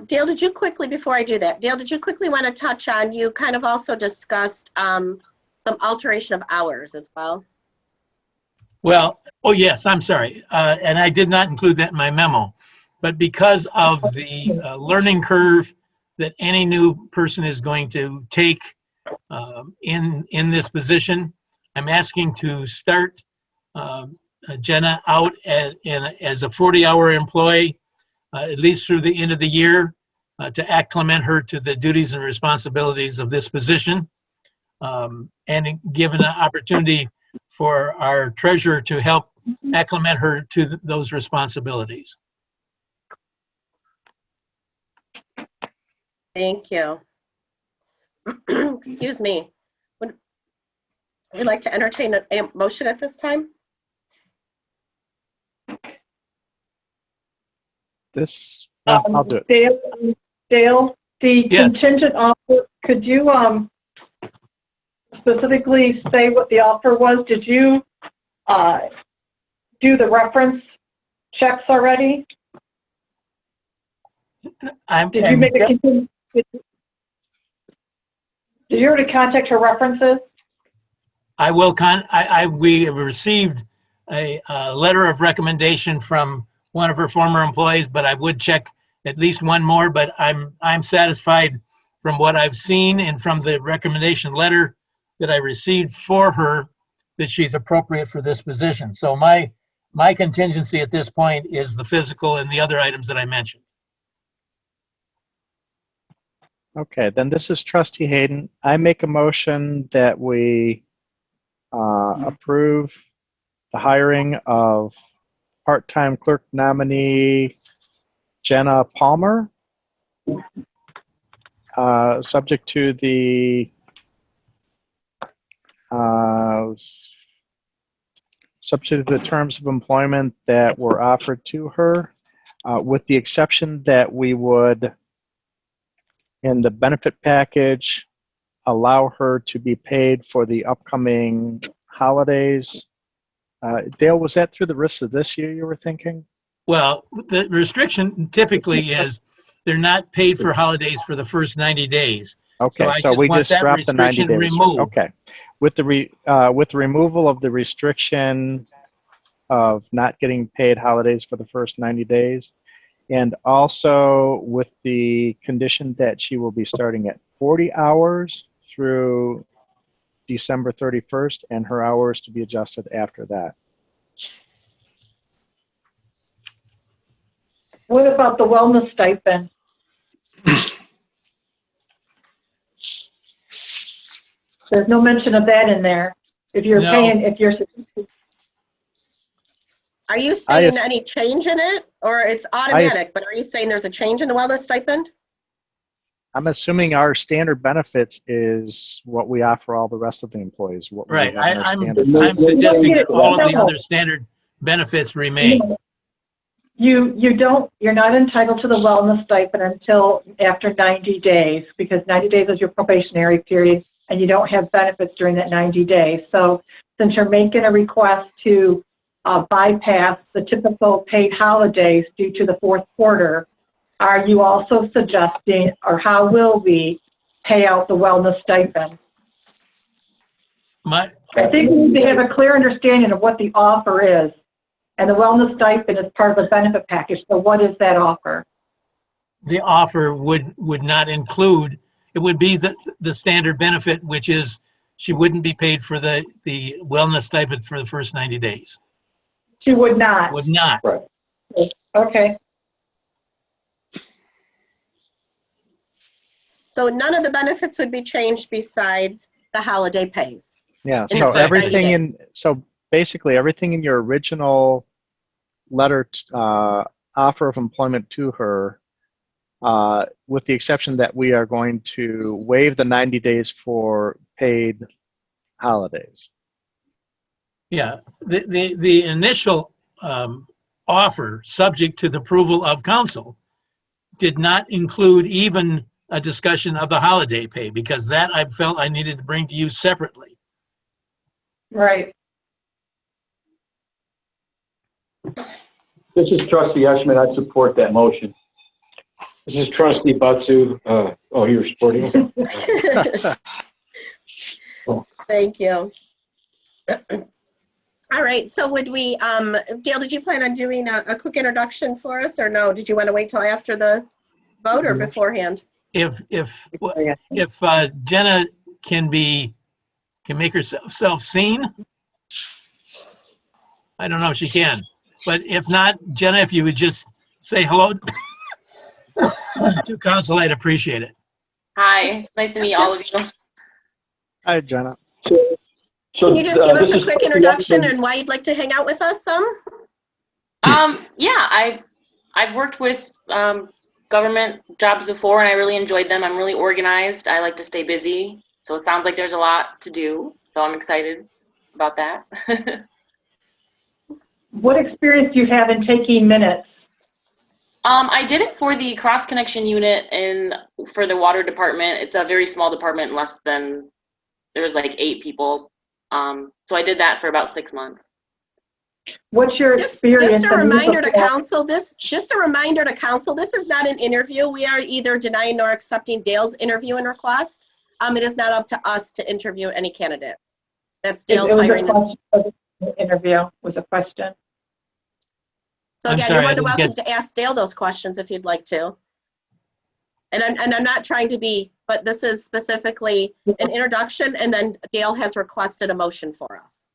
Dale, did you quickly, before I do that, Dale, did you quickly want to touch on, you kind of also discussed some alteration of hours as well? Well, oh yes, I'm sorry. And I did not include that in my memo. But because of the learning curve that any new person is going to take in this position, I'm asking to start Jenna out as a 40-hour employee, at least through the end of the year, to acclimate her to the duties and responsibilities of this position, and give an opportunity for our treasurer to help acclimate her to those responsibilities. Thank you. Excuse me. Would you like to entertain a motion at this time? I'll do it. Dale, the Yes. contingent offer, could you specifically say what the offer was? Did you do the reference checks already? Did you make a contingent? Did you already contact her references? I will. We received a letter of recommendation from one of her former employees, but I would check at least one more. But I'm satisfied from what I've seen and from the recommendation letter that I received for her that she's appropriate for this position. So my contingency at this point is the physical and the other items that I mentioned. Okay, then this is Trustee Hayden. I make a motion that we approve the hiring of part-time clerk nominee Jenna Palmer, subject to the terms of employment that were offered to her, with the exception that we would, in the benefit package, allow her to be paid for the upcoming holidays. Dale, was that through the rest of this year you were thinking? Well, the restriction typically is they're not paid for holidays for the first 90 days. Okay, I so we want just that dropped the 90 restriction days. removed. Okay, with the removal of the restriction of not getting paid holidays for the first 90 days, and also with the condition that she will be starting at 40 hours through December 31st, and her hours to be adjusted after that. What about the wellness stipend? There's no mention of that in there. If you're paying, if you're. Are you saying any change in it, or it's automatic? But are you saying there's a change in the wellness stipend? I'm assuming our standard benefits is what we offer all the rest of the employees. What we Right. have in our I'm standard suggesting that all of the other standard benefits remain. You're not entitled to the wellness stipend until after 90 days, because 90 days is your probationary period, and you don't have benefits during that 90 days. So since you're making a request to bypass the typical paid holidays due to the fourth quarter, are you also suggesting, or how will we pay out the wellness stipend? I think we need to have a clear understanding of what the offer is. And the wellness stipend is part of the benefit package. So what is that offer? The offer would not include, it would be the standard benefit, which is she wouldn't be paid for the wellness stipend for the first 90 days. She would not. Would not. Right. Okay. So none of the benefits would be changed besides the holiday pays. Yeah, so everything basically everything in your original letter offer of employment to her, with the exception that we are going to waive the 90 days for paid holidays. Yeah, the initial offer, subject to the approval of council, did not include even a discussion of the holiday pay, because that I felt I needed to bring to you separately. Right. This is Trustee Eshman. I support that motion. This is Trustee Butsu. Oh, you're supporting it? Thank you. All right, so would we, Dale, did you plan on doing a quick introduction for us, or no? Did you want to wait till after the vote or beforehand? If Jenna can make herself seen, I don't know if she can, but if not, Jenna, if you would just say hello to council, I'd appreciate it. Hi, it's nice to meet all of you. Hi, Jenna. Can you just give us a quick introduction and why you'd like to hang out with us some? Yeah, I've worked with government jobs before, and I really enjoyed them. I'm really organized. I like to stay busy, so it sounds like there's a lot to do. So I'm excited about that. What experience do you have in taking minutes? I did it for the cross connection unit for the water department. It's a very small department, there was like 8 people. So I did that for about 6 months. What's your experience? Just a reminder to council, this is not an interview. We are either denying or accepting Dale's interview and request. It is not up to us to interview any candidates. That's Dale's hiring. Interview was a question. So again, you're more than welcome to ask Dale those questions if you'd like to. And I'm not trying to be, but this is specifically an introduction, and then Dale has requested a motion for us.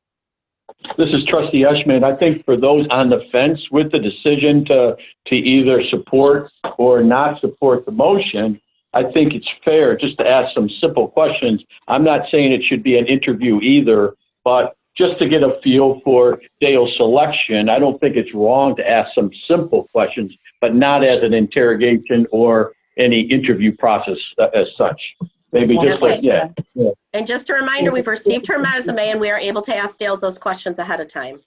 This is Trustee Eshman. I think for those on the fence with the decision to either support or not support the motion, I think it's fair just to ask some simple questions. I'm not saying it should be an interview either, but just to get a feel for Dale's selection, I don't think it's wrong to ask some simple questions, but not as an interrogation or any interview process as such. Maybe just like, yeah. And just a reminder, we've received her resume and we are able to ask Dale those questions ahead of time.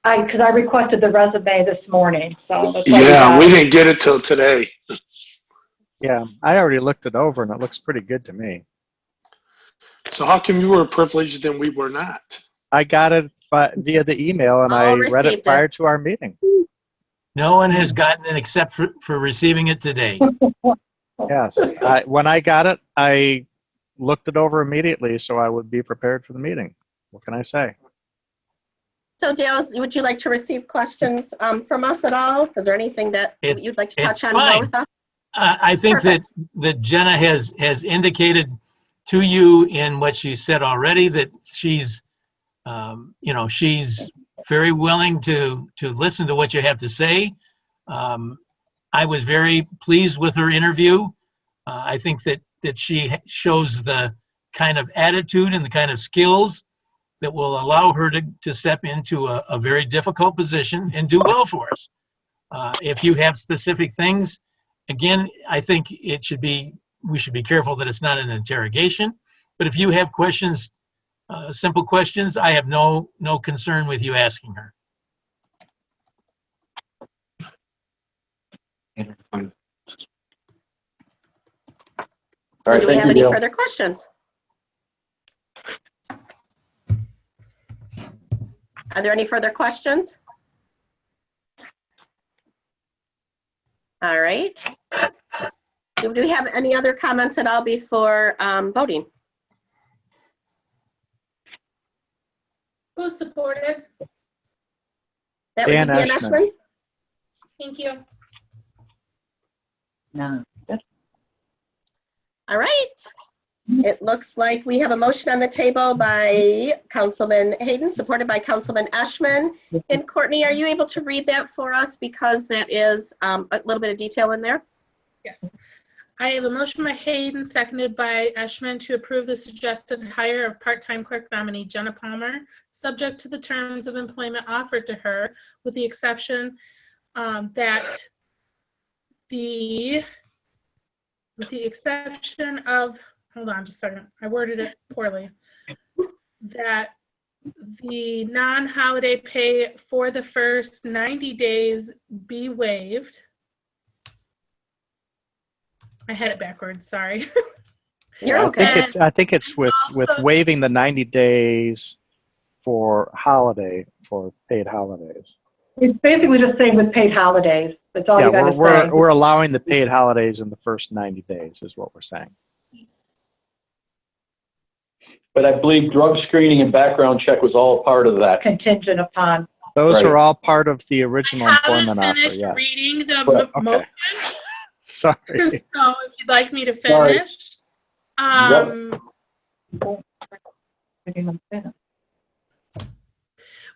Because I requested the resume this morning, so. Yeah, we didn't get it till today. Yeah, I already looked it over and it looks pretty good to me. So how come you were privileged and we were not? I got it via the email, and I read it prior to our meeting. No one has gotten it except for receiving it today. Yes. When I got it, I looked it over immediately so I would be prepared for the meeting. What can I say? So Dale, would you like to receive questions from us at all? Is there anything that you'd like to touch on now with us? I think that Jenna has indicated to you in what she said already that she's, she's very willing to listen to what you have to say. I was very pleased with her interview. I think that she shows the kind of attitude and the kind of skills that will allow her to step into a very difficult position and do well for us. If you have specific things, again, I think we should be careful that it's not an interrogation. But if you have questions, simple questions, I have no concern with you asking her. So do we have any further questions? Are there any further questions? All right. Do we have any other comments at all before voting? Who supported? That would be Dan Eschman. Thank you. No. All right. It looks like we have a motion on the table by Councilman Hayden, supported by Councilman Eschman. And Courtney, are you able to read that for us? Because that is a little bit of detail in there. Yes. I have a motion by Hayden, seconded by Eschman, to approve the suggested hire of part-time clerk nominee Jenna Palmer, subject to the terms of employment offered to her, with the exception that with the exception of, hold on just a second, I worded it poorly, that the non-holiday pay for the first 90 days be waived. I had it backwards, sorry. You're okay. I think it's with waiving the 90 days for paid holidays. It's basically just saying with paid holidays. That's all you got to say. We're allowing the paid holidays in the first 90 days is what we're saying. But I believe drug screening and background check was all part of that. Contingent upon. Those are all part of the original employment offer, yes. I haven't finished reading the motion. Sorry. So if you'd like me to finish.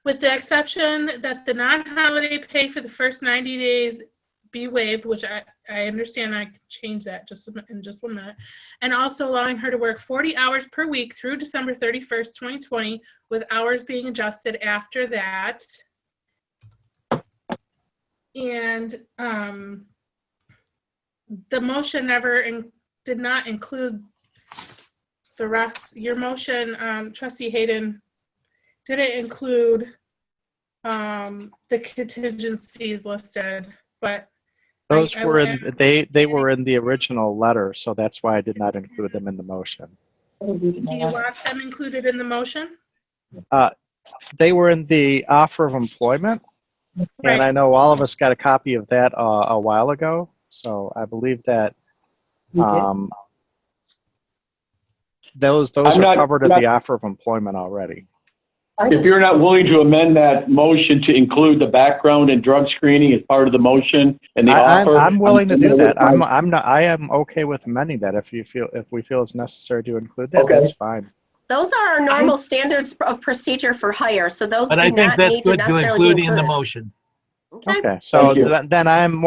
With the exception that the non-holiday pay for the first 90 days be waived, which I understand, I can change that in just 1 minute, and also allowing her to work 40 hours per week through December 31st, 2020, with hours being adjusted after that. And the motion did not include the rest. Your motion, Trustee Hayden, didn't include the contingencies listed, but those were they were in the original letter, so that's why I did not include them in the motion. Do you want them included in the motion? They were in the offer of employment, and I know all of us got a copy of that a while ago. So I believe that those are covered in the offer of employment already. If you're not willing to amend that motion to include the background and drug screening as part of the motion and the offer, I'm willing to do that. I am okay with amending that if we feel it's necessary to include that. That's fine. Those are our normal standards of procedure for hire, so those but do I think not that's need to good to necessarily include be in the included. motion. Okay. So then I'm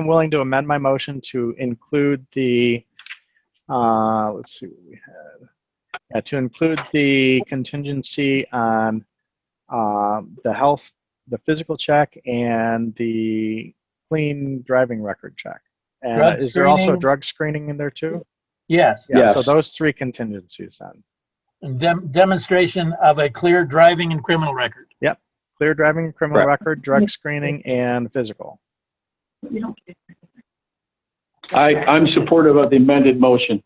willing to amend my motion to include the let's see what we had. To include the contingency on the physical check and the clean driving record check. And is there also drug screening in there too? Yes. Yeah. Yes. So those three contingencies then. Demonstration of a clear driving and criminal record. Yep. Clear driving and criminal record, drug screening, and physical. I'm supportive of the amended motion.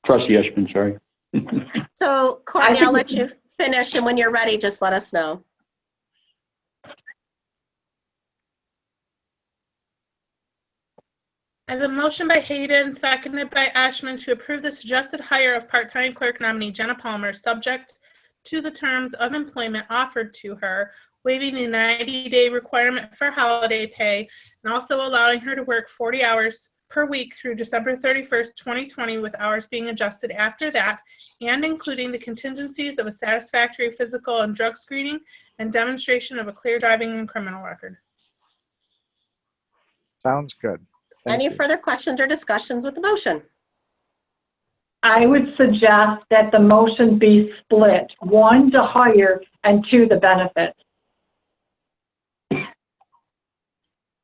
Trustee Eshman, sorry. So Courtney, I'll let you finish, and when you're ready, just let us know. I have a motion by Hayden, seconded by Ashman, to approve the suggested hire of part-time clerk nominee Jenna Palmer, subject to the terms of employment offered to her, waiving the 90-day requirement for holiday pay, and also allowing her to work 40 hours per week through December 31st, 2020, with hours being adjusted after that, and including the contingencies of a satisfactory physical and drug screening and demonstration of a clear driving and criminal record. Sounds good. Thank Any you. further questions or discussions with the motion? I would suggest that the motion be split, 1 to hire and 2 the benefits.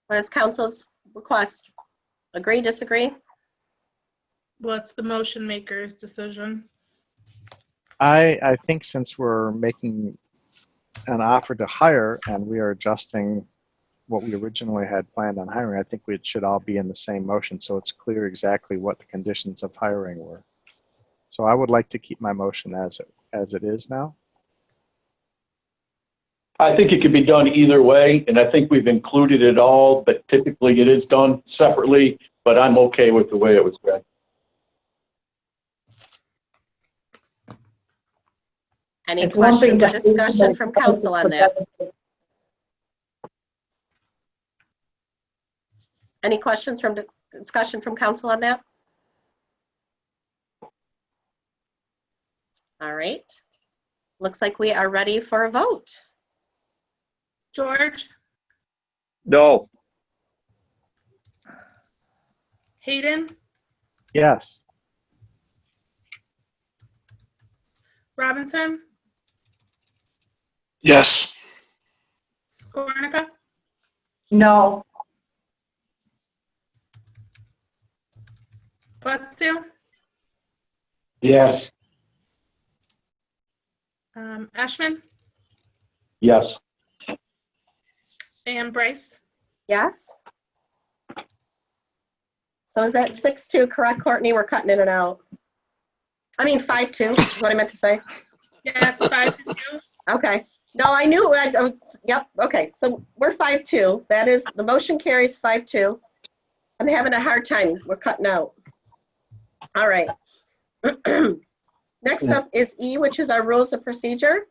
What is council's request? Agree, disagree? Well, it's the motion maker's decision. I think since we're making an offer to hire and we are adjusting what we originally had planned on hiring, I think we should all be in the same motion so it's clear exactly what the conditions of hiring were. So I would like to keep my motion as it is now. I think it could be done either way, and I think we've included it all, but typically it is done separately, but I'm okay with the way it was read. Any questions or discussion from council on that? Any questions from discussion from council on that? All right. Looks like we are ready for a vote. George, No. Hayden, Yes. Robinson, Yes. Skornica, No. Butsu, Yes. Ashman, Yes. and Bryce. Yes. So is that 6-2 correct, Courtney? We're cutting in and out. I mean 5-2 is what I meant to say. Yes, 5-2. Okay. No, I knew I was, yep. Okay. So we're 5-2. That is, the motion carries 5-2. I'm having a hard time. We're cutting out. All right. Next up is E, which is our rules of procedure.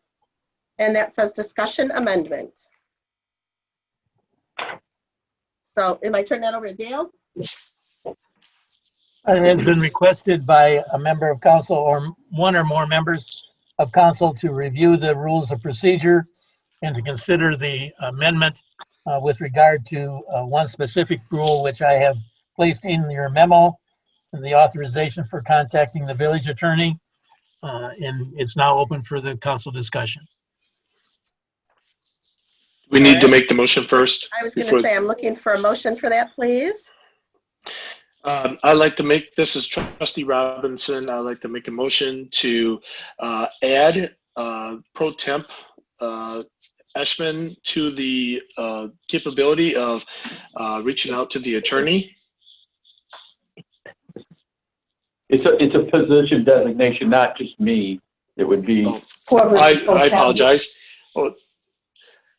And that says discussion amendment. So am I turning that over to Dale? It has been requested by a member of council or one or more members of council to review the rules of procedure and to consider the amendment with regard to one specific rule, which I have placed in your memo, the authorization for contacting the village attorney. And it's now open for the council discussion. We need to make the motion first. I was going to say, I'm looking for a motion for that, please. I'd like to make, this is Trustee Robinson, I'd like to make a motion to add pro temp Eshman to the capability of reaching out to the attorney. It's a position designation, not just me. It would be. I apologize. Oh,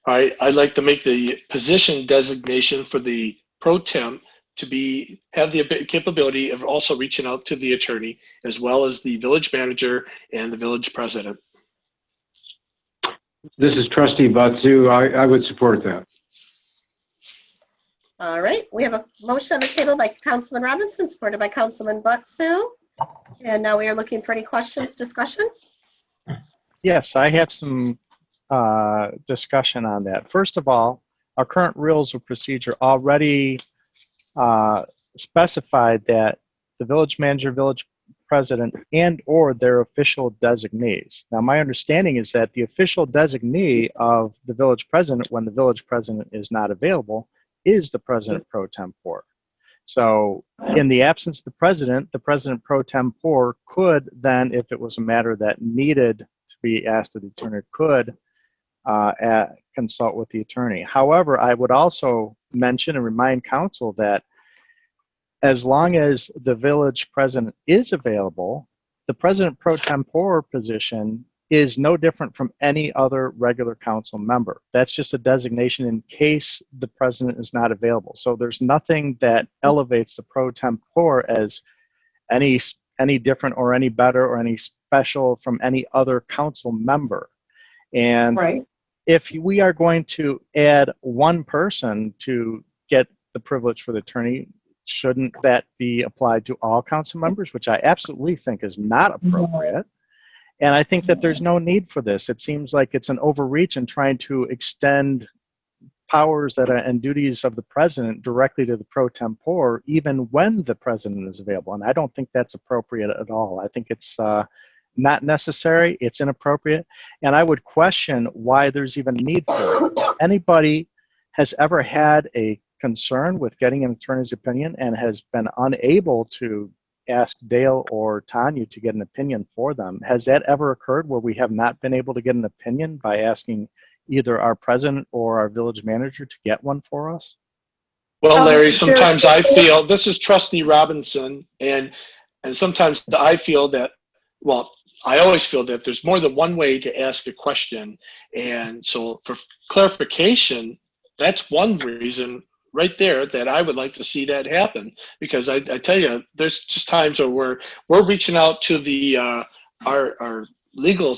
I'd like to make the position designation for the pro temp to have the capability of also reaching out to the attorney, as well as the village manager and the village president. This is Trustee Butsu. I would support that. All right, we have a motion on the table by Councilman Robinson, supported by Councilman Butsu. And now we are looking for any questions, discussion? Yes, I have some discussion on that. First of all, our current rules of procedure already specified that the village manager, village president, and or their official designees. Now, my understanding is that the official designee of the village president, when the village president is not available, is the president pro tempore. So in the absence of the president pro tempore could then, if it was a matter that needed to be asked of the attorney, could consult with the attorney. However, I would also mention and remind council that as long as the village president is available, the president pro tempore position is no different from any other regular council member. That's just a designation in case the president is not available. So there's nothing that elevates the pro tempore as any different or any better or any special from any other council member. And Right. if we are going to add one person to get the privilege for the attorney, shouldn't that be applied to all council members, which I absolutely think is not appropriate. And I think that there's no need for this. It seems like it's an overreach in trying to extend powers that are and duties of the president directly to the pro tempore, even when the president is available. And I don't think that's appropriate at all. I think it's not necessary, it's inappropriate, and I would question why there's even a need for it. If anybody has ever had a concern with getting an attorney's opinion and has been unable to ask Dale or Tanya to get an opinion for them, has that ever occurred where we have not been able to get an opinion by asking either our president or our village manager to get one for us? Well, Larry, sometimes I feel, this is Trustee Robinson, and sometimes I feel that, well, I always feel that there's more than one way to ask a question. And so for clarification, that's one reason right there that I would like to see that happen. Because I tell you, there's just times where we're reaching out to the our legal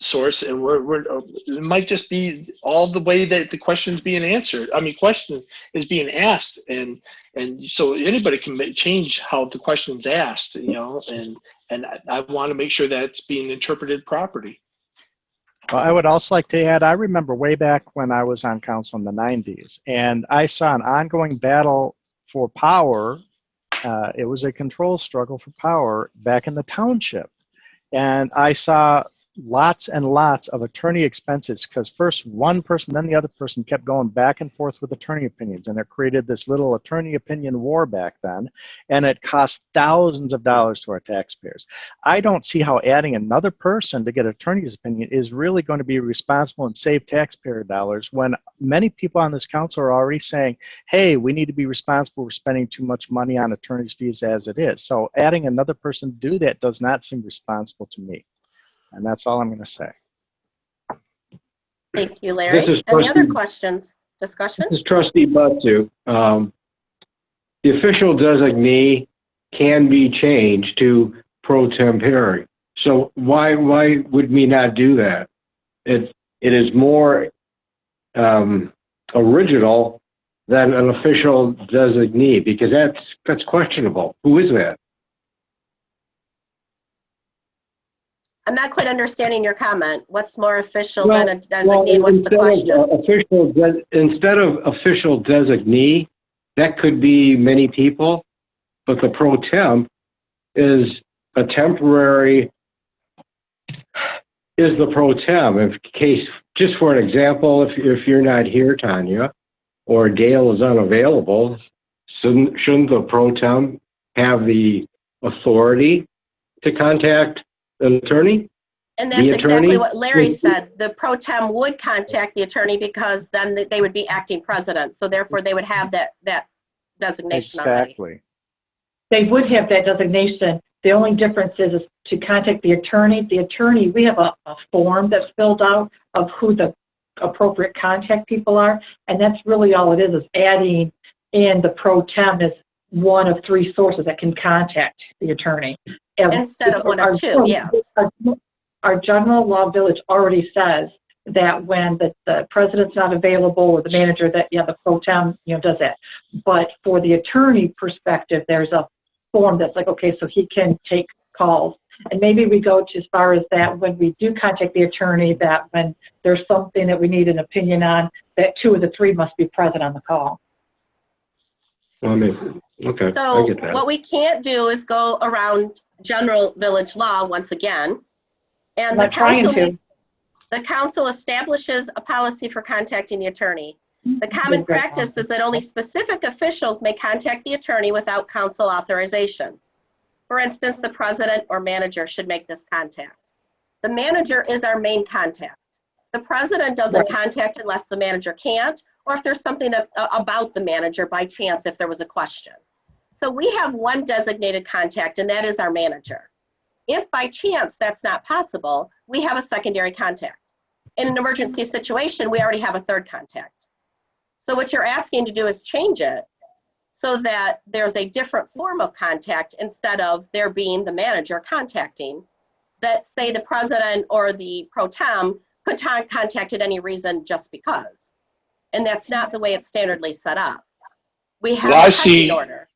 source, and it might just be all the way that the question's being answered. I mean, question is being asked, and so anybody can change how the question's asked, you know, and I want to make sure that it's being interpreted properly. Well, I would also like to add, I remember way back when I was on council in the 90s, and I saw an ongoing battle for power. It was a control struggle for power back in the township. And I saw lots and lots of attorney expenses because first one person, then the other person kept going back and forth with attorney opinions. And it created this little attorney opinion war back then. And it cost thousands of dollars to our taxpayers. I don't see how adding another person to get attorney's opinion is really going to be responsible and save taxpayer dollars when many people on this council are already saying, hey, we need to be responsible for spending too much money on attorney's fees as it is. So adding another person to do that does not seem responsible to me. And that's all I'm going to say. Thank you, Larry. Any other questions? Discussion? This is Trustee Butsu. The official designee can be changed to pro tempore. So why would we not do that? It is more original than an official designee because that's questionable. Who is that? I'm not quite understanding your comment. What's more official than a designee? What's the question? Instead of official designee, that could be many people, but the pro temp is a temporary, is the pro temp. In case, just for an example, if you're not here, Tanya, or Dale is unavailable, shouldn't the pro temp have the authority to contact an attorney? And that's exactly what Larry said. The pro tem would contact the attorney because then they would be acting president. So therefore they would have that designation already. Exactly. They would have that designation. The only difference is to contact the attorney. The attorney, we have a form that's filled out of who the appropriate contact people are. And that's really all it is adding in the pro tem as one of three sources that can contact the attorney. Instead of one or two, yes. Our general law village already says that when the president's not available or the manager, that the pro tem does that. But for the attorney perspective, there's a form that's like, okay, so he can take calls. And maybe we go to as far as that when we do contact the attorney, that when there's something that we need an opinion on, that two of the three must be present on the call. Okay, so I get that. What we can't do is go around general village law once again. And the council establishes a policy for contacting the attorney. The common practice is that only specific officials may contact the attorney without council authorization. For instance, the president or manager should make this contact. The manager is our main contact. The president doesn't contact unless the manager can't, or if there's something about the manager by chance, if there was a question. So we have one designated contact, and that is our manager. If by chance that's not possible, we have a secondary contact. In an emergency situation, we already have a third contact. So what you're asking to do is change it so that there's a different form of contact instead of there being the manager contacting, that say the president or the pro tem could contact at any reason just because. And that's not the way it's standardly set up. We have a pecking order.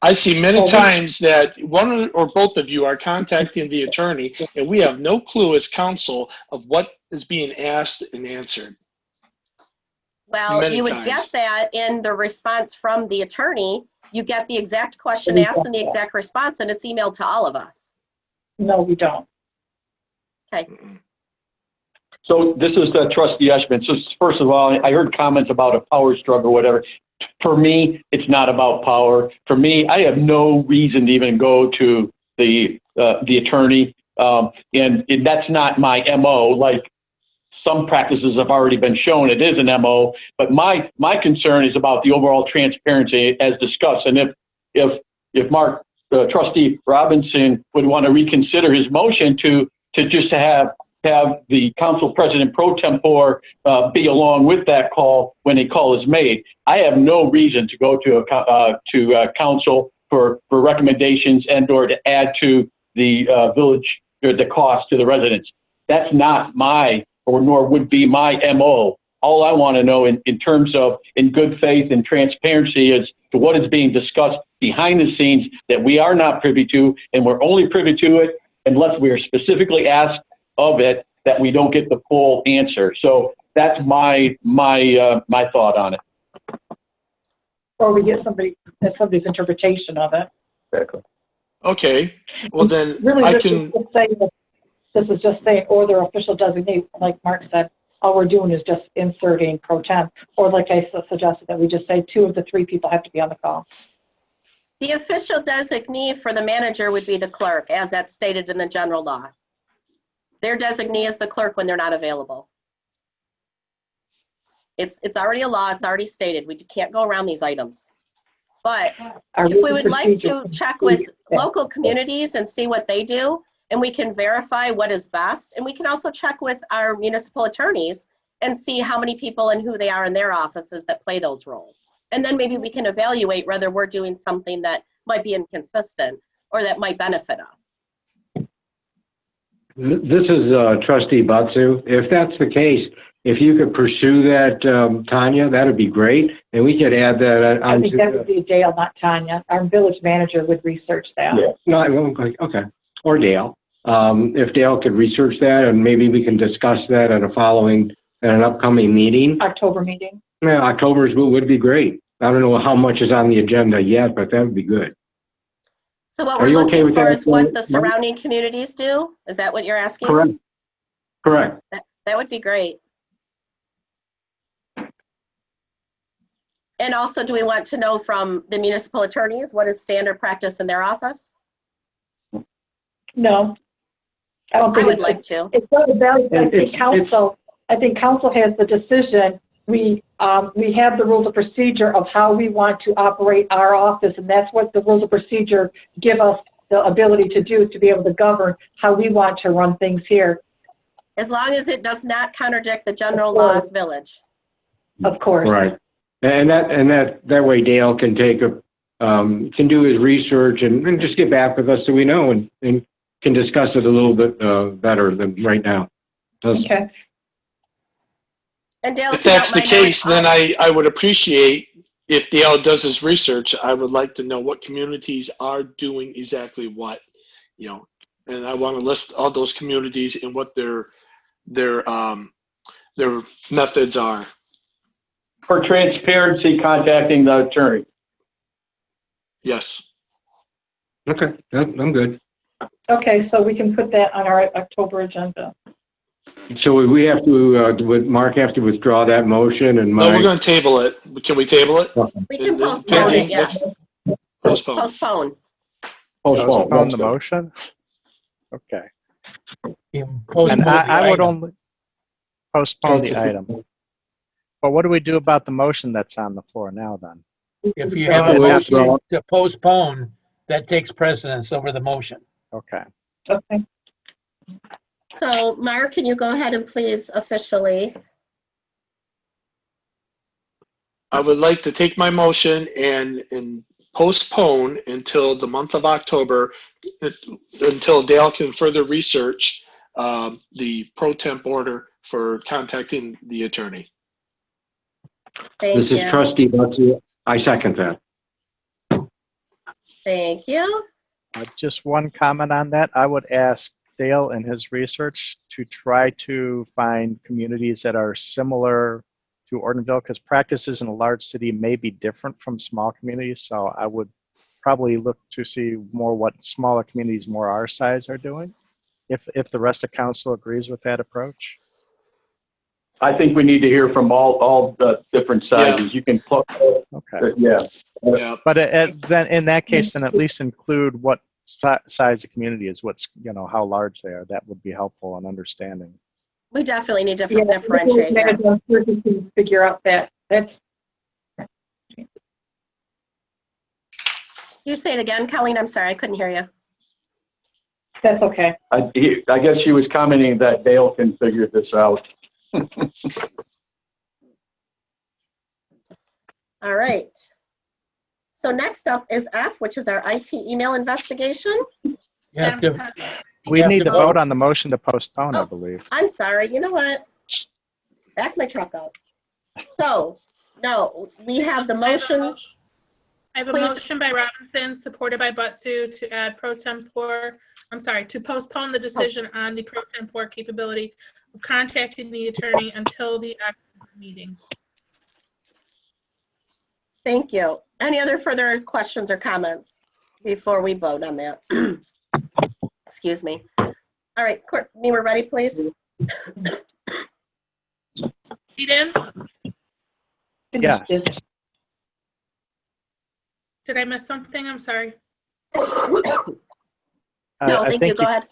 I see many times that one or both of you are contacting the attorney, and we have no clue as counsel of what is being asked and answered. Well, you would get that in the response from the attorney. You get the exact question asked and the exact response, and it's emailed to all of us. No, we don't. Okay. So this is Trustee Eshman. So first of all, I heard comments about a power struggle or whatever. For me, it's not about power. For me, I have no reason to even go to the attorney, and that's not my MO. Like some practices have already been shown, it is an MO. But my concern is about the overall transparency as discussed. And if Mark, Trustee Robinson would want to reconsider his motion to just have the council president pro tempore be along with that call when a call is made. I have no reason to go to council for recommendations and or to add to the village or the cost to the residents. That's not nor would be my MO. All I want to know in terms of in good faith and transparency is to what is being discussed behind the scenes that we are not privy to, and we're only privy to it unless we are specifically asked of it, that we don't get the full answer. So that's my thought on it. Or we get somebody's interpretation of it. Exactly. Okay. Well, then really, I this can. This is just saying, or their official designee, like Mark said. All we're doing is just inserting pro tem, or like I suggested, that we just say 2 of the 3 people have to be on the call. The official designee for the manager would be the clerk, as that's stated in the general law. Their designee is the clerk when they're not available. It's already a law, it's already stated. We can't go around these items. But if we would like to check with local communities and see what they do, and we can verify what is best, and we can also check with our municipal attorneys and see how many people and who they are in their offices that play those roles. And then maybe we can evaluate whether we're doing something that might be inconsistent or that might benefit us. This is Trustee Butsu. If that's the case, if you could pursue that, Tanya, that would be great. And we could add that on. I think that would be Dale, not Tanya. Our village manager would research that. Yeah. No, okay. Or Dale. If Dale could research that, and maybe we can discuss that at an upcoming meeting. October meeting. Yeah, October's would be great. I don't know how much is on the agenda yet, but that would be good. So what we're looking for is what the surrounding communities do? Is that what you're asking? Correct. That would be great. And also, do we want to know from the municipal attorneys what is standard practice in their office? No. I don't think I would like to. It's not about, I think council has the decision. We have the rules of procedure of how we want to operate our office, and that's what the rules of procedure give us the ability to do, to be able to govern how we want to run things here. As long as it does not contradict the general law of village. Of course. Right. And that way Dale can can do his research and just get back with us so we know and can discuss it a little bit better than right now. Okay. And Dale, if that's the case, then I would appreciate if Dale does his research. I would like to know what communities are doing exactly what, and I want to list all those communities and what their methods are. For transparency, contacting the attorney. Yes. Okay, I'm good. Okay, so we can put that on our October agenda. So we have to, would Mark have to withdraw that motion and No, we're going to table it. Can we table it? We can postpone it, yes. Postpone. Postpone the motion? Okay. And I would only postpone the item. But what do we do about the motion that's on the floor now then? If you have a motion to postpone, that takes precedence over the motion. Okay. Okay. So Mark, can you go ahead and please officially? I would like to take my motion and postpone until the month of October, until Dale can further research the pro temp order for contacting the attorney. Thank This you. is Trustee Butsu. I second that. Thank you. Just one comment on that. I would ask Dale in his research to try to find communities that are similar to Ortonville, because practices in a large city may be different from small communities. So I would probably look to see more what smaller communities more our size are doing, if the rest of council agrees with that approach. I think we need to hear from all the different sizes. You can put, Okay. yeah. But then in that case, then at least include what size the community is, what's, how large they are. That would be helpful in understanding. We definitely need to differentiate. Yes. Figure out that. That's. You say it again, Colleen. I'm sorry, I couldn't hear you. That's okay. I guess she was commenting that Dale can figure this out. All right. So next up is F, which is our IT email investigation. We need to vote on the motion to postpone, I believe. I'm sorry. You know what? Back my truck up. So, no, we have the motion. I have a motion by Robinson, supported by Butsu, to add to postpone the decision on the pro tempore capability of contacting the attorney until the actual meeting. Thank you. Any other further questions or comments before we vote on that? Excuse me. All right, Courtney, we're ready, please. Eden? Yes. Did I miss something? I'm sorry. No, thank you. Go ahead.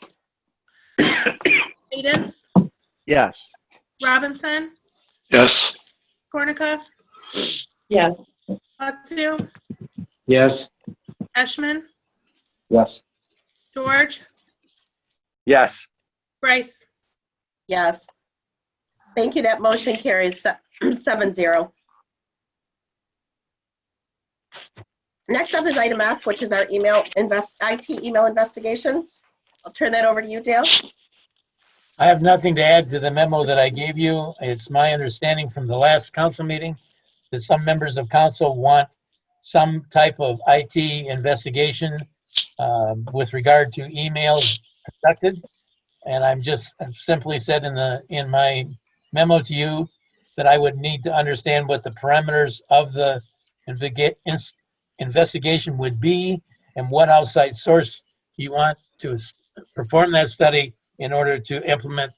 Eden? Yes. Robinson? Yes. Cornica? Yes. Butsu? Yes. Eshman? Yes. George? Yes. Bryce? Yes. Thank you. That motion carries 7-0. Next up is item F, which is our IT email investigation. I'll turn that over to you, Dale. I have nothing to add to the memo that I gave you. It's my understanding from the last council meeting that some members of council want some type of IT investigation with regard to emails conducted. And I've simply said in my memo to you that I would need to understand what the parameters of the investigation would be and what outside source you want to perform that study in order to implement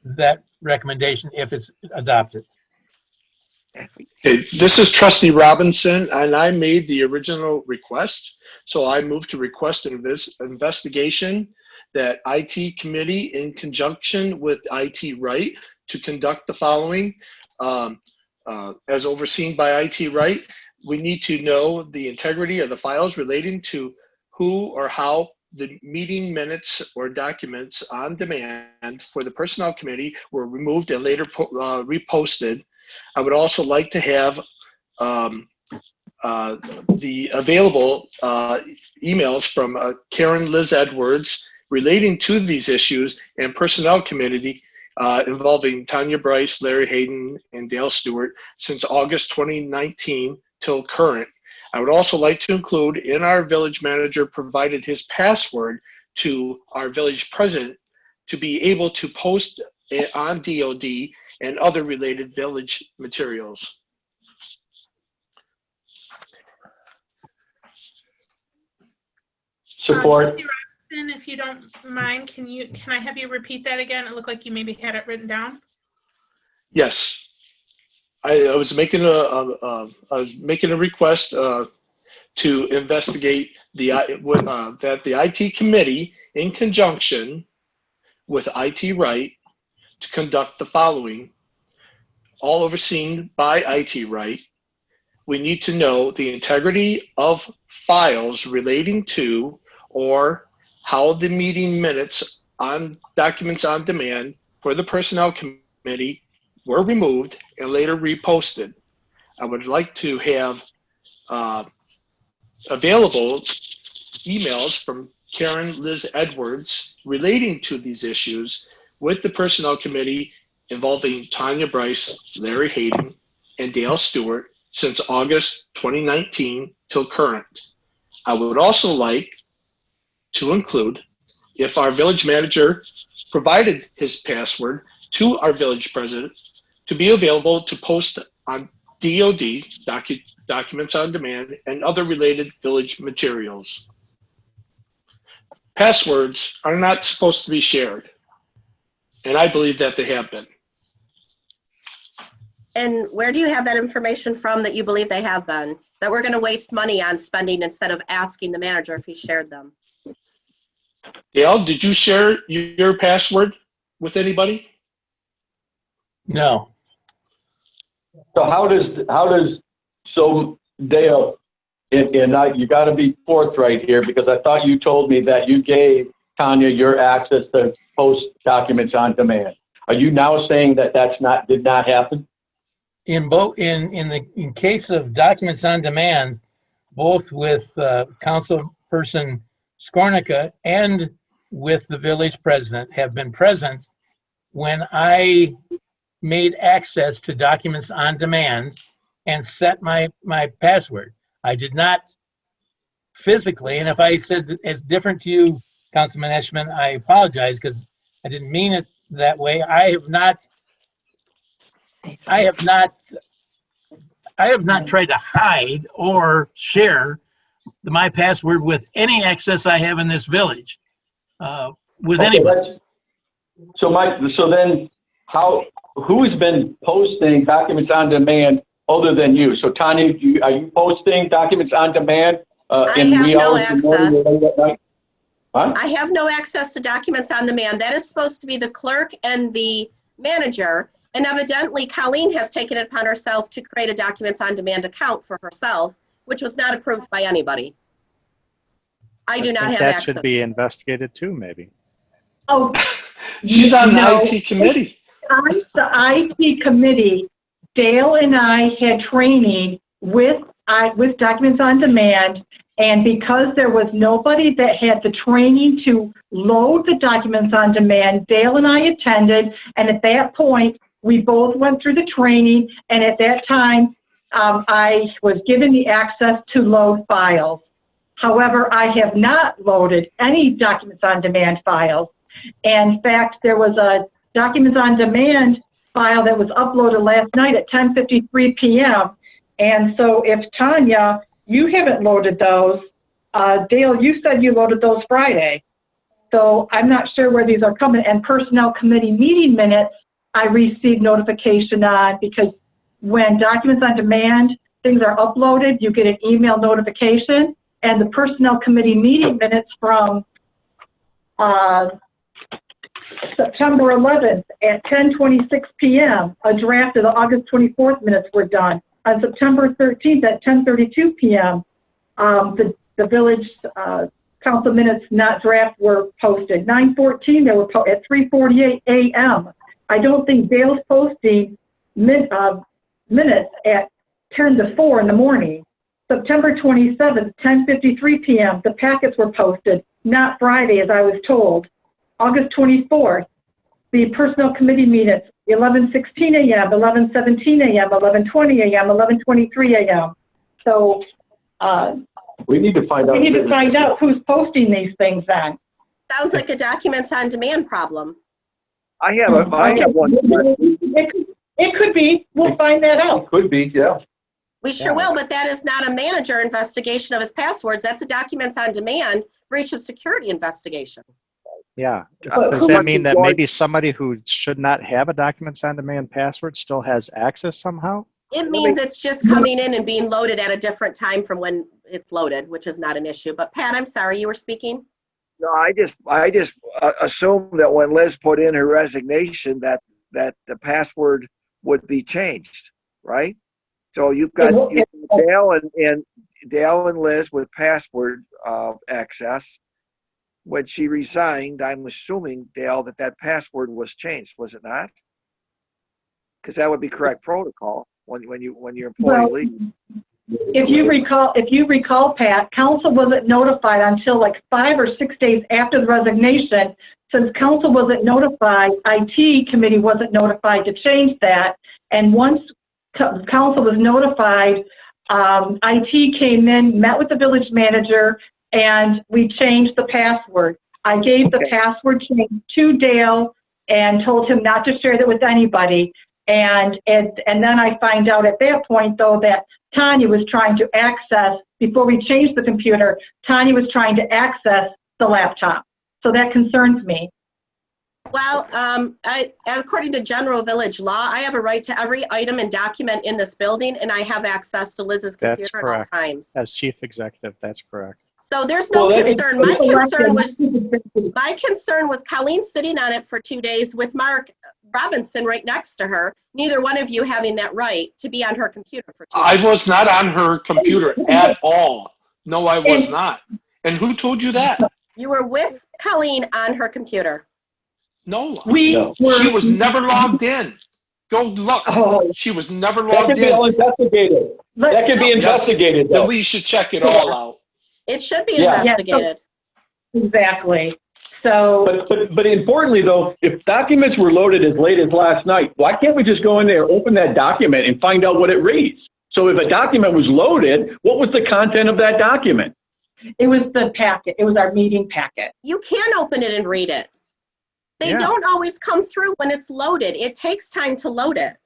that recommendation if it's adopted. Okay, this is Trustee Robinson, and I made the original request. So I moved to request an investigation that IT committee, in conjunction with IT Right, to conduct the following. As overseen by IT Right, we need to know the integrity of the files relating to who or how the meeting minutes or documents on demand for the Personnel Committee were removed and later reposted. I would also like to have the available emails from Karen Liz Edwards relating to these issues and Personnel Committee involving Tanya Bryce, Larry Hayden, and Dale Stewart since August 2019 till current. I would also like to include in our village manager provided his password to our village president to be able to post on DOD and other related village materials. Support. Trustee Robinson, if you don't mind, can I have you repeat that again? It looked like you maybe had it written down. Yes. I was making a request to investigate that the IT committee, in conjunction with IT Right, to conduct the following, all overseen by IT Right. We need to know the integrity of files relating to or how the meeting minutes on documents on demand for the Personnel Committee were removed and later reposted. I would like to have available emails from Karen Liz Edwards relating to these issues with the Personnel Committee involving Tanya Bryce, Larry Hayden, and Dale Stewart since August 2019 till current. I would also like to include if our village manager provided his password to our village president to be available to post on DOD, Documents on Demand, and other related village materials. Passwords are not supposed to be shared, and I believe that they have been. And where do you have that information from that you believe they have been? That we're going to waste money on spending instead of asking the manager if he shared them? Dale, did you share your password with anybody? No. So so Dale, and you got to be forthright here, because I thought you told me that you gave Tanya your access to post documents on demand. Are you now saying that did not happen? In case of documents on demand, both with Councilperson Skornica and with the village president have been present when I made access to documents on demand and set my password. I did not physically, and if I said it's different to you, Councilman Eschman, I apologize because I didn't mean it that way. I have not tried to hide or share my password with any access I have in this village, with anybody. So then who's been posting documents on demand other than you? So Tanya, are you posting documents on demand? I have no access. Huh? I have no access to documents on demand. That is supposed to be the clerk and the manager. And evidently, Colleen has taken it upon herself to create a documents on demand account for herself, which was not approved by anybody. I do not have that access. Should be investigated too, maybe. Oh, she's on the IT committee. On the IT committee, Dale and I had training with Documents on Demand, and because there was nobody that had the training to load the Documents on Demand, Dale and I attended, and at that point, we both went through the training, and at that time, I was given the access to load files. However, I have not loaded any Documents on Demand files. And in fact, there was a Documents on Demand file that was uploaded last night at 10:53 p.m. And so if Tanya, you haven't loaded those, Dale, you said you loaded those Friday. So I'm not sure where these are coming. And Personnel Committee meeting minutes, I received notification on, because when Documents on Demand, things are uploaded, you get an email notification. And the Personnel Committee meeting minutes from September 11th at 10:26 p.m., a draft of the August 24th minutes were done. On September 13th at 10:32 p.m., the village council minutes not draft were posted. 9:14 they were at 3:48 a.m. I don't think Dale's posting minutes at 10 to 4 in the morning. September 27th, 10:53 p.m., the packets were posted, not Friday as I was told. August 24th, the Personnel Committee minutes, 11:16 a.m., 11:17 a.m., 11:20 a.m., 11:23 a.m. So we need to find out who's posting these things then. Sounds like a Documents on Demand problem. I have one. It could be. We'll find that out. It could be, yeah. We sure will, but that is not a manager investigation of his passwords. That's a Documents on Demand breach of security investigation. Yeah. Does that mean that maybe somebody who should not have a Documents on Demand password still has access somehow? It means it's just coming in and being loaded at a different time from when it's loaded, which is not an issue. But Pat, I'm sorry, you were speaking? No, I just assumed that when Liz put in her resignation that the password would be changed, right? So you've got Dale and Liz with password access. when she resigned, I'm assuming, Dale, that password was changed, was it not? Because that would be correct protocol when your employee leaves. If you recall, Pat, council wasn't notified until like 5 or 6 days after the resignation. Since council wasn't notified, IT committee wasn't notified to change that. And once council was notified, IT came in, met with the village manager, and we changed the password. I gave the password change to Dale and told him not to share that with anybody. And then I find out at that point, though, that Tanya was trying to access, before we changed the computer, Tanya was trying to access the laptop. So that concerns me. Well, according to general village law, I have a right to every item and document in this building, and I have access to Liz's computer at all times. As chief executive, that's correct. So there's no concern. My concern was Colleen sitting on it for 2 days with Mark Robinson right next to her. Neither one of you having that right to be on her computer for 2 days. I was not on her computer at all. No, I was not. And who told you that? You were with Colleen on her computer. No, she was never logged in. Go look. She was never logged in. That can be investigated. That can be investigated. Then we should check it all out. It should be investigated. Exactly. So, but importantly though, if documents were loaded as late as last night, why can't we just go in there, open that document, and find out what it reads? So if a document was loaded, what was the content of that document? It was the packet. It was our meeting packet. You can open it and read it. They don't always come through when it's loaded. It takes time to load it.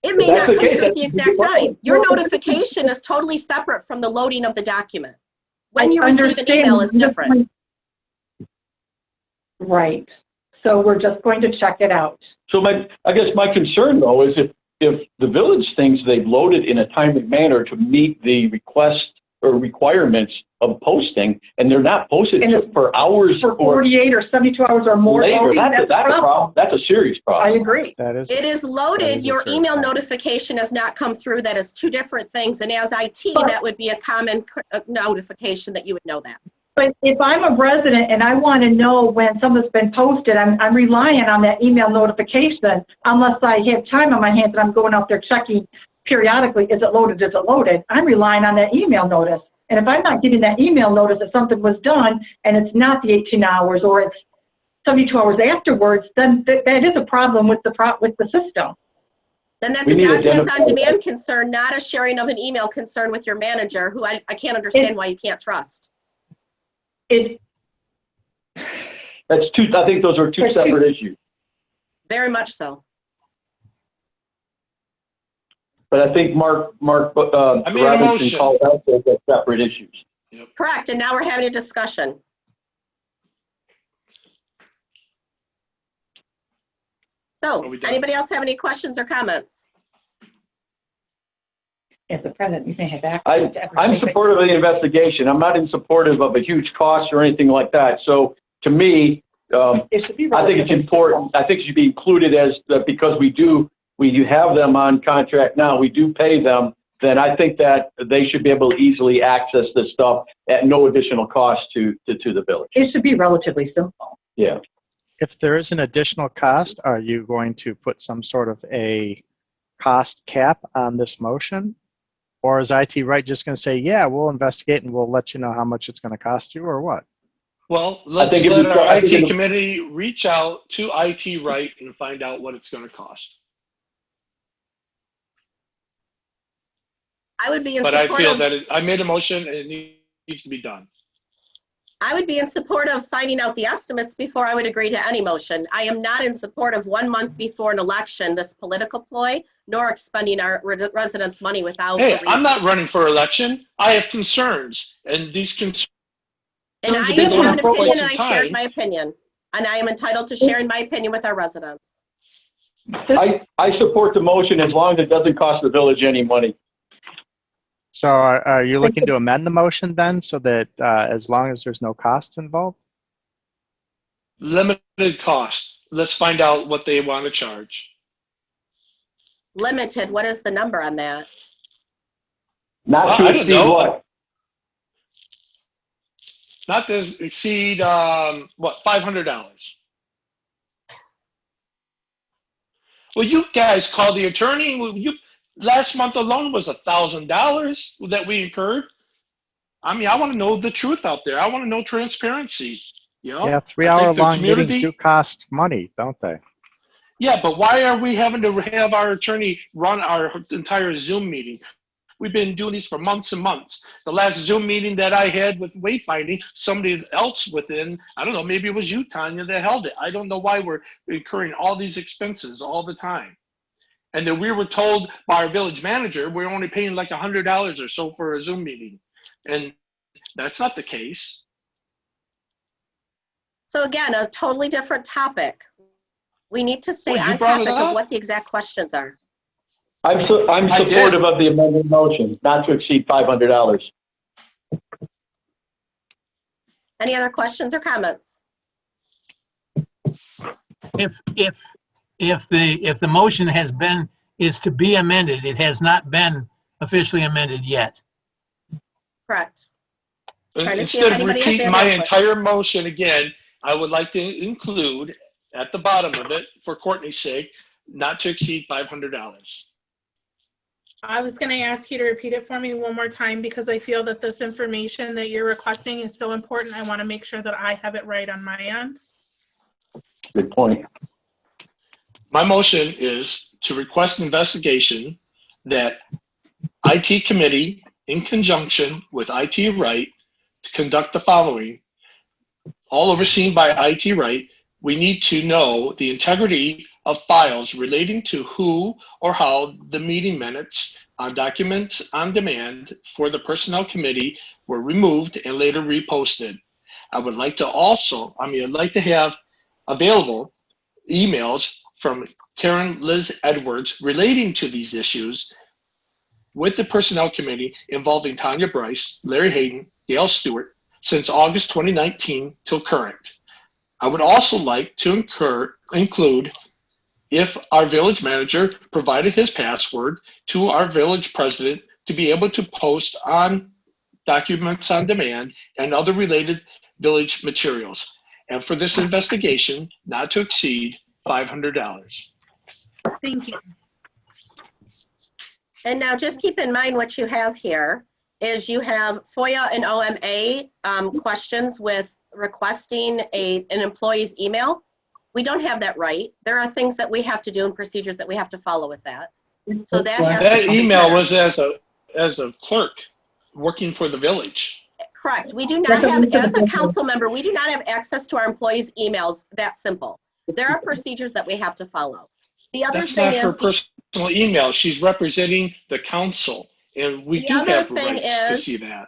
It may not come through at the exact time. Your notification is totally separate from the loading of the document. When you receive an email is different. Right. So we're just going to check it out. So I guess my concern though is if the village thinks they've loaded in a timely manner to meet the request or requirements of posting, and they're not posted for hours for 48 or 72 hours or more. Later, that's a problem. That's a serious problem. I agree. It is loaded. Your email notification has not come through. That is two different things. And as IT, that would be a common notification that you would know that. But if I'm a resident and I want to know when something's been posted, I'm relying on that email notification unless I have time on my hands and I'm going out there checking periodically, is it loaded, is it loaded? I'm relying on that email notice. And if I'm not getting that email notice that something was done and it's not the 18 hours or it's 72 hours afterwards, then that is a problem with the system. Then that's a documents on demand concern, not a sharing of an email concern with your manager, who I can't understand why you can't trust. I think those are two separate issues. Very much so. But I think Mark Robinson called out those as separate issues. Yep. Correct, and now we're having a discussion. So, anybody else have any questions or comments? As the president, you may have access to I'm supportive of the investigation. I'm not in supportive of a huge cost or anything like that. So to me, I think it's important. I think it should be included as because we do have them on contract now. We do pay them. Then I think that they should be able to easily access this stuff at no additional cost to the village. It should be relatively simple. Yeah. If there is an additional cost, are you going to put some sort of a cost cap on this motion? Or is IT right just going to say, yeah, we'll investigate and we'll let you know how much it's going to cost you, or what? Well, let's let our IT committee reach out to IT right and find out what it's going to cost. I would be in support support But I feel of, that I made a motion and it needs to be done. I would be in support of finding out the estimates before I would agree to any motion. I am not in support of 1 month before an election, this political ploy, nor expending our residents' money without a reason. I'm not running for election. I have concerns, and these concerns. And I have an opinion, and I shared my opinion. And I am entitled to sharing my opinion with our residents. I support the motion as long as it doesn't cost the village any money. So are you looking to amend the motion then so that as long as there's no cost involved? Limited cost. Let's find out what they want to charge. Limited, what is the number on that? Not to exceed what? not to exceed, $500. Well, you guys called the attorney. Last month alone was $1,000 that we incurred. I mean, I want to know the truth out there. I want to know transparency. You know? Yeah, I think 3-hour-long the meetings community. do cost money, don't they? Yeah, but why are we having to have our attorney run our entire Zoom meeting? We've been doing these for months and months. The last Zoom meeting that I had with wayfinding, somebody else within, I don't know, maybe it was you, Tanya, that held it. I don't know why we're incurring all these expenses all the time. And then we were told by our village manager, we're only paying like $100 or so for a Zoom meeting. And that's not the case. So again, a totally different topic. We need to stay Well, you on brought it topic of up. what the exact questions are. I'm supportive of the amended motion, not to exceed $500. Any other questions or comments? If the motion is to be amended, it has not been officially amended yet. Correct. Trying to see if Instead of anybody has repeating their my input. entire motion again, I would like to include at the bottom of it, for Courtney's sake, not to exceed $500. I was going to ask you to repeat it for me one more time because I feel that this information that you're requesting is so important. I want to make sure that I have it right on my end. Good point. My motion is to request an investigation that IT committee, in conjunction with IT Right, to conduct the following, all overseen by IT Right. We need to know the integrity of files relating to who or how the meeting minutes on documents on demand for the Personnel Committee were removed and later reposted. I would like to I'd like to have available emails from Karen Liz Edwards relating to these issues with the Personnel Committee involving Tanya Bryce, Larry Hayden, Gail Stewart, since August 2019 till current. I would also like to include if our village manager provided his password to our village president to be able to post on documents on demand and other related village materials. And for this investigation, not to exceed $500. Thank you. And now just keep in mind what you have here is you have FOIA and OMA questions with requesting an employee's email. We don't have that right. There are things that we have to do and procedures that we have to follow with that. So that email was as a clerk working for the village. Correct. We do not have, as a council member, we do not have access to our employees' emails. That simple. There are procedures that we have to follow. The other That's thing not is her personal email. She's representing the council, and we do have rights to see that.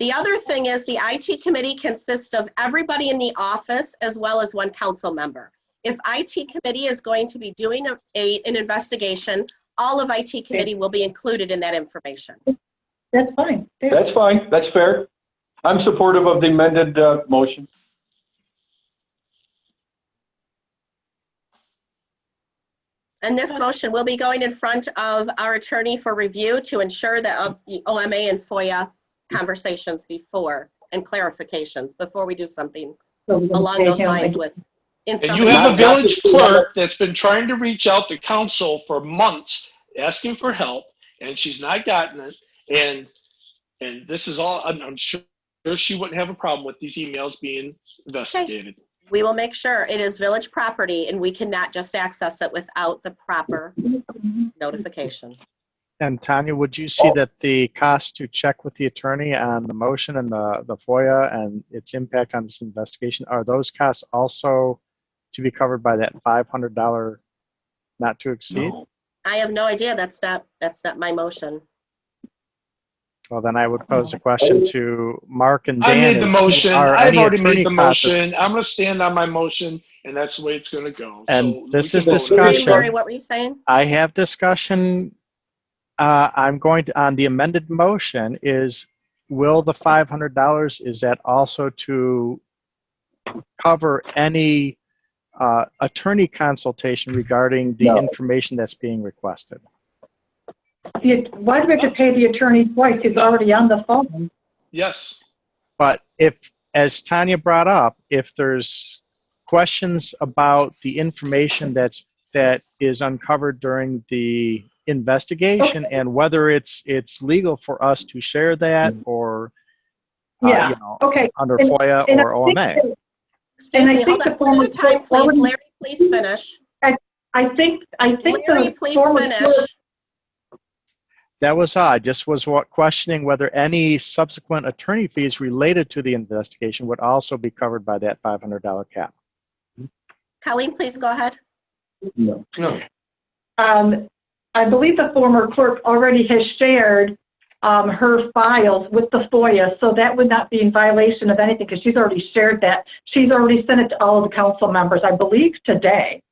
The other thing is the IT committee consists of everybody in the office as well as one council member. If IT committee is going to be doing an investigation, all of IT committee will be included in that information. That's fine. That's fine. That's fair. I'm supportive of the amended motion. And this motion will be going in front of our attorney for review to ensure that of the OMA and FOIA conversations before and clarifications before we do something along those lines with. And you have a village clerk that's been trying to reach out to council for months, asking for help, and she's not gotten it. And this is all, I'm sure she wouldn't have a problem with these emails being investigated. Okay. We will make sure it is village property and we cannot just access it without the proper notification. And Tanya, would you see that the cost to check with the attorney on the motion and the FOIA and its impact on this investigation, are those costs also to be covered by that $500 not to exceed? No. I have no idea. That's not my motion. Well, then I would pose a question to Mark and Dan. I made the motion. I've already made the costs? motion. I'm going to stand on my motion, and that's the way it's going to go. And so this is vote. discussion. Larry, what were you saying? I have discussion. I'm going to, on the amended motion, will the $500, is that also to cover any attorney consultation regarding the information that's being requested? Why do we have to pay the attorney twice? He's already on the phone. Yes. But if as Tanya brought up, if there's questions about the information that is uncovered during the investigation and whether it's legal for us to share that or under FOIA or OMA. Excuse me, hold on. One at a time, please. Larry, please finish. I think Larry, please finish. That was I just was questioning whether any subsequent attorney fees related to the investigation would also be covered by that $500 cap. Colleen, please go ahead. No. I believe the former clerk already has shared her files with the FOIA, so that would not be in violation of anything because she's already shared that. She's already sent it to all of the council members, I believe, today.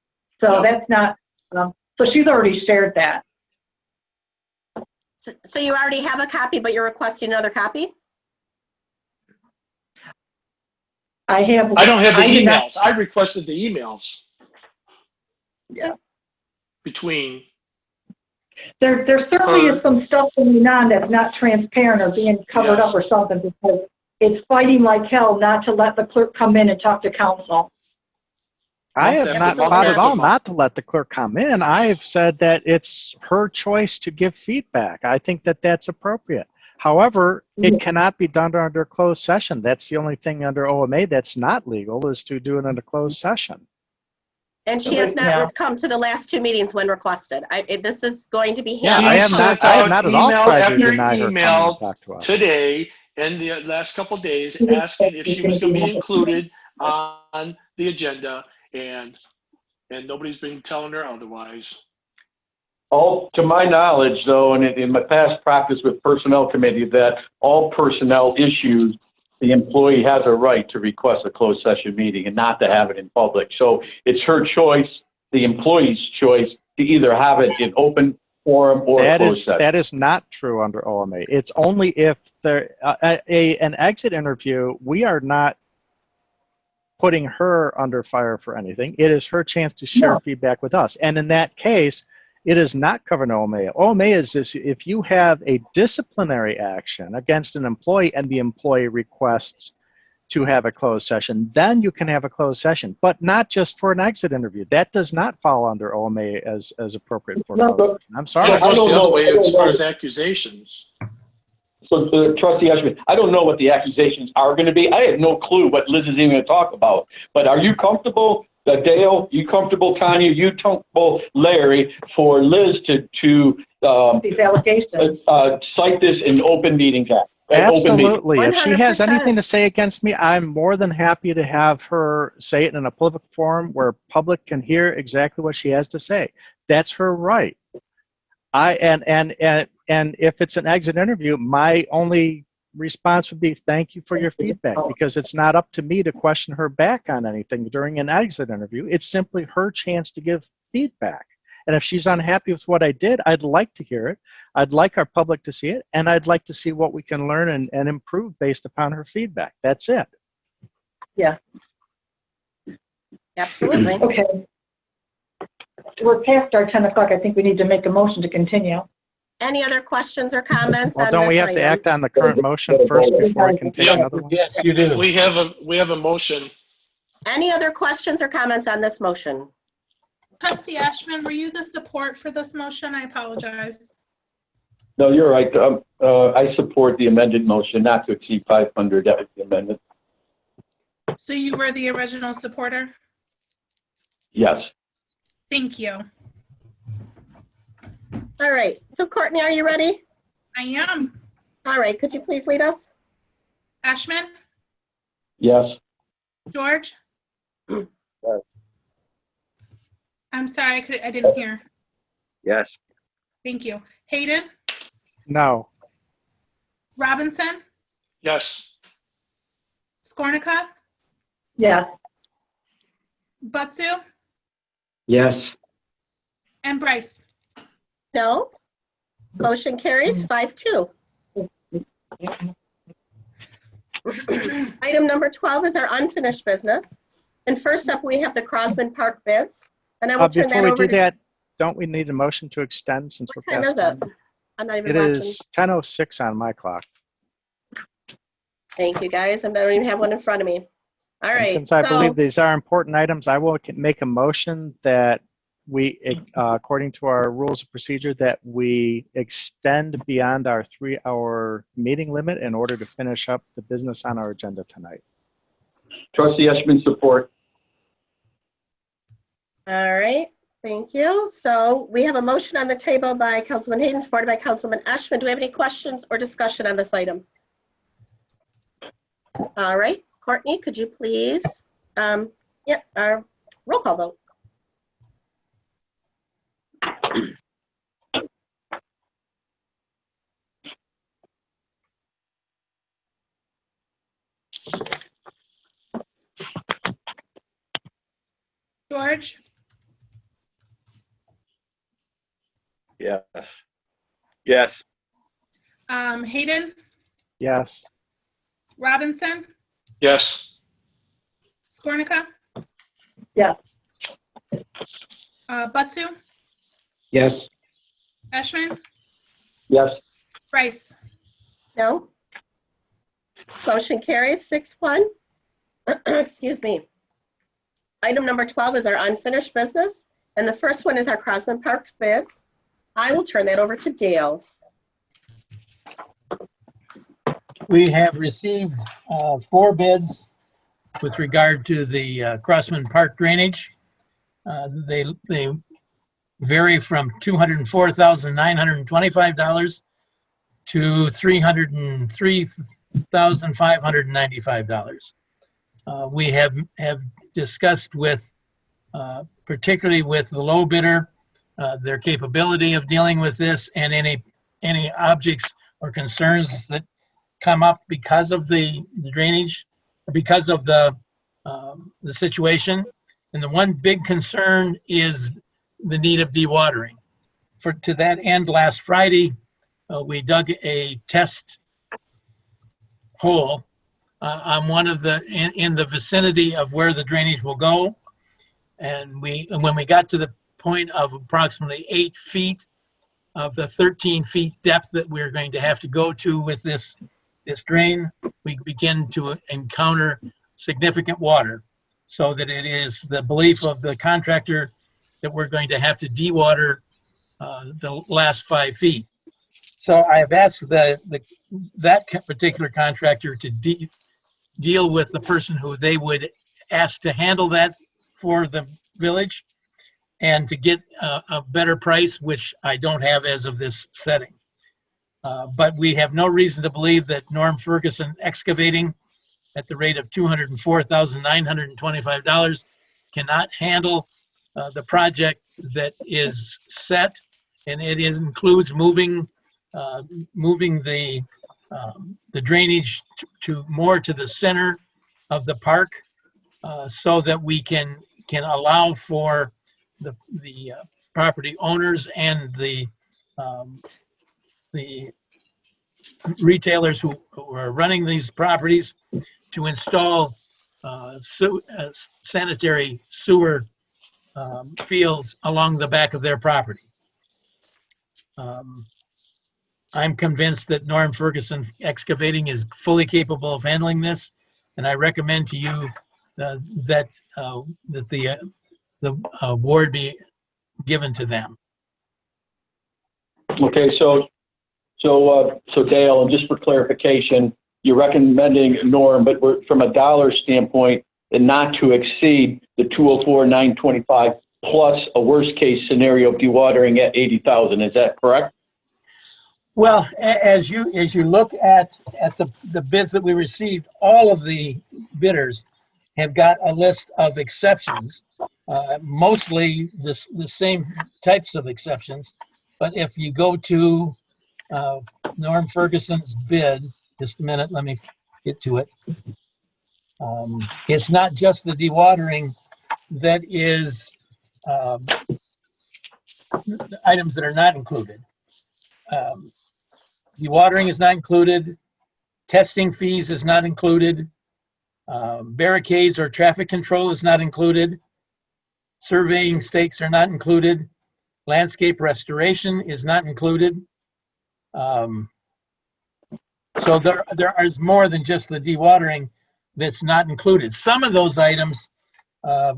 So that's not, so she's already shared that. So you already have a copy, but you're requesting another copy? I don't have the emails. I requested the emails. Yeah. Between. There certainly is some stuff going on that's not transparent or being covered up or something because it's fighting like hell not to let the clerk come in and talk to council. I have not fought at all not to let the clerk come in. I have said that it's her choice to give feedback. I think that that's appropriate. However, it cannot be done under closed session. That's the only thing under OMA that's not legal is to do it under closed session. And she has not come to the last two meetings when requested. This is going to be handled. I have not at all tried to deny her coming to talk to us. Today and the last couple of days asking if she was going to be included on the agenda, and nobody's been telling her otherwise. All to my knowledge, though, and in my past practice with personnel committee, that all personnel issues, the employee has a right to request a closed session meeting and not to have it in public. So it's her choice, the employee's choice, to either have it in open forum or closed session. That is not true under OMA. It's only if there an exit interview, we are not putting her under fire for anything. It is her chance to share feedback with us. And in that case, it is not covered in OMA. OMA is this: if you have a disciplinary action against an employee and the employee requests to have a closed session, then you can have a closed session, but not just for an exit interview. That does not fall under OMA as appropriate for closed session. I'm sorry. It goes the other way as far as accusations. So, Trustee Ashman, I don't know what the accusations are going to be. I have no clue what Liz is even going to talk about. But are you comfortable, Dale? You comfortable, Tanya? You comfortable, Larry, for Liz to these allegations cite this in open meetings act? Absolutely. If she has anything to say against me, I'm more than happy to have her say it in a public forum where public can hear exactly what she has to say. That's her right. And if it's an exit interview, my only response would be thank you for your feedback, because it's not up to me to question her back on anything during an exit interview. It's simply her chance to give feedback. And if she's unhappy with what I did, I'd like to hear it. I'd like our public to see it, and I'd like to see what we can learn and improve based upon her feedback. That's it. Yeah. Absolutely. Okay. We're past our 10 o'clock. I think we need to make a motion to continue. Any other questions or comments Well, on don't this we have to item? act on the current motion first before we can take another one? Yes, you do. We have a motion. Any other questions or comments on this motion? Trustee Ashman, were you the support for this motion? I apologize. No, you're right. I support the amended motion not to exceed 500. That was the amendment. So you were the original supporter? Yes. Thank you. All right. So Courtney, are you ready? I am. All right. Could you please lead us? Ashman? Yes. George? Yes. I'm sorry, I didn't hear. Yes. Thank you. Hayden? No. Robinson? Yes. Skornica? Yes. Butsu? Yes. And Bryce? No. Motion carries 5-2. Item number 12 is our unfinished business. And first up, we have the Crosman Park bids. And I will turn that over to... Before we do that, don't we need a motion to extend since we're past time is it? I'm not even It watching. is 10:06 on my clock. Thank you, guys. And I don't even have one in front of me. All And right. since I believe these are important items, I will make a motion that we, according to our rules of procedure, that we extend beyond our 3-hour meeting limit in order to finish up the business on our agenda tonight. Trustee Eshman, support. All right. Thank you. So we have a motion on the table by Councilman Hayden, supported by Councilman Eshman. Do we have any questions or discussion on this item? All right. Courtney, could you please, our roll call vote. George, Yes. Yes. Hayden, Yes. Robinson, Yes. Skornica, Yes. Butsu, Yes. Eshman, Yes. Rice. No. Motion carries 6-1. Excuse me. Item number 12 is our unfinished business, and the first one is our Crosman Park bids. I will turn that over to Dale. We have received 4 bids with regard to the Crossman Park drainage. They vary from $204,925 to $303,595. We have discussed with, particularly with the low bidder, their capability of dealing with this and any objects or concerns that come up because of the drainage, because of the situation. And the one big concern is the need of dewatering. To that end, last Friday, we dug a test hole on one of in the vicinity of where the drainage will go. And when we got to the point of approximately 8 feet of the 13 feet depth that we're going to have to go to with this drain, we begin to encounter significant water, so that it is the belief of the contractor that we're going to have to dewater the last 5 feet. So I have asked that particular contractor to deal with the person who they would ask to handle that for the village, and to get a better price, which I don't have as of this setting. But we have no reason to believe that Norm Ferguson Excavating, at the rate of $204,925, cannot handle the project that is set, and it includes moving the drainage to more to the center of the park, so that we can allow for the property owners and the retailers who are running these properties to install sanitary sewer fields along the back of their property. I'm convinced that Norm Ferguson Excavating is fully capable of handling this, and I recommend to you that the award be given to them. Okay, so Dale, and just for clarification, you're recommending Norm, but from a dollar standpoint, and not to exceed the 204,925 plus a worst case scenario of dewatering at 80,000. Is that correct? Well, as you look at the bids that we received, all of the bidders have got a list of exceptions, mostly the same types of exceptions. But if you go to Norm Ferguson's bid, just a minute, let me get to it. It's not just the dewatering that is items that are not included. Dewatering is not included. Testing fees is not included. Barricades or traffic control is not included. Surveying stakes are not included. Landscape restoration is not included. So there is more than just the dewatering that's not included. Some of those items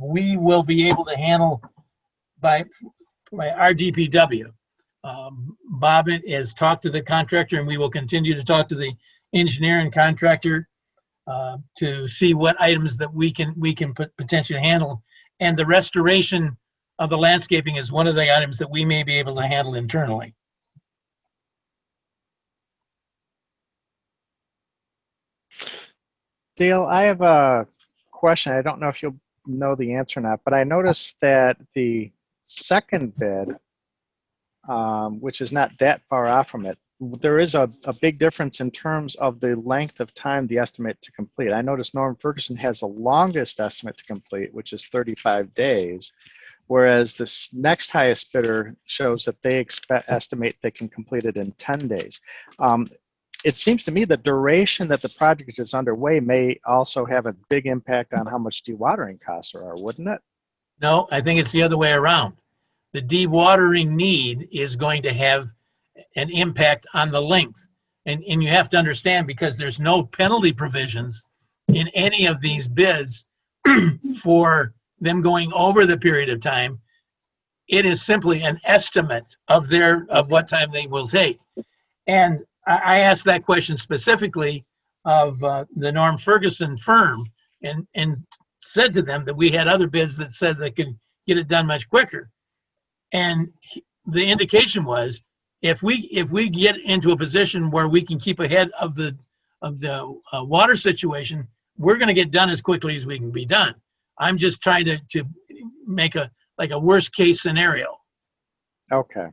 we will be able to handle by our DPW. Bob has talked to the contractor, and we will continue to talk to the engineer and contractor to see what items that we can potentially handle. And the restoration of the landscaping is one of the items that we may be able to handle internally. Dale, I have a question. I don't know if you'll know the answer or not, but I noticed that the second bid, which is not that far off from it, there is a big difference in terms of the length of time the estimate to complete. I noticed Norm Ferguson has the longest estimate to complete, which is 35 days, whereas this next highest bidder shows that they estimate they can complete it in 10 days. It seems to me the duration that the project is underway may also have a big impact on how much dewatering costs there are, wouldn't it? No, I think it's the other way around. The dewatering need is going to have an impact on the length. And you have to understand, because there's no penalty provisions in any of these bids for them going over the period of time. It is simply an estimate of what time they will take. And I asked that question specifically of the Norm Ferguson firm, and said to them that we had other bids that said they could get it done much quicker. And the indication was, if we get into a position where we can keep ahead of the water situation, we're going to get done as quickly as we can be done. I'm just trying to make a worst case scenario. Okay.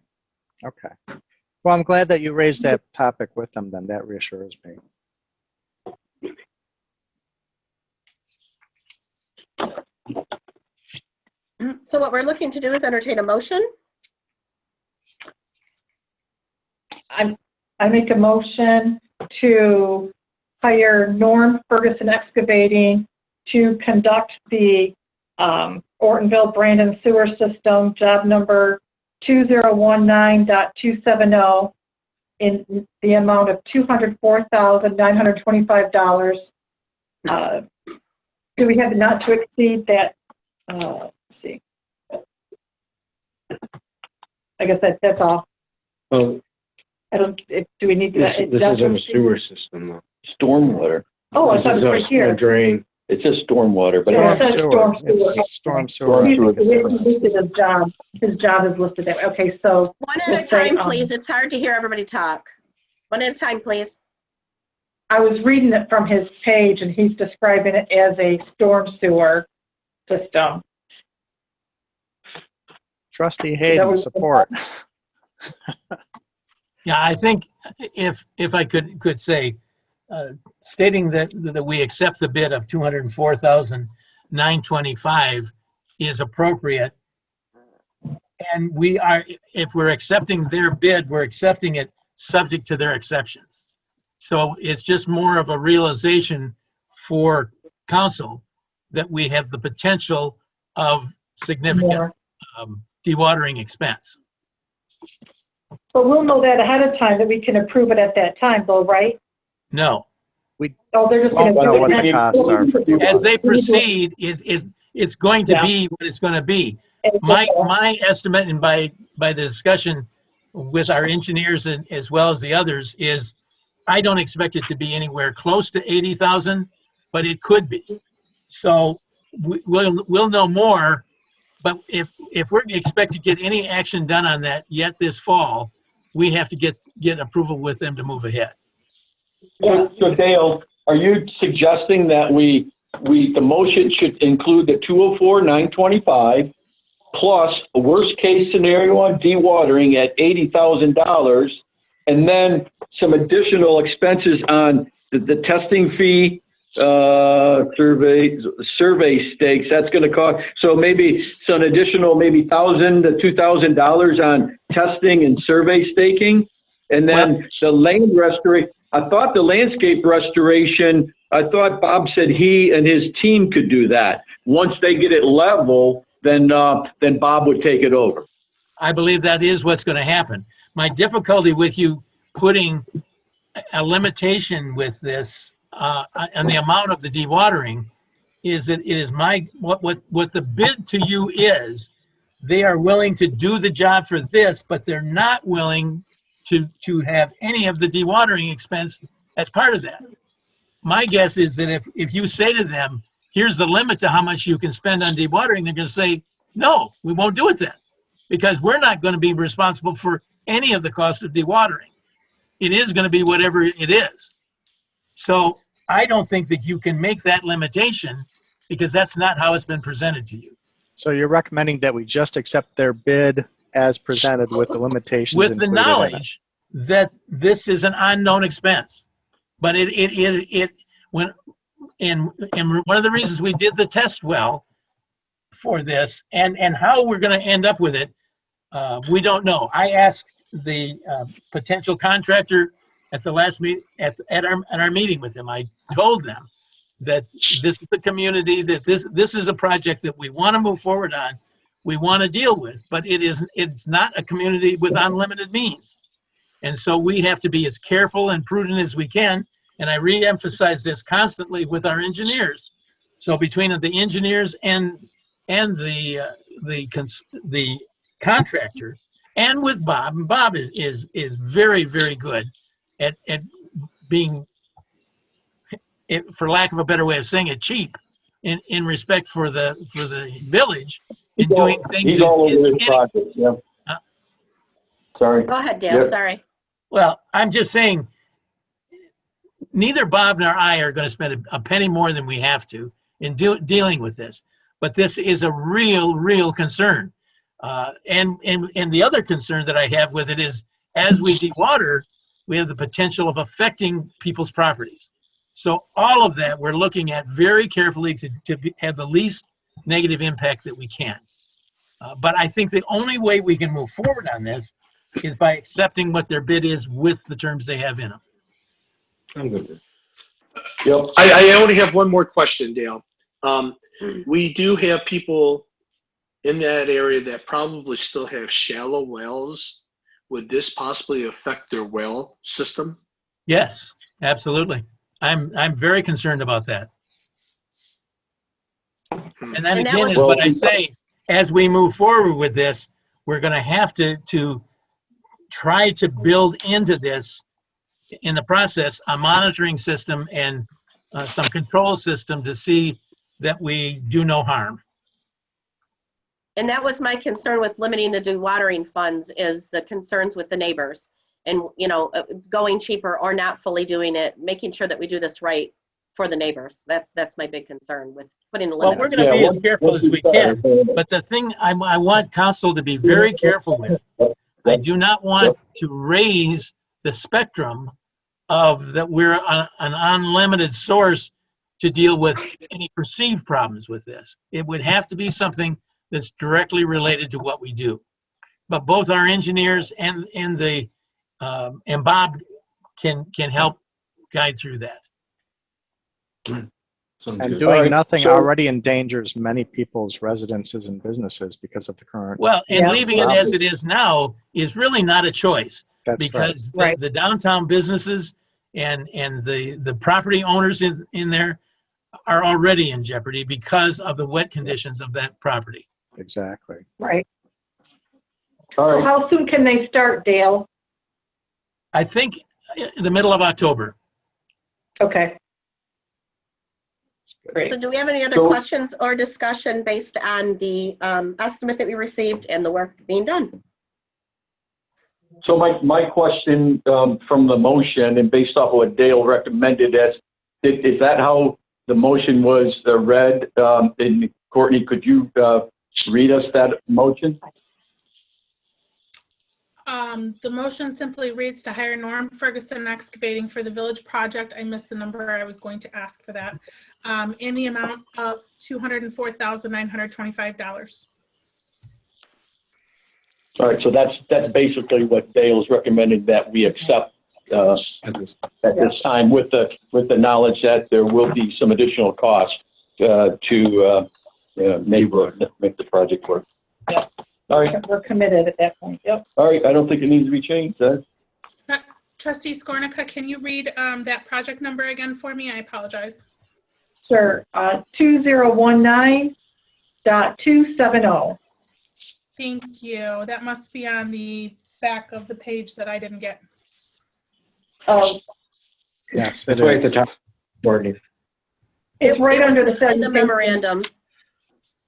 Well, I'm glad that you raised that topic with them then. That reassures me. So what we're looking to do is entertain a motion. I make a motion to hire Norm Ferguson Excavating to conduct the Ortonville Brandon Sewer System, job number 2019.270, in the amount of $204,925. Do we have not to exceed that? Let's see. I guess that's all. Oh, I don't. Do we need to? this isn't a sewer system, though. Stormwater. Oh, I thought it was right here. A drain. It says stormwater, but Yeah, it says storm sewer. It's storm sewer. He's listed his job. His job is listed there. Okay, so One at a time, please. It's hard to hear everybody talk. One at a time, please. I was reading it from his page, and he's describing it as a storm sewer system. Trustee Hayden, support. Yeah, I think if I could say, stating that we accept the bid of $204,925 is appropriate, and if we're accepting their bid, we're accepting it subject to their exceptions. So it's just more of a realization for council that we have the potential of significant dewatering expense. But we'll know that ahead of time, that we can approve it at that time, though, right? No. They're just going to know what the costs are. As they proceed, it's going to be what it's going to be. My estimate, and by the discussion with our engineers and as well as the others, is I don't expect it to be anywhere close to 80,000, but it could be. So we'll know more. But if we're expect to get any action done on that yet this fall, we have to get approval with them to move ahead. So Dale, are you suggesting that the motion should include the 204,925 plus a worst case scenario on dewatering at $80,000, and then some additional expenses on the testing fee, survey stakes? That's going to cost, so maybe some additional, maybe $1,000 to $2,000 on testing and survey staking, and then the land restoration. I thought the landscape restoration, I thought Bob said he and his team could do that. Once they get it level, then Bob would take it over. I believe that is what's going to happen. My difficulty with you putting a limitation with this and the amount of the dewatering is that it is what the bid to you is. They are willing to do the job for this, but they're not willing to have any of the dewatering expense as part of that. My guess is that if you say to them, here's the limit to how much you can spend on dewatering, they're going to say, no, we won't do it then, because we're not going to be responsible for any of the cost of dewatering. It is going to be whatever it is. So I don't think that you can make that limitation, because that's not how it's been presented to you. So you're recommending that we just accept their bid as presented with the limitations with the included in it. knowledge that this is an unknown expense. But one of the reasons we did the test well for this and how we're going to end up with it, we don't know. I asked the potential contractor at the last meet at our meeting with them. I told them that this is the community, that this is a project that we want to move forward on, we want to deal with, but it's not a community with unlimited means. And so we have to be as careful and prudent as we can. And I re-emphasize this constantly with our engineers. So between the engineers and the contractor, and with Bob, and Bob is very, very good at being, for lack of a better way of saying it, cheap in respect for the village in doing things. He's all over this project, yeah. Sorry. Go ahead, Dale. Yeah. Sorry. Well, I'm just saying, neither Bob nor I are going to spend a penny more than we have to in dealing with this. But this is a real concern. And the other concern that I have with it is, as we dewater, we have the potential of affecting people's properties. So all of that we're looking at very carefully to have the least negative impact that we can. But I think the only way we can move forward on this is by accepting what their bid is with the terms they have in them. I'm good. Yep. I only have one more question, Dale. We do have people in that area that probably still have shallow wells. Would this possibly affect their well system? Yes, absolutely. I'm very concerned about that. And then again, is what I say, as we move forward with this, we're going to have to try to build into this, in the process, a monitoring system and some control system to see that we do no harm. And that was my concern with limiting the dewatering funds, is the concerns with the neighbors and, going cheaper or not fully doing it, making sure that we do this right for the neighbors. That's my big concern with putting the limit. Well, we're going to be as careful as we can. But the thing I want council to be very careful with, I do not want to raise the spectrum of that we're an unlimited source to deal with any perceived problems with this. It would have to be something that's directly related to what we do. But both our engineers and Bob can help guide through that. And doing nothing already endangers many people's residences and businesses because of the current. Well, and leaving it as it is now is really not a choice. That's because right. the downtown businesses and the property owners in there are already in jeopardy because of the wet conditions of that property. Exactly. Right. All right. How soon can they start, Dale? I think in the middle of October. Okay. Great. So do we have any other questions or discussion based on the estimate that we received and the work being done? So my question from the motion, and based off of what Dale recommended, is that how the motion was read? And Courtney, could you read us that motion? The motion simply reads to hire Norm Ferguson Excavating for the village project. I missed the number. I was going to ask for that. In the amount of $204,925. All right, so that's basically what Dale's recommending, that we accept at this time, with the knowledge that there will be some additional cost to make the project work. Yep. All right. We're committed at that point. Yep. All right. I don't think it needs to be changed. Trustee Skornica, can you read that project number again for me? I apologize. Sure. 2019.270. Thank you. That must be on the back of the page that I didn't get. Oh, Yes, That's it right at the is. top, Courtney. it's right It was under the in the presentation. memorandum.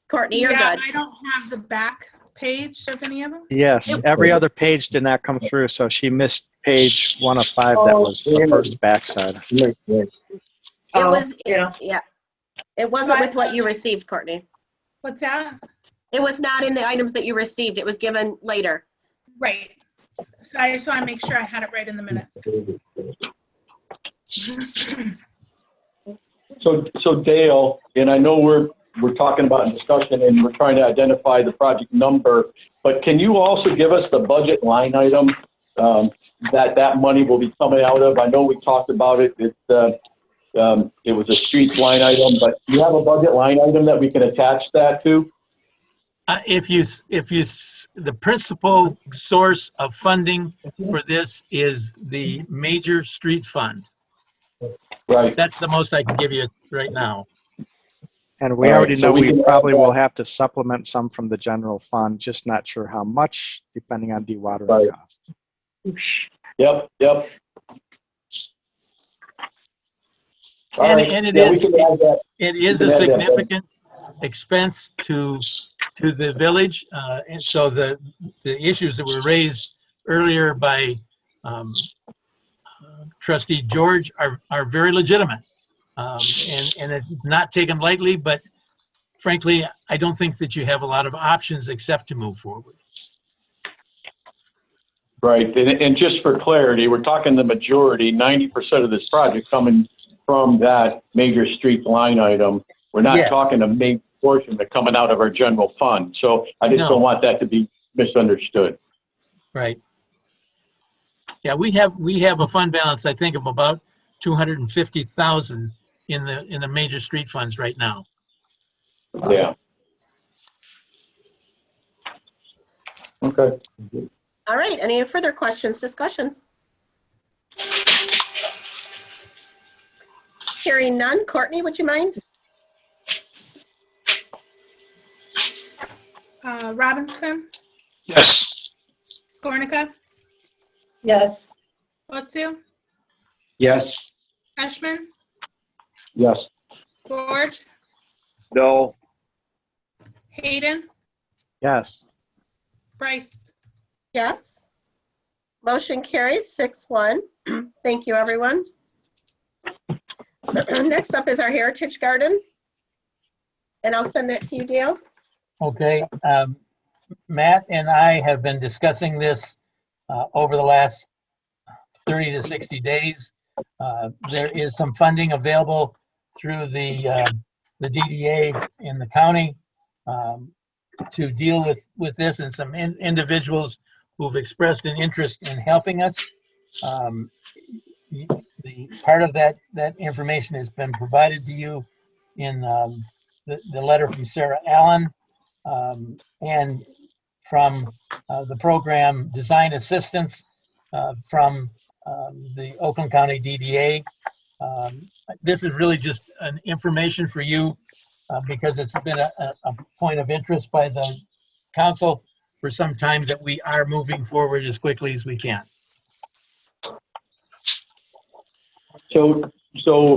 Courtney, you're Yeah, good. I don't have the back page of any of them. Yes, every other page did not come through, so she missed page 1 of 5. That was the first backside. It was, yeah. It wasn't with what you received, Courtney. What's that? It was not in the items that you received. It was given later. Right. So I just want to make sure I had it right in the minutes. So Dale, and I know we're talking about in discussion and we're trying to identify the project number, but can you also give us the budget line item that money will be coming out of? I know we talked about it. It was a streets line item, but do you have a budget line item that we can attach that to? The principal source of funding for this is the major street fund. Right. That's the most I can give you right now. And we already know we probably will have to supplement some from the general fund, just not sure how much, depending on dewatering costs. Yep. And it is a significant expense to the village, and so the issues that were raised earlier by Trustee George are very legitimate, and it's not taken lightly. But frankly, I don't think that you have a lot of options except to move forward. Right, and just for clarity, we're talking the majority, 90% of this project coming from that major street line item. We're not talking a main portion that coming out of our general fund. So I just don't want that to be misunderstood. Right. Yeah, we have a fund balance, I think, of about 250,000 in the major street funds right now. Yeah. Okay. All right. Any further questions, discussions? Hearing none. Courtney, would you mind? Robinson? Yes. Skornica? Yes. Otsu? Yes. Ashman? Yes. George? No. Hayden? Yes. Bryce? Yes. Motion carries 6-1. Thank you, everyone. Next up is our Heritage Garden. And I'll send that to you, Dale. Okay. Matt and I have been discussing this over the last 30 to 60 days. There is some funding available through the DDA in the county to deal with this, and some individuals who've expressed an interest in helping us. The part of that information has been provided to you in the letter from Sarah Allen and from the program Design Assistance from the Oakland County DDA. This is really just an information for you because it's been a point of interest by the council for some time that we are moving forward as quickly as we can. So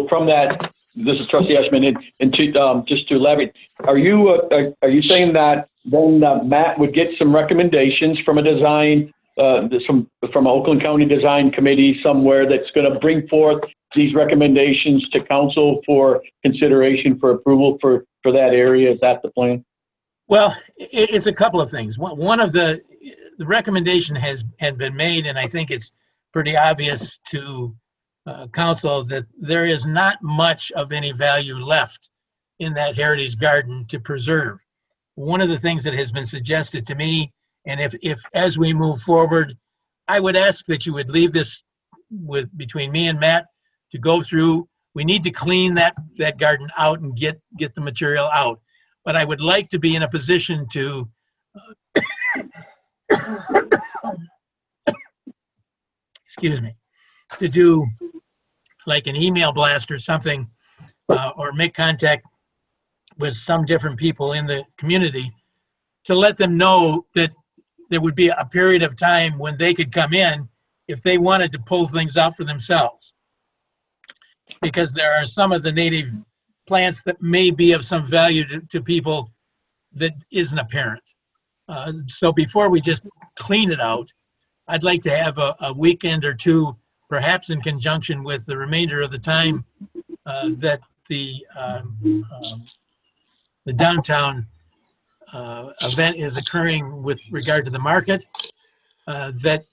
from that, this is Trustee Ashman, and to just to elaborate, are you saying that then Matt would get some recommendations from a design, from Oakland County Design Committee somewhere that's going to bring forth these recommendations to council for consideration for approval for that area? Is that the plan? Well, it's a couple of things. One of the recommendation had been made, and I think it's pretty obvious to council that there is not much of any value left in that heritage garden to preserve. One of the things that has been suggested to me, and if as we move forward, I would ask that you would leave this between me and Matt to go through. We need to clean that garden out and get the material out. But I would like to be in a position to excuse me. to do like an email blast or something, or make contact with some different people in the community to let them know that there would be a period of time when they could come in if they wanted to pull things out for themselves. Because there are some of the native plants that may be of some value to people that isn't apparent. So before we just clean it out, I'd like to have a weekend or two, perhaps in conjunction with the remainder of the time that the downtown event is occurring with regard to the market, that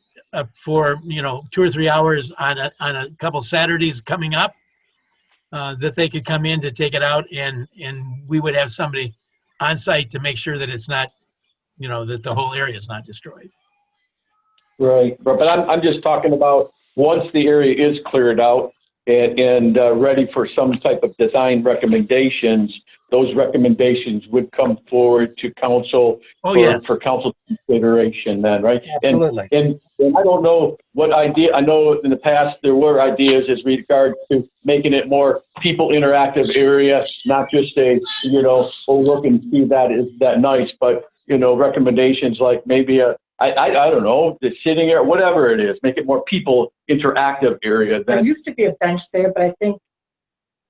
for 2 or 3 hours on a couple Saturdays coming up, that they could come in to take it out, and we would have somebody on site to make sure that it's not, that the whole area is not destroyed. Right, but I'm just talking about once the area is cleared out and ready for some type of design recommendations, those recommendations would come forward to council for council consideration then, right? Absolutely. And I don't know what idea, I know in the past there were ideas as regards to making it more people interactive area, not just a, look and see that is that nice, but, recommendations like maybe I don't know, the sitting area, whatever it is, make it more people interactive area. There used to be a bench there, but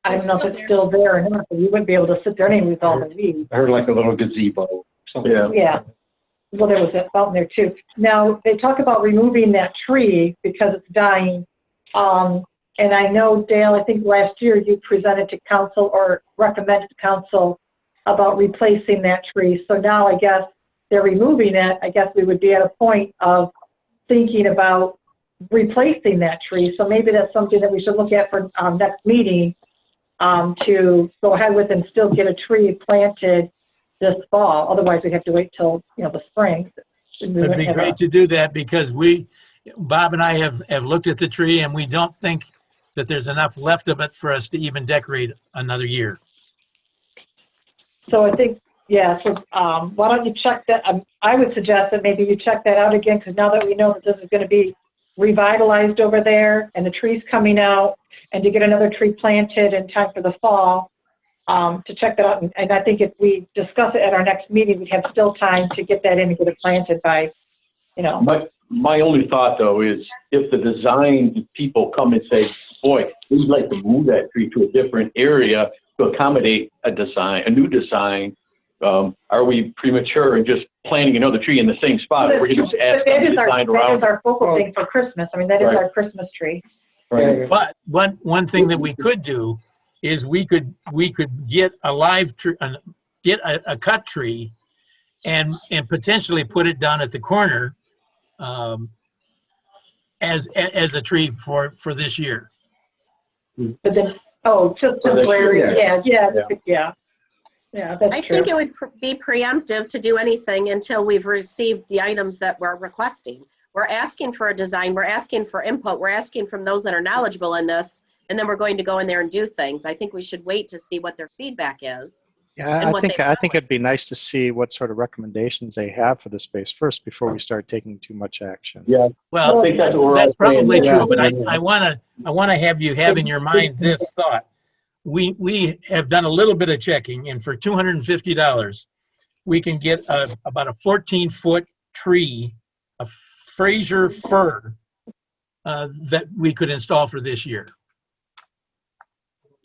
I don't know if it's still there or not, but you wouldn't be able to sit there anyway with all the leaves. I heard like a little gazebo. Something. Yeah. Well, there was a fountain there too. Now, they talk about removing that tree because it's dying. And I know, Dale, I think last year you presented to council or recommended to council about replacing that tree. So now I guess they're removing it. I guess we would be at a point of thinking about replacing that tree. So maybe that's something that we should look at for next meeting, to go ahead with and still get a tree planted this fall. Otherwise, we have to wait till the spring. It'd be great to do that because Bob and I have looked at the tree and we don't think that there's enough left of it for us to even decorate another year. So I think, so why don't you check that? I would suggest that maybe you check that out again, because now that we know that this is going to be revitalized over there and the tree's coming out, and to get another tree planted in time for the fall, to check that out. And I think if we discuss it at our next meeting, we'd have still time to get that in and get it planted by, My only thought, though, is if the design people come and say, boy, we'd like to move that tree to a different area to accommodate a new design, are we premature in just planting another tree in the same spot? Well, or we can just add some design around. That is our focal thing for Christmas. I mean, that is our Christmas tree. Right. But one thing that we could do is we could get a live tree, get a cut tree, and potentially put it down at the corner as a tree for this year. But then, just temporary. Yeah, that's I true. think it would be preemptive to do anything until we've received the items that we're requesting. We're asking for a design, we're asking for input, we're asking from those that are knowledgeable in this, and then we're going to go in there and do things. I think we should wait to see what their feedback is. Yeah, I think it'd be nice to see what sort of recommendations they have for the space first before we start taking too much action. Yeah. Well, I think that's probably saying. true, but I want to have you have in your mind this thought. We have done a little bit of checking, and for $250, we can get about a 14-foot tree, a Fraser fir, that we could install for this year.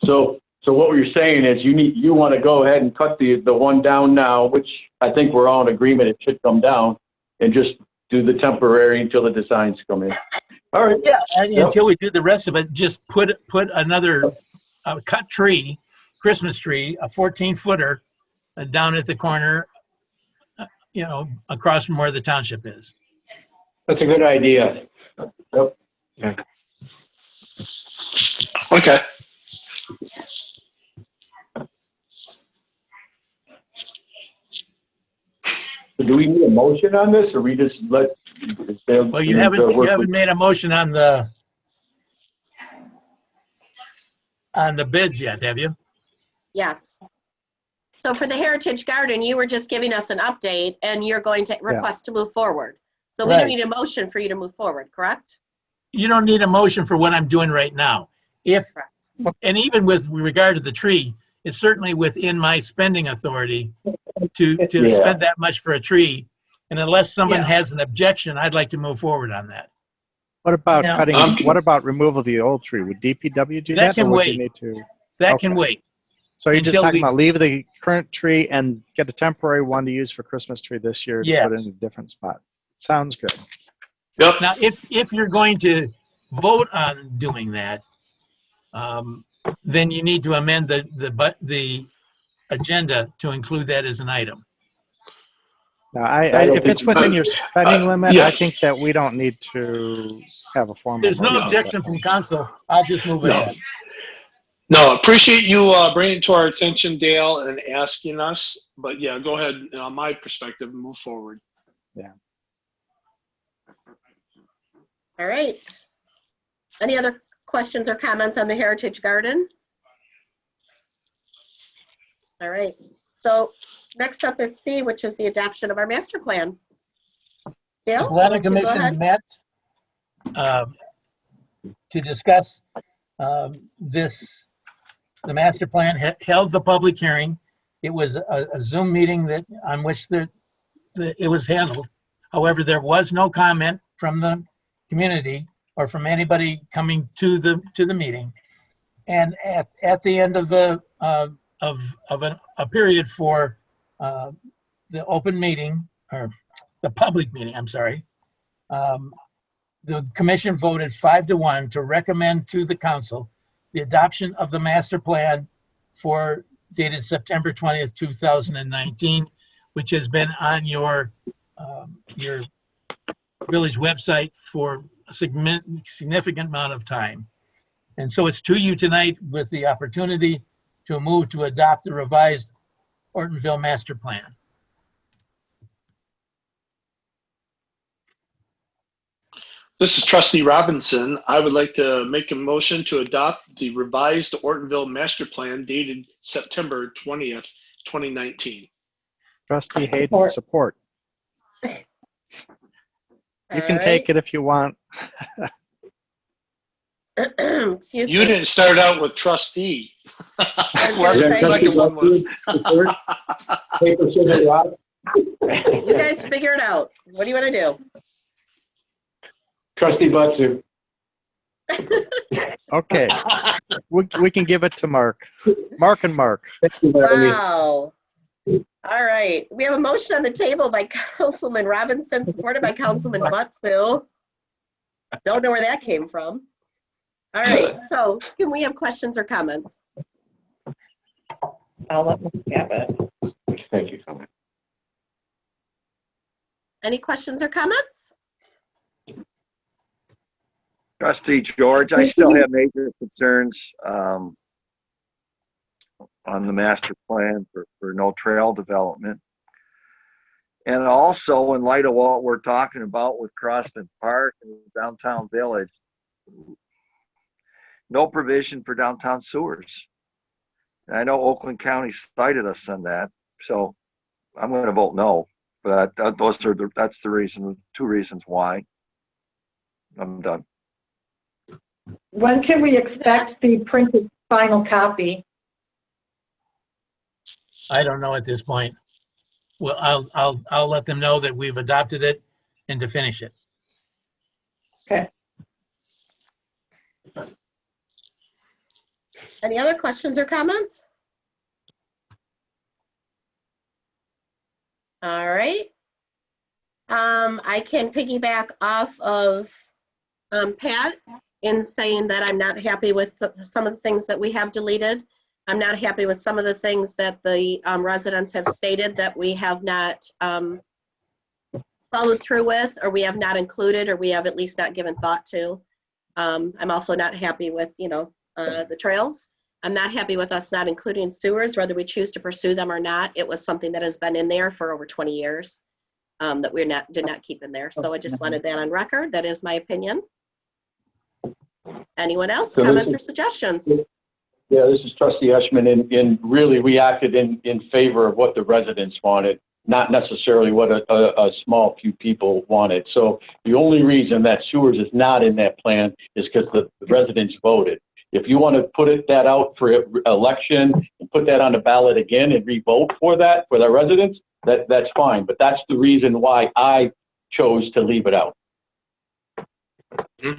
So what you're saying is you want to go ahead and cut the one down now, which I think we're all in agreement it should come down, and just do the temporary until the designs come in. All right. Yeah, until we do the rest of it, just put another cut tree, Christmas tree, a 14-footer down at the corner, across from where the township is. That's a good idea. Yep. Yeah. Okay. So do we need a motion on this, or we just let? Well, you haven't made a motion on the bids yet, have you? Yes. So for the Heritage Garden, you were just giving us an update and you're going to request to move forward. So we don't need a motion for you to move forward, correct? you don't need a motion for what I'm doing right now. And even with regard to the tree, it's certainly within my spending authority to spend that much for a tree. And unless someone has an objection, I'd like to move forward on that. What about what about removal of the old tree? Would DPW do that? That can or would wait. You need to... That can wait. So you're just Until talking about leave the current tree and get a temporary one to use for Christmas tree this year to put in a different spot. Sounds good. Yep. Now, if you're going to vote on doing that, then you need to amend the agenda to include that as an item. Now, if it's within your spending limit, I think that we don't need to have a formal. There's no objection from council. I'll just move ahead. No, appreciate you bringing it to our attention, Dale, and asking us. But yeah, go ahead. My perspective, move forward. Yeah. All right. Any other questions or comments on the Heritage Garden? All right. So next up is C, which is the adoption of our master plan. Dale? The Planning Commission met to discuss the master plan, held the public hearing. It was a Zoom meeting on which it was handled. However, there was no comment from the community or from anybody coming to the meeting. And at the end of a period for the open meeting, or the public meeting, I'm sorry, the commission voted 5-1 to recommend to the council the adoption of the master plan for dated September 20th, 2019, which has been on your village website for a significant amount of time. And so it's to you tonight with the opportunity to move to adopt the revised Ortonville master plan. This is Trustee Robinson. I would like to make a motion to adopt the revised Ortonville master plan dated September 20th, 2019. Trustee Hayden, support. You can take it if you want. Excuse me. You didn't start out with trustee. You guys figure it out. What do you want to do? Trustee Butsu. Okay. We can give it to Mark. Mark and Mark. Wow. All right. We have a motion on the table by Councilman Robinson, supported by Councilman Butsu. Don't know where that came from. All right. So can we have questions or comments? I'll let them have it. Thank you, comment. Any questions or comments? Trustee George, I still have major concerns on the master plan for no trail development. And also, in light of what we're talking about with Croston Park and downtown village, no provision for downtown sewers. And I know Oakland County cited us on that, so I'm going to vote no. But that's the reason, 2 reasons why. I'm done. When can we expect the printed final copy? I don't know at this point. Well, I'll let them know that we've adopted it and to finish it. Okay. Any other questions or comments? All right. I can piggyback off of Pat in saying that I'm not happy with some of the things that we have deleted. I'm not happy with some of the things that the residents have stated that we have not followed through with, or we have not included, or we have at least not given thought to. I'm also not happy with, the trails. I'm not happy with us not including sewers, whether we choose to pursue them or not. It was something that has been in there for over 20 years that we did not keep in there. So I just wanted that on record. That is my opinion. Anyone else? Comments or suggestions? Yeah, this is Trustee Eshman, and really we acted in favor of what the residents wanted. not necessarily what a small few people wanted. So the only reason that sewers is not in that plan is because the residents voted. If you want to put that out for election and put that on the ballot again and re-vote for that, for the residents, that's fine. But that's the reason why I chose to leave it out. Because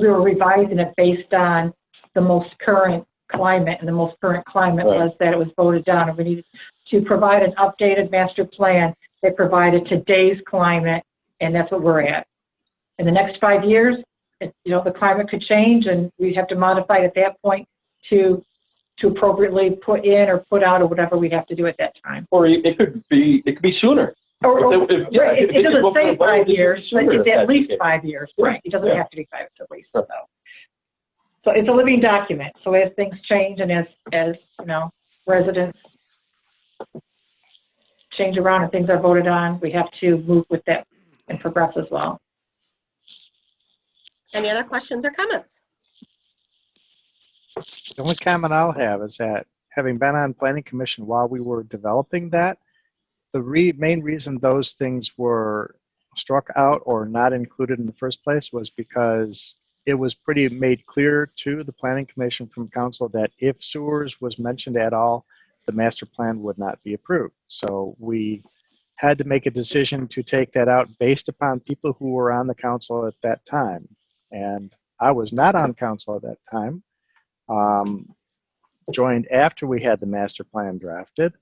we were revising it based on the most current climate, and the most current climate Right. was that it was voted down, and we needed to provide an updated master plan that provided today's climate, and that's what we're at. In the next 5 years, the climate could change, and we have to modify it at that point to appropriately put in or put out or whatever we have to do at that time. Or it could be sooner. It doesn't say 5 years, but it's at least 5 years. Right. It doesn't Yeah. have to be 5, it's at least. So it's a living document. So as things change and as residents change around and things are voted on, we have to move with that and progress as well. Any other questions or comments? The only comment I'll have is that, having been on Planning Commission while we were developing that, the main reason those things were struck out or not included in the first place was because it was pretty made clear to the Planning Commission from council that if sewers was mentioned at all, the master plan would not be approved. So we had to make a decision to take that out based upon people who were on the council at that time. And I was not on council at that time. Joined after we had the master plan drafted.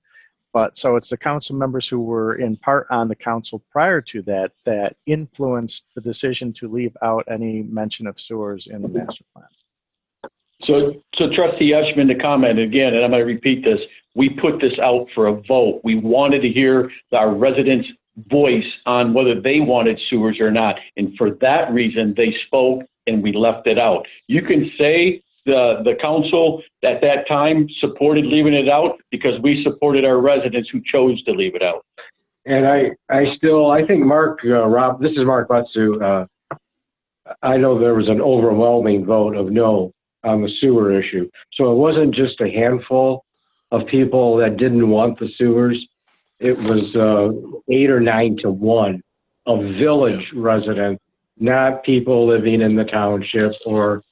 But so it's the council members who were in part on the council prior to that that influenced the decision to leave out any mention of sewers in the master plan. So Trustee Eshman, to comment again, and I'm going to repeat this, we put this out for a vote. We wanted to hear our residents' voice on whether they wanted sewers or not. And for that reason, they spoke and we left it out. You can say the council at that time supported leaving it out because we supported our residents who chose to leave it out. And I think Mark, this is Mark Butsu. I know there was an overwhelming vote of no on the sewer issue. So it wasn't just a handful of people that didn't want the sewers. It was 8 or 9 to 1 of village residents, not people living in the township or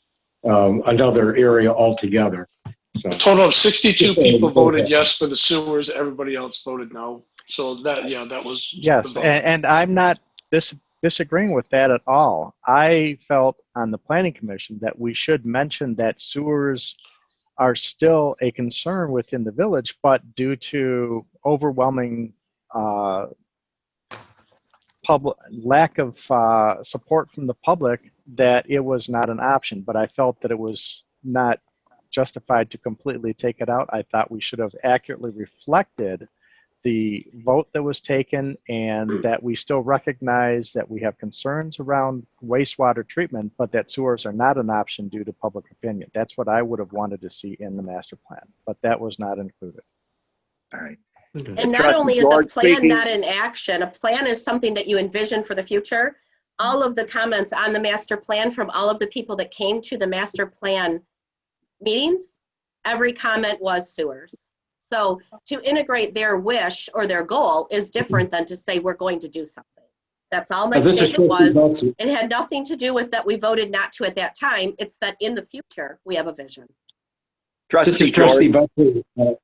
another area altogether. So, A total of 62 people voted yes for the sewers. Everybody else voted no. So that was Yes, the vote. and I'm not disagreeing with that at all. I felt on the Planning Commission that we should mention that sewers are still a concern within the village, but due to overwhelming lack of support from the public, that it was not an option. But I felt that it was not justified to completely take it out. I thought we should have accurately reflected the vote that was taken and that we still recognize that we have concerns around wastewater treatment, but that sewers are not an option due to public opinion. That's what I would have wanted to see in the master plan, but that was not included. All right. And not only is a plan not an action, a plan is something that you envision for the future. All of the comments on the master plan from all of the people that came to the master plan meetings, every comment was sewers. So to integrate their wish or their goal is different than to say we're going to do something. That's all my statement was. It had nothing to do with that we voted not to at that time. It's that in the future we have a vision. Trustee Butler,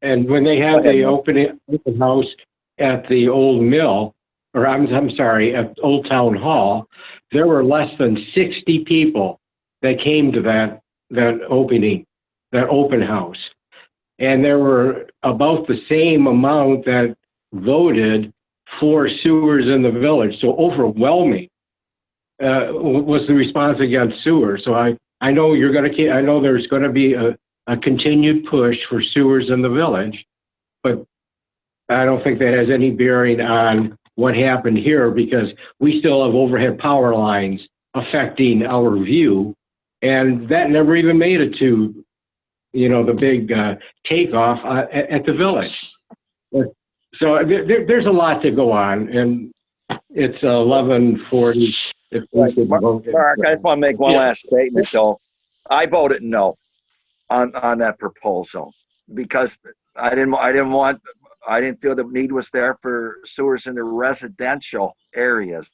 and when they had the open house at the old mill, or I'm sorry, at Old Town Hall, there were less than 60 people that came to that open house. And there were about the same amount that voted for sewers in the village. So overwhelming was the response against sewers. So I know I know there's going to be a continued push for sewers in the village, but I don't think that has any bearing on what happened here because we still have overhead power lines affecting our view, and that never even made it to the big takeoff at the village. So there's a lot to go on, and it's 11:40. Mark, I just want to make one last statement, though. I voted no on that proposal because I didn't want I didn't feel the need was there for sewers in the residential areas.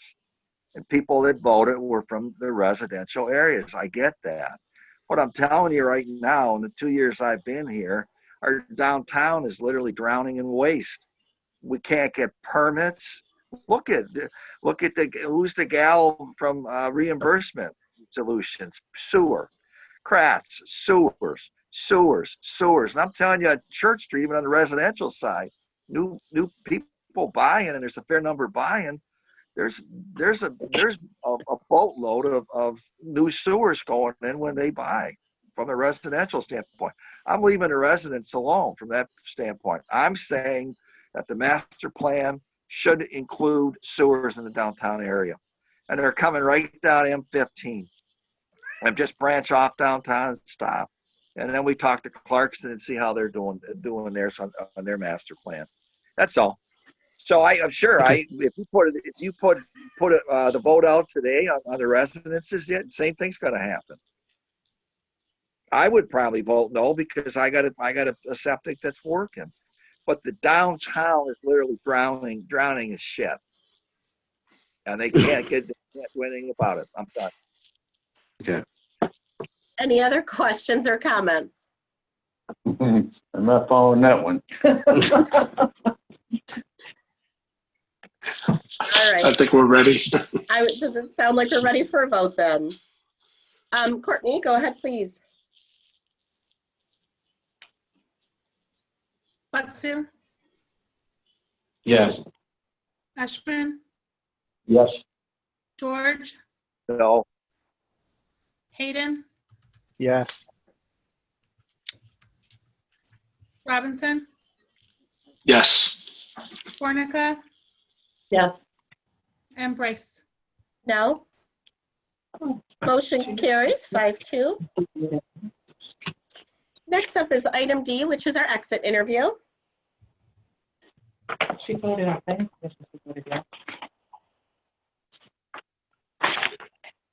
And people that voted were from the residential areas. I get that. What I'm telling you right now, in the 2 years I've been here, our downtown is literally drowning in waste. We can't get permits. Look at who's the gal from Reimbursement Solutions? Sewer, Kratz, sewers. And I'm telling you, at Church Street, even on the residential side, new people buying, and there's a fair number buying. There's a boatload of new sewers going in when they buy from a residential standpoint. I'm leaving the residents alone from that standpoint. I'm saying that the master plan should include sewers in the downtown area. And they're coming right down M15. And just branch off downtown and stop. And then we talk to Clarkston and see how they're doing theirs on their master plan. That's all. So I'm sure if you put the vote out today on the residences, the same thing's going to happen. I would probably vote no because I got a septic that's working. But the downtown is literally drowning in shit. And they can't do anything about it. I'm done. Okay. Any other questions or comments? I'm not following that one. All right. I think we're ready. Does it sound like we're ready for a vote then? Courtney, go ahead, please. Butsu, Yes. Eshman, Yes. George, No. Hayden, Yes. Robinson, Yes. Fornica, Yes. and Bryce. No. Motion carries 5-2. Next up is item D, which is our exit interview. She voted, I think. Yes, she voted yes.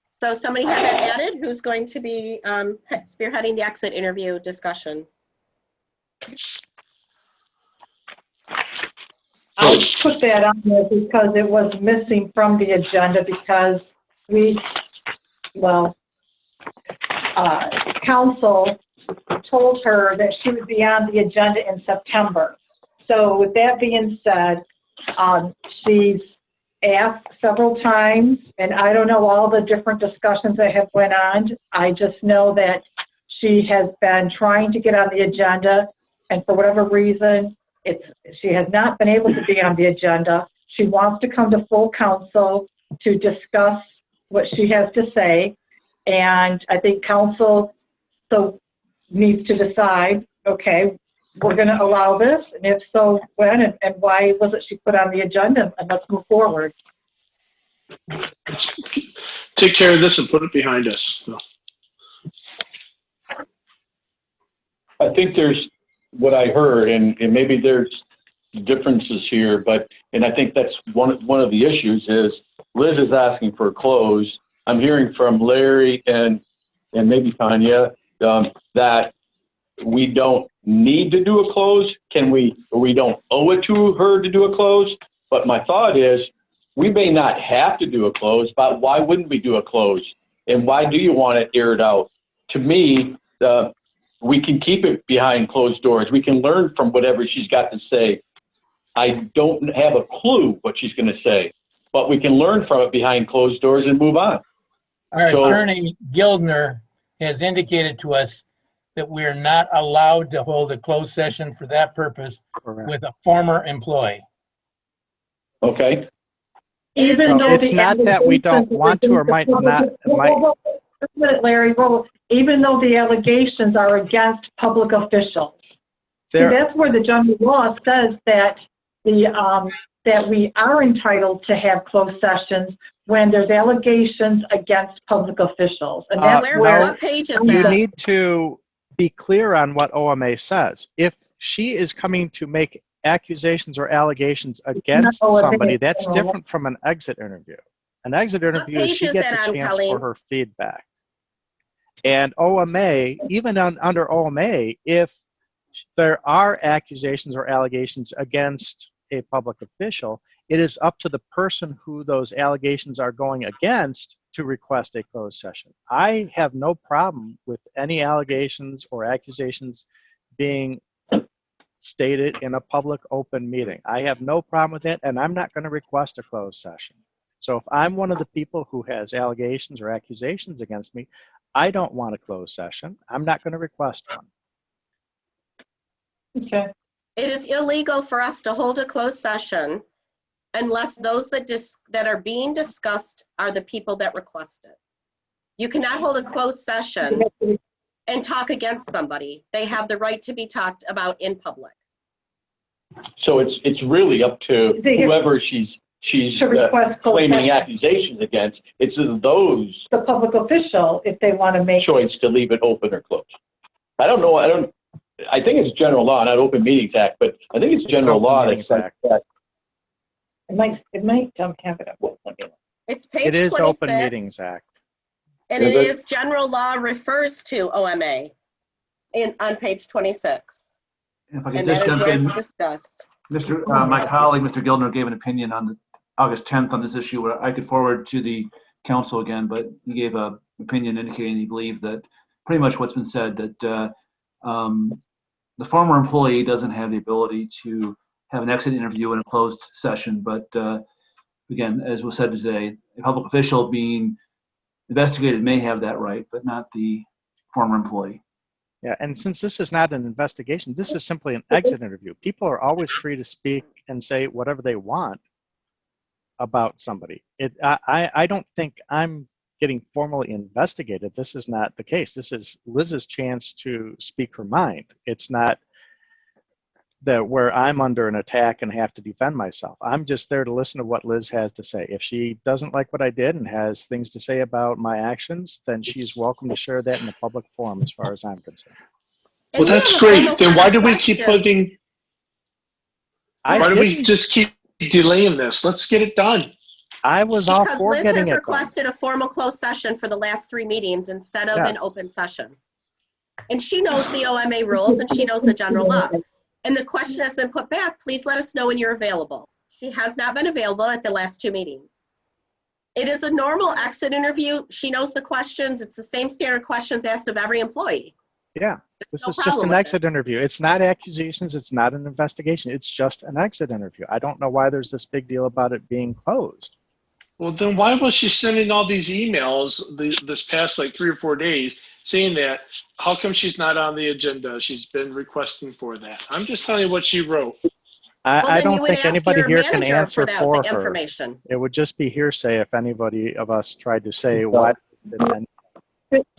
So somebody had that added. Who's going to be spearheading the exit interview discussion? I'll put that on there because it was missing from the agenda because council told her that she would be on the agenda in September. So with that being said, she's asked several times, and I don't know all the different discussions that have went on. I just know that she has been trying to get on the agenda, and for whatever reason, she has not been able to be on the agenda. She wants to come to full council to discuss what she has to say, and I think council needs to decide, okay, we're going to allow this, and if so, when, and why wasn't she put on the agenda, and let's move forward. Take care of this and put it behind us. So. I think there's what I heard, and maybe there's differences here, and I think that's one of the issues is Liz is asking for a close. I'm hearing from Larry and maybe Tanya that we don't need to do a close. We don't owe it to her to do a close. But my thought is we may not have to do a close, but why wouldn't we do a close? And why do you want it aired out? To me, we can keep it behind closed doors. We can learn from whatever she's got to say. I don't have a clue what she's going to say, but we can learn from it behind closed doors and move on. Our attorney, Gildner, has indicated to us that we are not allowed to hold a closed session for that purpose with a former employee. Okay. Even though it's not that we don't want to or might not. Larry, even though the allegations are against public officials. See, that's where the general law says that that we are entitled to have closed sessions when there's allegations against public officials. And that's what page is that? You need to be clear on what OMA says. If she is coming to make accusations or allegations against somebody, that's different from an exit interview. An exit interview is she gets a chance for her feedback. And OMA, even under OMA, if there are accusations or allegations against a public official, it is up to the person who those allegations are going against to request a closed session. I have no problem with any allegations or accusations being stated in a public open meeting. I have no problem with it, and I'm not going to request a closed session. So if I'm one of the people who has allegations or accusations against me, I don't want a closed session. I'm not going to request one. Okay. It is illegal for us to hold a closed session unless those that are being discussed are the people that request it. You cannot hold a closed session and talk against somebody. They have the right to be talked about in public. So it's really up to whoever she's claiming accusations against. It's those the public official if they want to make choice to leave it open or closed. I don't know. I think it's general law, not Open Meetings Act, but I think it's general law that. It might have it up. It's page It is 26. Open Meetings Act. And it is general law refers to OMA on page 26. If I could And just that is jump where in, it's discussed. my colleague, Mr. Gildner, gave an opinion on August 10th on this issue, where I could forward to the council again, but he gave an opinion indicating he believed that pretty much what's been said, that the former employee doesn't have the ability to have an exit interview in a closed session. But again, as was said today, a public official being investigated may have that right, but not the former employee. Yeah, and since this is not an investigation, this is simply an exit interview. People are always free to speak and say whatever they want about somebody. I don't think I'm getting formally investigated. This is not the case. This is Liz's chance to speak her mind. It's not that where I'm under an attack and have to defend myself. I'm just there to listen to what Liz has to say. If she doesn't like what I did and has things to say about my actions, then she's welcome to share that in a public forum as far as I'm concerned. Well, that's great. Then why do we keep putting, why do we just keep delaying this? Let's get it done. I was all Because for Liz getting has it requested a formal closed session for the last 3 meetings instead of an open session. And she knows the OMA rules and she knows the general law. And the question has been put back, please let us know when you're available. She has not been available at the last 2 meetings. It is a normal exit interview. She knows the questions. It's the same standard questions asked of every employee. Yeah, this no is just problem an with exit interview. It's not accusations. It's not an investigation. It's just an exit interview. I don't know why there's this big deal about it being closed. Well, then why was she sending all these emails this past like 3 or 4 days saying that? How come she's not on the agenda? She's been requesting for that. I'm just telling you what she wrote. I don't think anybody here can answer for her. Information. It would just be hearsay if anybody of us tried to say what.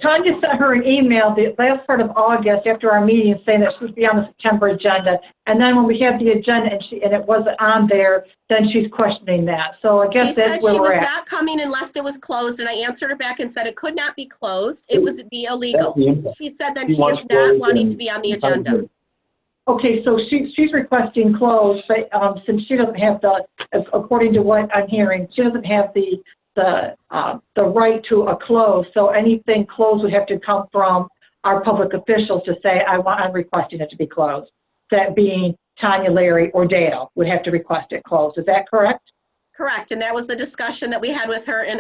Tanya sent her an email the last part of August after our meeting saying that she would be on the September agenda. And then when we have the agenda and it wasn't on there, then she's questioning that. So I guess that's where she we're was at. not coming unless it was closed, and I answered her back and said it could not be closed. It was be illegal. She said then she is not wanting to be on the agenda. Okay, so she's requesting closed, but since she doesn't have according to what I'm hearing, she doesn't have the right to a close. So anything closed would have to come from our public officials to say, I'm requesting it to be closed. That being Tanya, Larry, or Dale would have to request it closed. Is that correct? Correct, and that was the discussion that we had with her in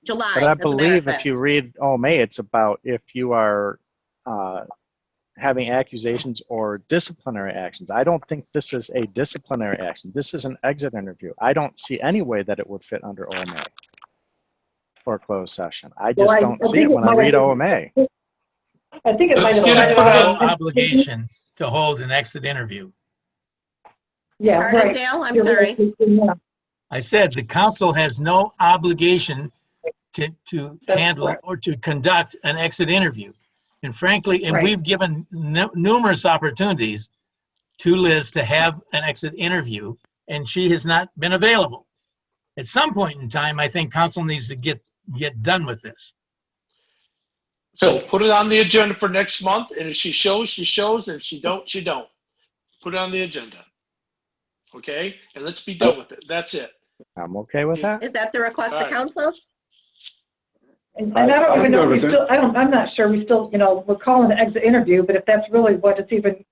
July. But I believe if you read OMA, it's about if you are having accusations or disciplinary actions. I don't think this is a disciplinary action. This is an exit interview. I don't see any way that it would fit under OMA for a closed session. I just don't see it when I read OMA. I think it might have no obligation to hold an exit interview. Yeah, right. Dale, I'm sorry. I said the council has no obligation to handle or to conduct an exit interview. And frankly, and we've given numerous opportunities to Liz to have an exit interview, and she has not been available. At some point in time, I think council needs to get done with this. So put it on the agenda for next month, and if she shows, she shows, and if she don't, she don't. Put it on the agenda. Okay? And let's be done with it. That's it. I'm okay with that. Is that the request to council? And I don't even know, I'm not sure we still, we're calling it an exit interview, but if that's really what it's even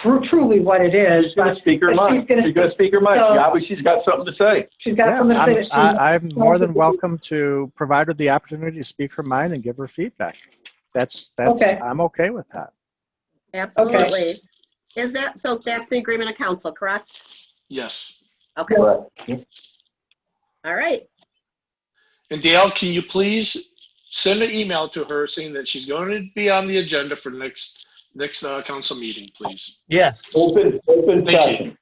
truly what it is. She's going to speak her mind. She's going to speak her mind. She's got something to say. She's got something to say. I'm more than welcome to provide her the opportunity to speak her mind and give her feedback. That's okay. I'm okay with that. Absolutely. Okay. Is that, so that's the agreement of council, correct? Yes. Okay. Correct. All right. And Dale, can you please send an email to her saying that she's going to be on the agenda for the next council meeting, please? Yes. Open Thank session. you.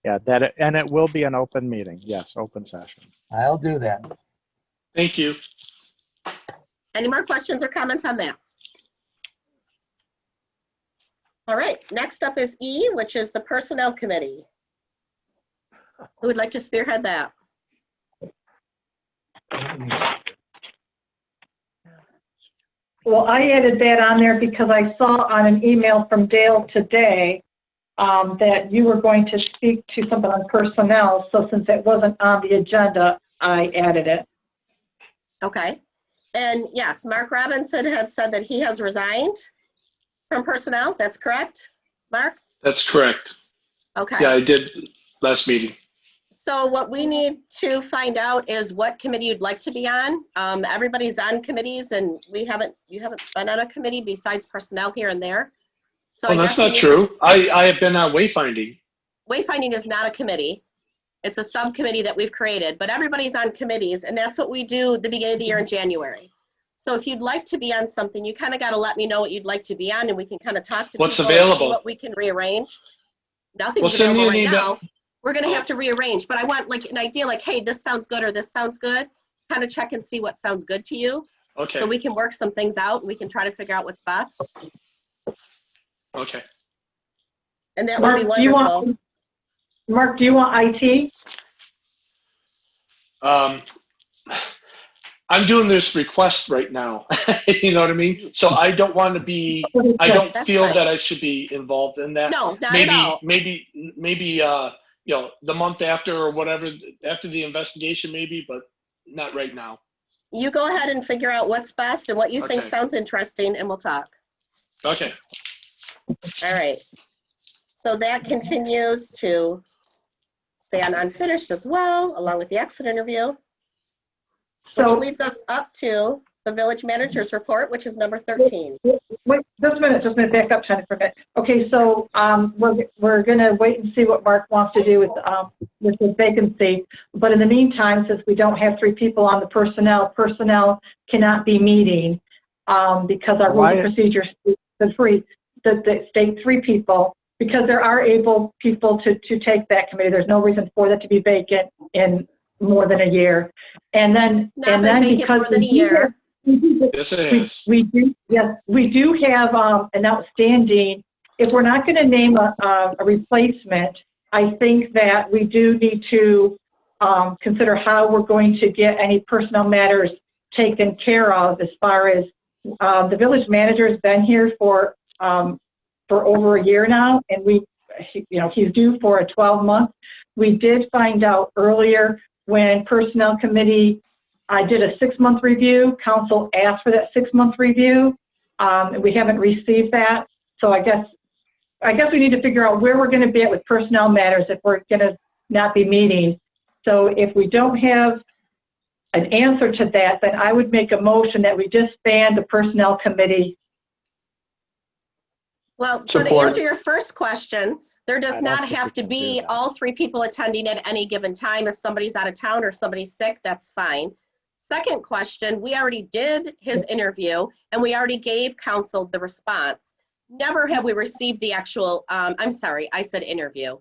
Yeah, and it will be an open meeting. Yes, open session. I'll do that. Thank you. Any more questions or comments on that? All right, next up is E, which is the Personnel Committee. Who would like to spearhead that? Well, I added that on there because I saw on an email from Dale today that you were going to speak to something on personnel. So since it wasn't on the agenda, I added it. Okay. And yes, Mark Robinson had said that he has resigned from personnel. That's correct, Mark? That's correct. Okay. Yeah, I did last meeting. So what we need to find out is what committee you'd like to be on. Everybody's on committees, and you haven't been on a committee besides personnel here and there. So Well, that's not true. I have been on wayfinding. Wayfinding is not a committee. It's a subcommittee that we've created, but everybody's on committees, and that's what we do at the beginning of the year in January. So if you'd like to be on something, you kind of got to let me know what you'd like to be on, and we can kind of talk to What's people and see available? what we can rearrange. Nothing's Well, send me available an right email. now. We're going to have to rearrange, but I want like an idea like, hey, this sounds good or this sounds good. Kind of check and see what sounds good to you. Okay. So we can work some things out and we can try to figure out what's best. Okay. And that would be wonderful. Mark, do you want IT? I'm doing this request right now. You know what I mean? So I don't want to be, I don't That's feel fine. that I should be involved in that. No, not maybe, at all. Maybe, you know, the month after or whatever, after the investigation maybe, but not right now. You go ahead and figure out what's best and what you think Okay. sounds interesting, and we'll talk. Okay. All right. So that continues to stay on unfinished as well, along with the exit interview, which So- leads us up to the village manager's report, which is number 13. Wait, just a minute, back up, China, for a minute. Okay, so we're going to wait and see what Mark wants to do with the vacancy. But in the meantime, since we don't have 3 people on the personnel cannot be meeting because our rules and procedures state 3 people, because there are able people to take that committee. There's no reason for that to be vacant in more than a year. And then because more than a year. Yes, it is. we do have an outstanding, if we're not going to name a replacement, I think that we do need to consider how we're going to get any personnel matters taken care of, as far as the village manager has been here for over a year now, and he's due for a 12-month. We did find out earlier when personnel committee did a 6-month review. Council asked for that 6-month review. And we haven't received that. So I guess we need to figure out where we're going to be at with personnel matters if we're going to not be meeting. So if we don't have an answer to that, then I would make a motion that we disband the personnel committee. Well, so to answer your first question, there does not have to be all 3 people attending at any given time. If somebody's out of town or somebody's sick, that's fine. Second question, we already did his interview and we already gave council the response. Never have we received the actual, I'm sorry, I said interview.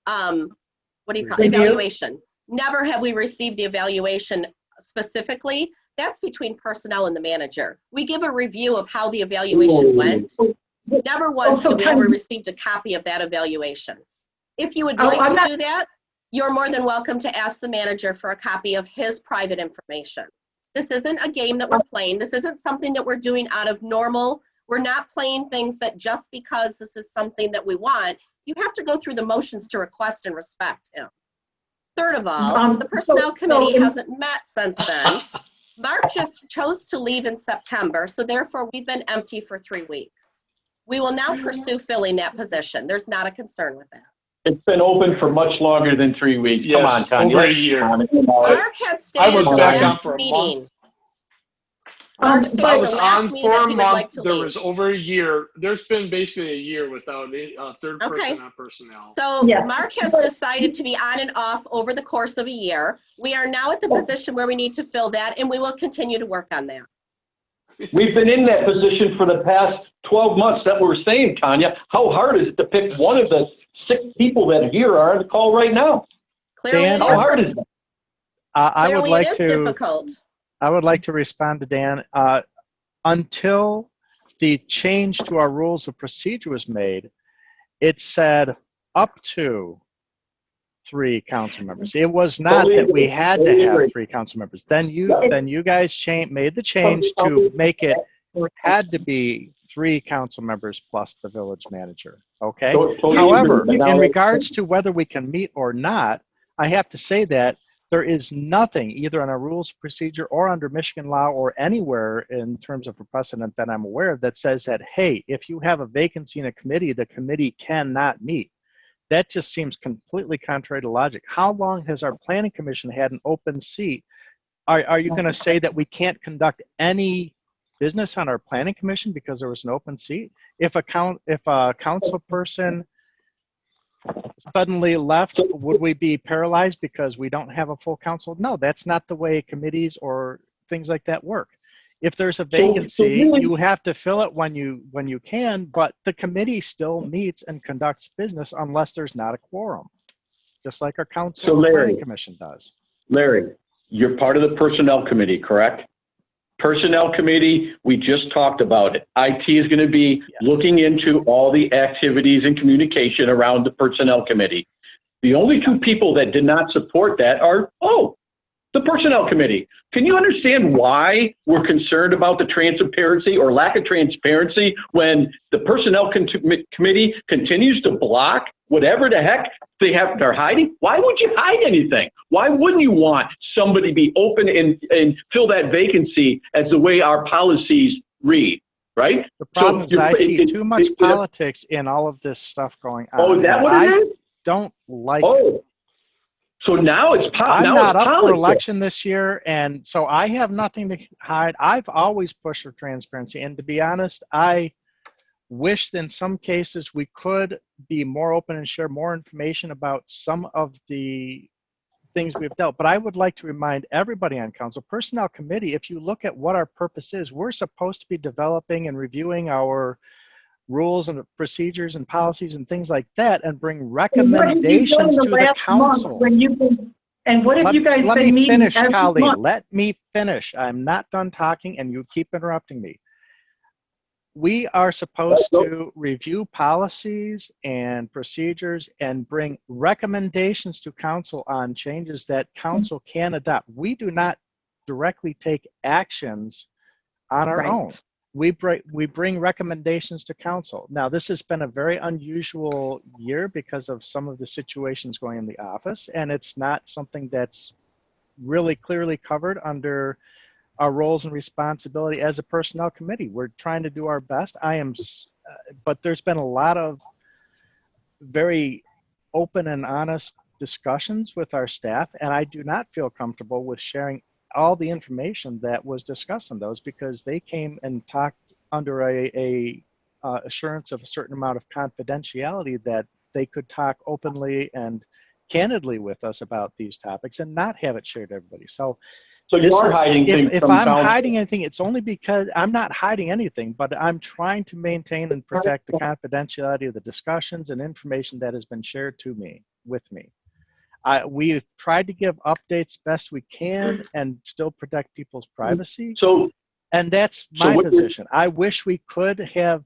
What do you call it? Evaluation. Never have we received the evaluation specifically. That's between personnel and the manager. We give a review of how the evaluation went. Never once do we ever received a copy of that evaluation. If you would like to do that, you're more than welcome to ask the manager for a copy of his private information. This isn't a game that we're playing. This isn't something that we're doing out of normal. We're not playing things that just because this is something that we want, you have to go through the motions to request and respect him. Third of all, the personnel committee hasn't met since then. Mark just chose to leave in September, so therefore we've been empty for 3 weeks. We will now pursue filling that position. There's not a concern with that. It's been open for much longer than 3 weeks. Come Yes, on, Tanya. over a year. Mark had I stated was the back on last for a month. meeting. Mark I stated was the last on meeting for that a he would like month. to There leave. was over a year. There's been basically a year without a third Okay. person on personnel. So Mark has decided to be on and off over the course of a year. We are now at the position where we need to fill that, and we will continue to work on that. We've been in that position for the past 12 months that we're saying, Tanya. How hard is it to pick one of the 6 people that here are on the call right now? Clearly, Dan, How hard is it? I would like it is to. difficult. I would like to respond to Dan. Until the change to our rules of procedure was made, it said up to 3 council members. It was not that we had to have 3 council members. Then you guys made the change to make it had to be 3 council members plus the village manager. Okay. However, in regards to whether we can meet or not, I have to say that there is nothing either on our rules of procedure or under Michigan law or anywhere in terms of a precedent that I'm aware of that says that, hey, if you have a vacancy in a committee, the committee cannot meet. That just seems completely contrary to logic. How long has our planning commission had an open seat? Are you going to say that we can't conduct any business on our planning commission because there was an open seat? If a council person suddenly left, would we be paralyzed because we don't have a full council? No, that's not the way committees or things like that work. If there's a vacancy, you have to fill it when you can, but the committee still meets and conducts business unless there's not a quorum, just like our council and planning commission does. Larry, you're part of the personnel committee, correct? Personnel committee, we just talked about it. IT is going to be looking into all the activities and communication around the personnel committee. The only 2 people that did not support that are, the personnel committee. Can you understand why we're concerned about the transparency or lack of transparency when the personnel committee continues to block whatever the heck they're hiding? Why would you hide anything? Why wouldn't you want somebody to be open and fill that vacancy as the way our policies read, right? The problem is I see too much politics in all of this stuff going on. Oh, is that what it is? Don't like it. So now it's I'm not up for election this year, and so I have nothing to hide. I've always pushed for transparency, and to be honest, I wish that in some cases we could be more open and share more information about some of the things we've dealt. But I would like to remind everybody on council, personnel committee, if you look at what our purpose is, we're supposed to be developing and reviewing our rules and procedures and policies and things like that and bring recommendations to the council. And what have you guys been meeting finish, every Colleen. month? Let me finish. I'm not done talking and you keep interrupting me. We are supposed to review policies and procedures and bring recommendations to council on changes that council can adopt. We do not directly take actions on our own. We bring recommendations to council. Now, this has been a very unusual year because of some of the situations going in the office, and it's not something that's really clearly covered under our roles and responsibility as a personnel committee. We're trying to do our best. But there's been a lot of very open and honest discussions with our staff, and I do not feel comfortable with sharing all the information that was discussed in those because they came and talked under a assurance of a certain amount of confidentiality that they could talk openly and candidly with us about these topics and not have it shared to everybody. So you are hiding things if from I'm council. hiding anything, it's only because I'm not hiding anything, but I'm trying to maintain and protect the confidentiality of the discussions and information that has been shared with me. We've tried to give updates best we can and still protect people's privacy. And that's my position. I wish we could have,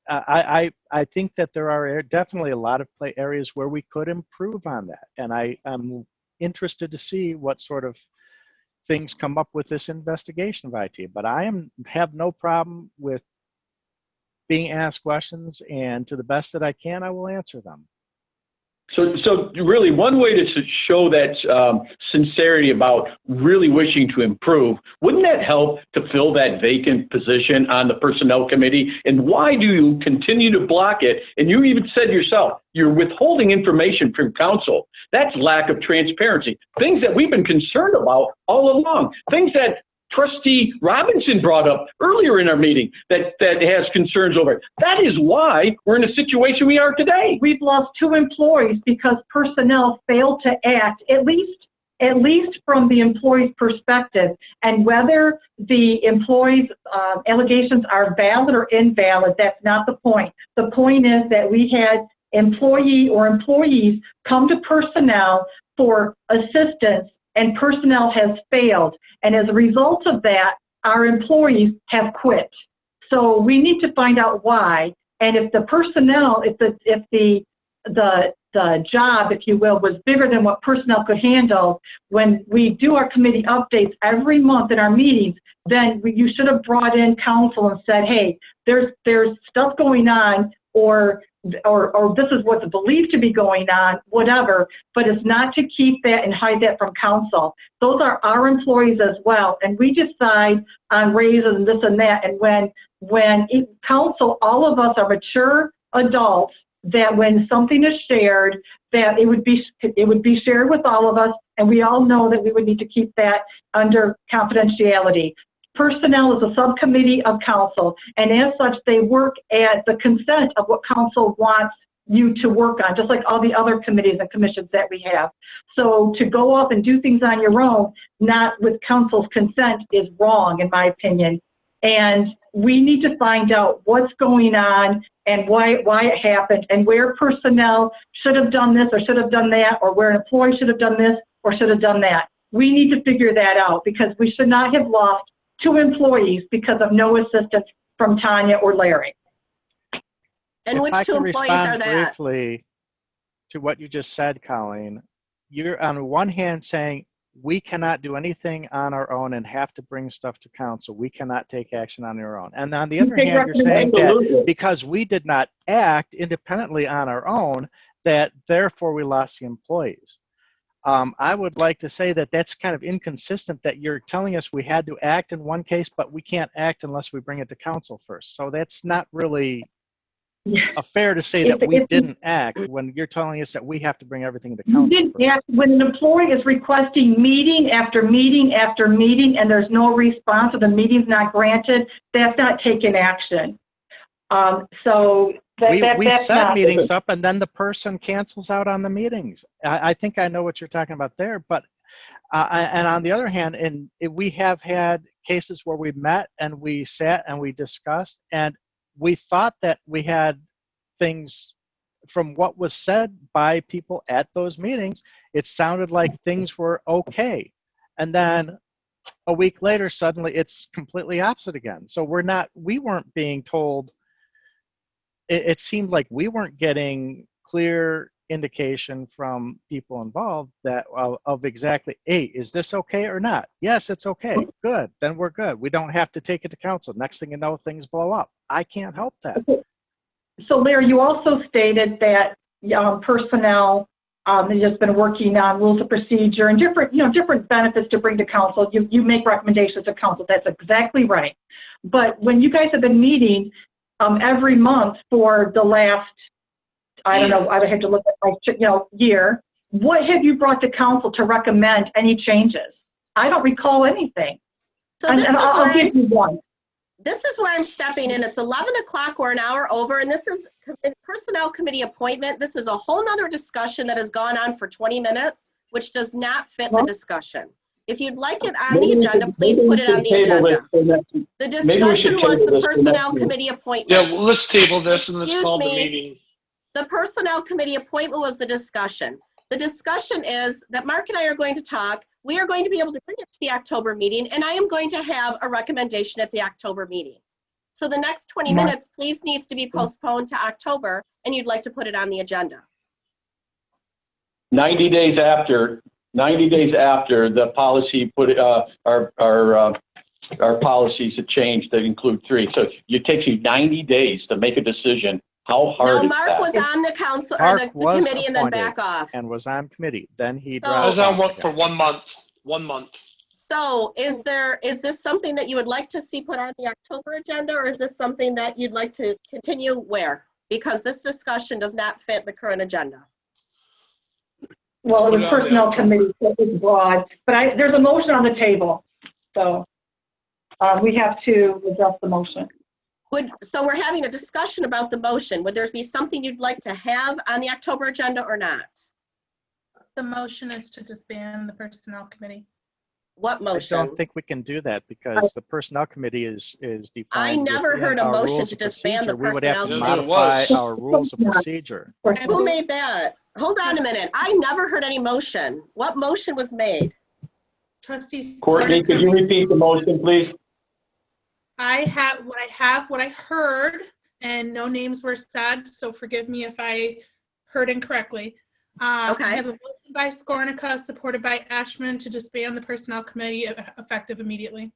I think that there are definitely a lot of areas where we could improve on that. And I'm interested to see what sort of things come up with this investigation of IT. But I have no problem with being asked questions, and to the best that I can, I will answer them. So really, one way to show that sincerity about really wishing to improve, wouldn't that help to fill that vacant position on the Personnel Committee? And why do you continue to block it? And you even said yourself, you're withholding information from council. That's lack of transparency. Things that we've been concerned about all along. Things that Trustee Robinson brought up earlier in our meeting that has concerns over it. That is why we're in the situation we are today. We've lost 2 employees because personnel failed to act, at least from the employee's perspective. And whether the employee's allegations are valid or invalid, that's not the point. The point is that we had employees come to personnel for assistance, and personnel has failed. And as a result of that, our employees have quit. So we need to find out why. And if the personnel, if the job, if you will, was bigger than what personnel could handle, when we do our committee updates every month in our meetings, then you should have brought in counsel and said, hey, there's stuff going on, or this is what's believed to be going on, whatever, but it's not to keep that and hide that from council. Those are our employees as well, and we decide on raises and this and that. And when council, all of us are mature adults, that when something is shared, that it would be shared with all of us, and we all know that we would need to keep that under confidentiality. Personnel is a subcommittee of council, and as such, they work at the consent of what council wants you to work on, just like all the other committees and commissions that we have. So to go off and do things on your own, not with council's consent, is wrong, in my opinion. And we need to find out what's going on and why it happened, and where personnel should have done this or should have done that, or where an employee should have done this or should have done that. We need to figure that out, because we should not have lost 2 employees because of no assistance from Tanya or Larry. And which 2 employees are that? Briefly to what you just said, Colleen, you're on one hand saying we cannot do anything on our own and have to bring stuff to council. We cannot take action on our own. And on the other hand, you're saying that because we did not act independently on our own, that therefore we lost the employees. I would like to say that that's kind of inconsistent, that you're telling us we had to act in one case, but we can't act unless we bring it to council first. So that's not really fair to say that we didn't act when you're telling us that we have to bring everything to council. You didn't act. When an employee is requesting meeting after meeting after meeting and there's no response, or the meeting's not granted, that's not taking action. We set meetings up, and then the person cancels out on the meetings. I think I know what you're talking about there. But and on the other hand, we have had cases where we met and we sat and we discussed, and we thought that we had things from what was said by people at those meetings. It sounded like things were okay, and then a week later, suddenly it's completely opposite again. So we weren't being told. It seemed like we weren't getting clear indication from people involved that of exactly, hey, is this okay or not? Yes, it's okay. Good. Then we're good. We don't have to take it to council. Next thing you know, things blow up. I can't help that. So, Larry, you also stated that personnel has just been working on rules of procedure and different benefits to bring to council. You make recommendations to council. That's exactly right. But when you guys have been meeting every month for the last, I don't know, I would have to look at my year, what have you brought to council to recommend any changes? I don't recall anything. So I'll give you one. This is where I'm stepping in. It's 11 o'clock, we're an hour over, and this is personnel committee appointment. This is a whole nother discussion that has gone on for 20 minutes, which does not fit the discussion. If you'd like it on the agenda, please put it on the agenda. The discussion was the personnel committee appointment. Yeah, well, let's table this and let's call the meeting. The personnel committee appointment was the discussion. The discussion is that Mark and I are going to talk. We are going to be able to bring it to the October meeting, and I am going to have a recommendation at the October meeting. So the next 20 minutes, please, needs to be postponed to October, and you'd like to put it on the agenda. 90 days after the policy our policies have changed that include 3. So it takes you 90 days to make a decision How hard No, is Mark that? was on the council or Mark the was committee and then appointed back off. and was on committee. Then he So- I was dropped on off one for again. 1 month. 1 month. So is this something that you would like to see put on the October agenda, or is this something that you'd like to continue where? Because this discussion does not fit the current agenda. Well, Put the it on the personnel October. committee is broad, but there's a motion on the table. So we have to adjust the motion. So we're having a discussion about the motion. Would there be something you'd like to have on the October agenda or not? The motion is to disband the personnel committee. What I motion? don't think we can do that because the personnel committee is defined. I never within heard a our motion rules to of disband the procedure. We would have to personnel committee. modify There was. our rules of procedure. Who made that? Hold on a minute. I never heard any motion. What motion was made? Trustee Courtney, could you repeat the motion, please? I have what I heard, and no names were said, so forgive me if I heard incorrectly. Okay. I have a motion by Skornica, supported by Ashman, to disband the personnel committee effective immediately.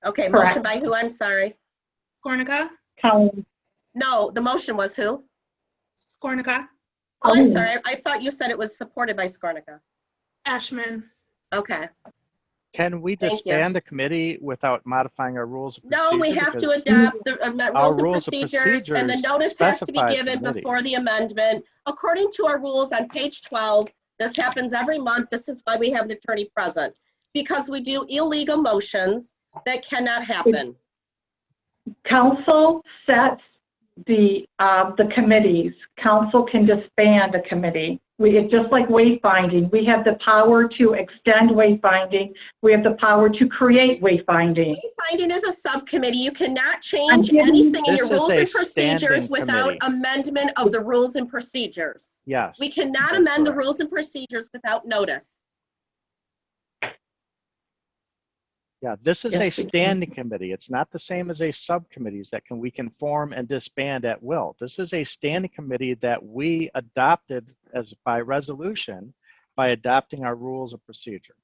Okay, Correct. motion by who? I'm sorry. Skornica? Colleen. No, the motion was who? Skornica? Oh, I'm sorry. I thought you said it was supported by Skornica. Ashman? Okay. Can we Thank you. disband a committee without modifying our rules of procedure? No, we have to Because adopt the rules and rules of procedures, and the procedures notice has to be specify given committee. before the amendment. According to our rules on page 12, this happens every month. This is why we have an attorney present, because we do illegal motions that cannot happen. Council sets the committees. Council can disband a committee. It's just like wayfinding. We have the power to extend wayfinding. We have the power to create wayfinding. Wayfinding is a subcommittee. You cannot change giving- anything in This your is rules a and procedures standing without committee. amendment of the rules and procedures. Yes. We cannot that's amend the correct. rules and procedures without notice. Yeah, this is a Yes, we can. standing committee. It's not the same as a subcommittees that we can form and disband at will. This is a standing committee that we adopted as by resolution by adopting our rules of procedure.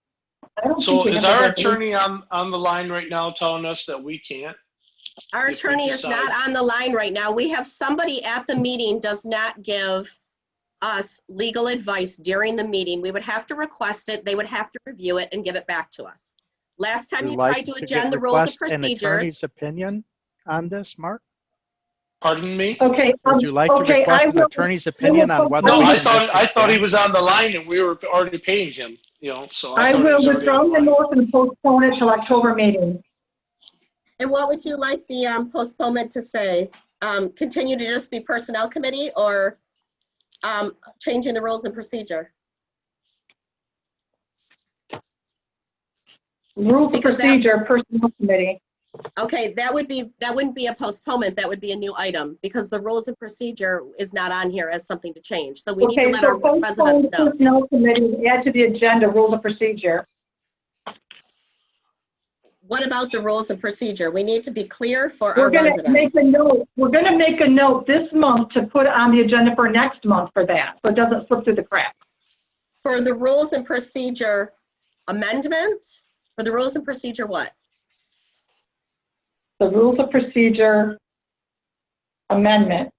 I don't So think we is have a our resolution. attorney on the line right now telling us that we can't? Our If we attorney is decide- not on the line right now. We have somebody at the meeting does not give us legal advice during the meeting. We would have to request it. They would have to review it and give it back to us. Last time Would you like tried to get- agenda the rules and request an procedures. attorney's opinion on this, Mark? Pardon me? Okay. Would you like to okay, request I an will- attorney's opinion on whether No, we I can thought he disband? was on the line and we were already paying him, so I thought he will was already withdraw on the the line. motion and postpone it till October meeting. And what would you like the postponement to say? Continue to just be personnel committee or changing the rules and procedure? Rules of Because that- procedure, personnel committee. Okay, that wouldn't be a postponement, that would be a new item because the rules and procedure is not on here as something to change. So we need to Okay, let so our postpone residents the know. personnel committee, add to the agenda rules of procedure. What about the rules and procedure? We need to be clear for We're our gonna make residents. a note, we're gonna make a note this month to put on the agenda for next month for that, so it doesn't slip through the cracks. For the rules and procedure amendment, for the rules and procedure what? The rules of procedure amendment,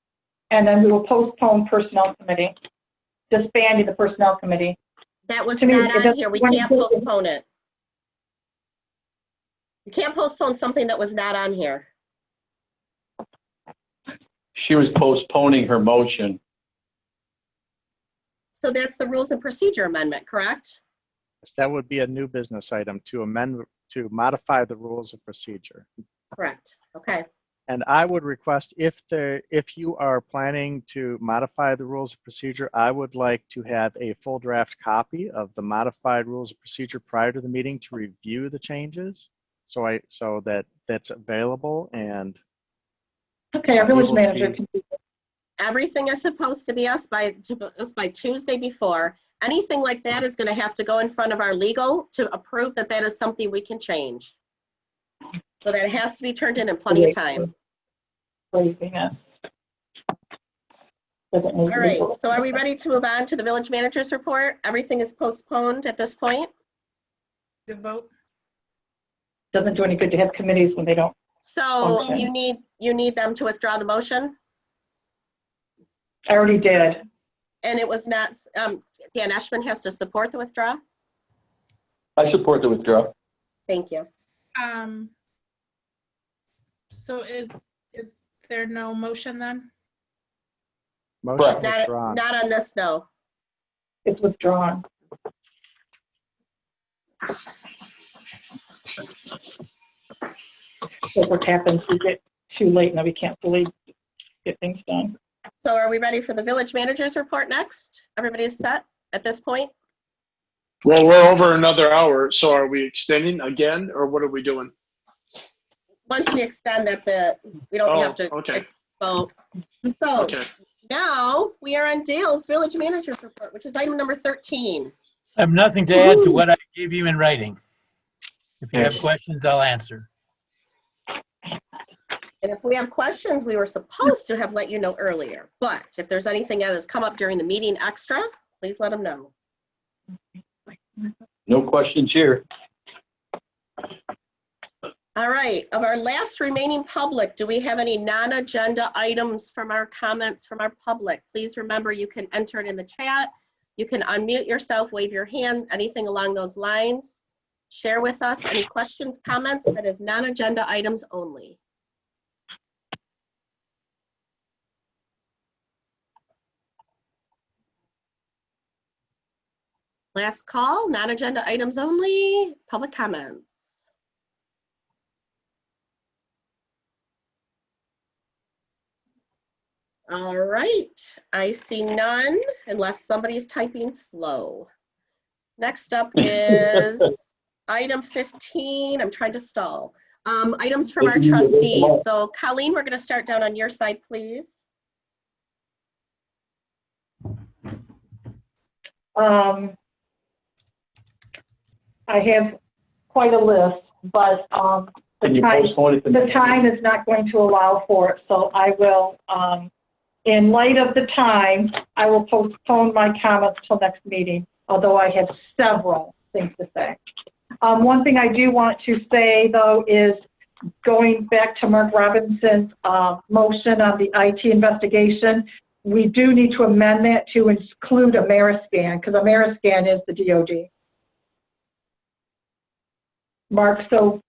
and then we will postpone personnel committee, disbanding the personnel committee. That was To me, not it on doesn't- here. We when can't it- postpone it. You can't postpone something that was not on here. She was postponing her motion. So that's the rules and procedure amendment, correct? That would be a new business item to amend, to modify the rules of procedure. Correct. Okay. And I would request if you are planning to modify the rules of procedure, I would like to have a full draft copy of the modified rules of procedure prior to the meeting to review the changes. So that's available and Okay, our village able to manager be- can do that. Everything is supposed to be us by Tuesday before. Anything like that is going to have to go in front of our legal to approve that that is something we can change. So that it has to be turned in plenty of time. Craziness. Doesn't need All right, legal. so are we ready to move on to the village manager's report? Everything is postponed at this point. Good vote. Doesn't do any good to have committees when they don't. So Okay. you need them to withdraw the motion? I already did. And it was not, Dan Eschman has to support the withdrawal? I support the withdrawal. Thank you. So is there no motion then? Motion Not, withdrawn. not on this, no. It's withdrawn. So what happens, we get too late and then we can't fully get things done. So are we ready for the village manager's report next? Everybody's set at this point? Well, we're over another hour, so are we extending again, or what are we doing? Once we extend, that's it. We don't have to okay. vote. So Okay. now we are on Dale's village manager's report, which is item number 13. I have nothing to add to what I gave you in writing. If you have questions, I'll answer. And if we have questions, we were supposed to have let you know earlier. But if there's anything that has come up during the meeting extra, please let them know. No questions here. All right, of our last remaining public, do we have any non-agenda items from our comments from our public? Please remember you can enter it in the chat. You can unmute yourself, wave your hand, anything along those lines. Share with us any questions, comments. That is non-agenda items only. Last call, non-agenda items only, public comments. All right, I see none unless somebody's typing slow. Next up is item 15. I'm trying to stall. Items from our trustees. So Colleen, we're going to start down on your side, please. I have quite a list, but the time is not going to allow for it. So I will, in light of the time, I will postpone my comments till next meeting, although I have several things to say. One thing I do want to say, though, is going back to Mark Robinson's motion on the IT investigation, we do need to amend that to include Ameriscan, because Ameriscan is the DOD. Mark, so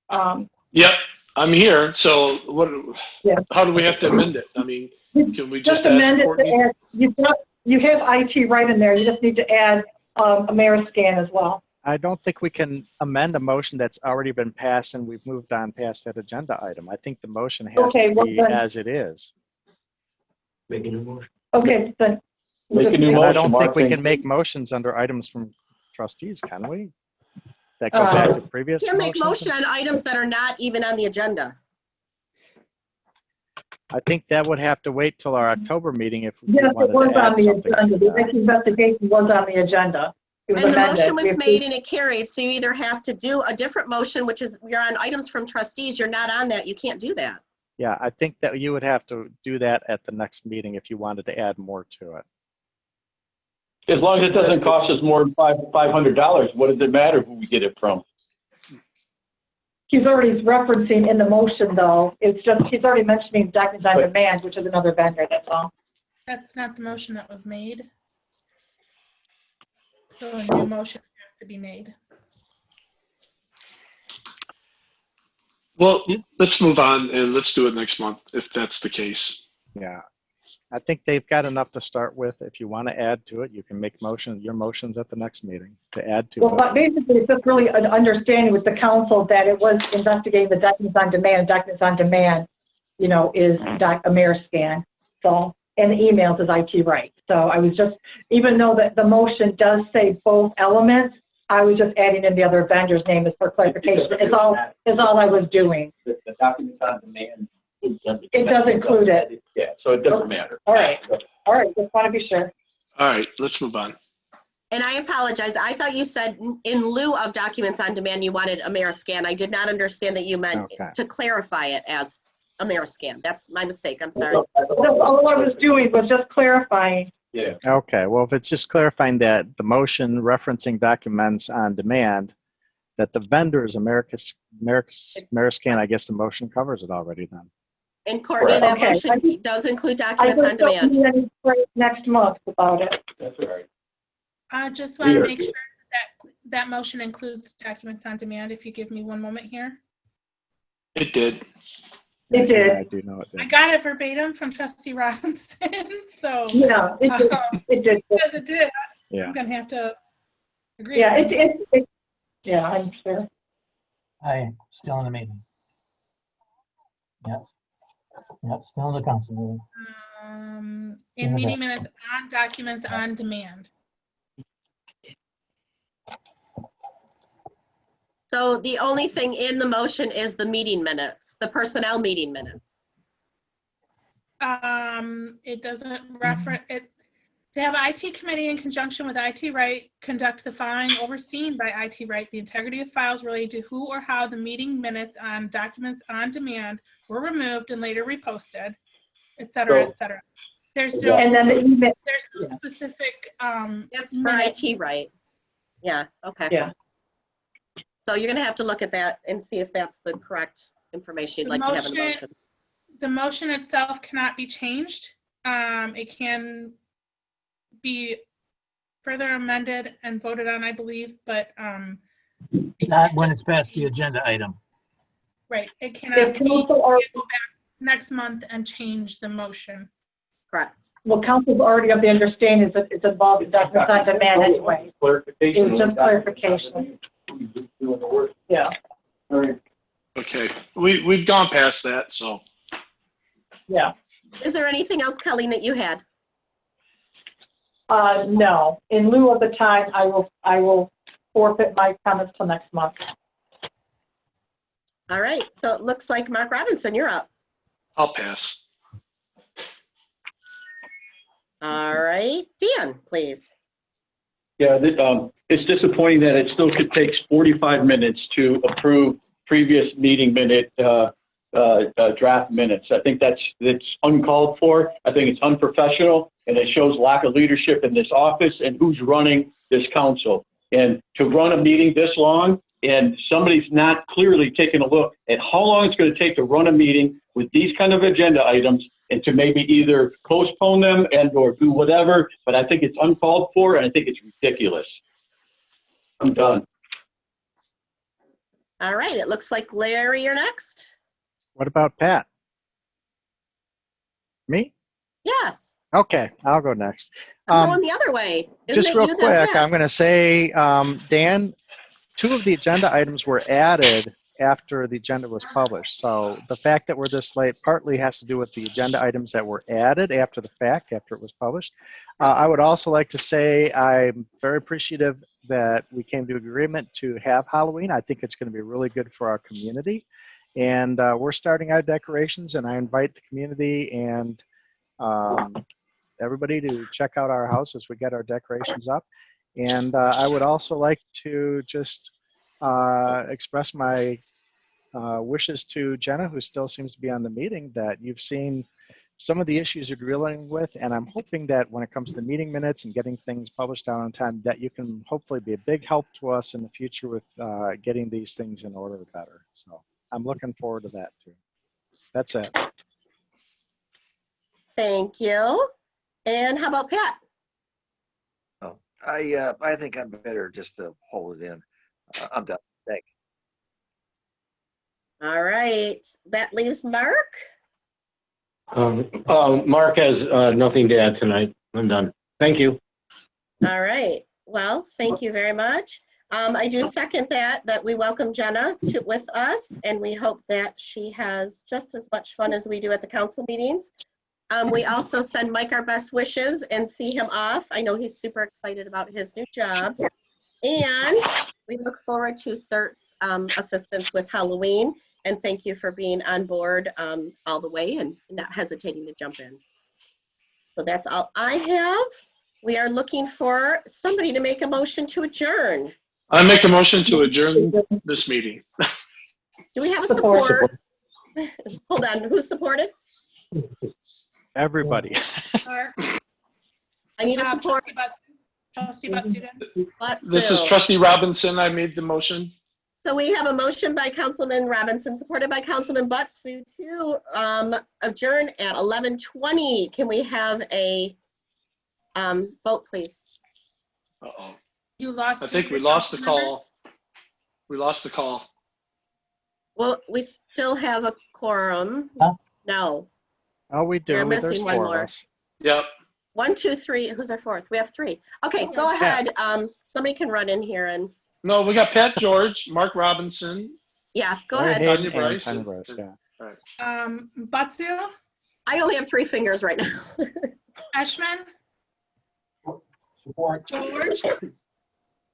Yep, I'm here. So what? Yeah. How do we have to amend it? I mean, can we just amend ask it to add, you have IT right in there. You just need to add Ameriscan as well. I don't think we can amend a motion that's already been passed and we've moved on past that agenda item. I think the motion has to be then, as it is. Make a new motion. Okay, then. Make a new And motion, I don't think Mark, we thank can make motions under items from trustees, can we? That go back to previous You can't make motions? motion on items that are not even on the agenda. I think that would have to wait till our October meeting if we Yes, it wanted was to add on the something agenda. to The that. IT investigation was on the agenda. It was And the amended. motion was We made and it carried, so you either have to do a different motion, which is, you're on items from trustees, you're not on that, you can't do that. Yeah, I think that you would have to do that at the next meeting if you wanted to add more to it. As long as it doesn't cost us more than $500, what does it matter who we get it from? He's already referencing in the motion, though. It's just, he's already mentioning documents on demand, which is another vendor, that's all. That's not the motion that was made. So a new motion has to be made. Well, let's move on and let's do it next month if that's the case. Yeah. I think they've got enough to start with. If you want to add to it, you can make your motions at the next meeting to add to Well, it. but basically, it's just really an understanding with the council that it was investigating the documents on demand. Documents on demand, you know, is Ameriscan. So, and the emails is IT right. So I was just, even though that the motion does say both elements, I was just adding in the other vendor's name as for clarification. Is all I was doing. The documents on demand. It does include it. Yeah, so it doesn't matter. All right. All right. Just want to be sure. All right, let's move on. And I apologize, I thought you said in lieu of documents on demand, you wanted Ameriscan. I did not understand that you meant to clarify it as Ameriscan. That's my mistake, I'm sorry. All I was doing was just clarifying. Yeah. Okay, well, if it's just clarifying that the motion referencing documents on demand, that the vendor is Ameriscan, I guess the motion covers it already then. And Courtney, that Okay. motion does include I documents on just don't demand. need any praise next month about it. That's all right. I just want to make sure that motion includes documents on demand. If you give me one moment here. It did. It did. I do know it did. I got it verbatim from Trustee Robinson, so. Yeah, it did. It did. Because it did. Yeah. I'm gonna have to agree. Yeah, yeah, I'm sure. Aye, still in the meeting. Yes. Yep, still in the council meeting. In meeting minutes on documents on demand. So the only thing in the motion is the meeting minutes, the personnel meeting minutes. It doesn't reference it. To have IT committee in conjunction with IT Right conduct the following overseen by IT Right, the integrity of files related to who or how the meeting minutes on documents on demand were removed and later reposted, et cetera, et cetera. There's no, And then the email. there's no specific, That's for IT Right. Yeah, okay. Yeah. So you're gonna have to look at that and see if that's the correct information you'd like to have in the motion. The motion itself cannot be changed. It can be further amended and voted on, I believe, but Not when it's past the agenda item. right, it cannot be, you can't go back next month and change the motion. Correct. Well, council's already of the understanding that it's involved in documents on demand anyway. Clarification. It was just clarification. Yeah. Okay, we've gone past that, so. Yeah. Is there anything else, Colleen, that you had? No. In lieu of the time, I will forfeit my comments till next month. All right, so it looks like Mark Robinson, you're up. I'll pass. All right, Dan, please. Yeah, it's disappointing that it still takes 45 minutes to approve previous meeting minute draft minutes. I think it's uncalled for. I think it's unprofessional, and it shows lack of leadership in this office and who's running this council. And to run a meeting this long, and somebody's not clearly taking a look at how long it's going to take to run a meeting with these kind of agenda items, and to maybe either postpone them and or do whatever. But I think it's uncalled for, and I think it's ridiculous. I'm done. All right, it looks like Larry, you're next. What about Pat? Me? Yes, Okay, I'll go next. I'm going the other way. Isn't Just it real you, then quick, Pat? I'm going to say, Dan, 2 of the agenda items were added after the agenda was published. So the fact that we're this late partly has to do with the agenda items that were added after the fact, after it was published. I would also like to say I'm very appreciative that we came to agreement to have Halloween. I think it's going to be really good for our community. And we're starting our decorations, and I invite the community and everybody to check out our house as we get our decorations up. And I would also like to just express my wishes to Jenna, who still seems to be on the meeting, that you've seen some of the issues you're dealing with, and I'm hoping that when it comes to the meeting minutes and getting things published out on time, that you can hopefully be a big help to us in the future with getting these things in order better. So I'm looking forward to that too. That's it. Thank you. And how about Pat? Oh, I think I'm better just to hold it in. I'm done. Thanks. All right, that leaves Mark. Mark has nothing to add tonight. I'm done. Thank you. All right, well, thank you very much. I do second that we welcome Jenna with us, and we hope that she has just as much fun as we do at the council meetings. We also send Mike our best wishes and see him off. I know he's super excited about his new job. And we look forward to CERT's assistance with Halloween. And thank you for being on board all the way and not hesitating to jump in. So that's all I have. We are looking for somebody to make a motion to adjourn. I make a motion to adjourn this meeting. Do we have a support? Hold on, who's supported? Everybody. I need a support. Trustee Butsu. This is Trustee Robinson. I made the motion. So we have a motion by Councilman Robinson, supported by Councilman Butsu to adjourn at 11:20. Can we have a vote, please? Uh-oh. You lost. I think we lost the call. We lost the call. Well, we still have a quorum. Huh? No. Oh, we do. We're missing There's one 4 more. of us. Yep. 1, 2, 3. Who's our fourth? We have 3. Okay, go ahead. Somebody can run in here and, No, we got Pat George, Mark Robinson, yeah, go Larry ahead. Hayden Tanya and Bryce. Tanya Bryce, yeah. Butsu, I only have 3 fingers right now. Eshman, Support. George,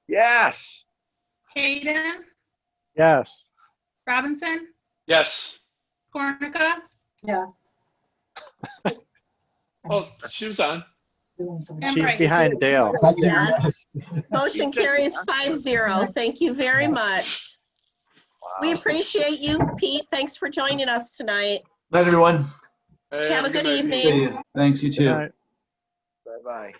Yes. Hayden, Yes. Robinson, Yes. Kornica, Yes. Oh, she was on. and She's Bryce. behind Dale. Yes. Motion carries 5-0. Thank you very much. We appreciate you, Pete. Thanks for joining us tonight. Night, everyone. Hey, Have a good night, Pete. evening. Thanks, you too. Good night. Bye-bye.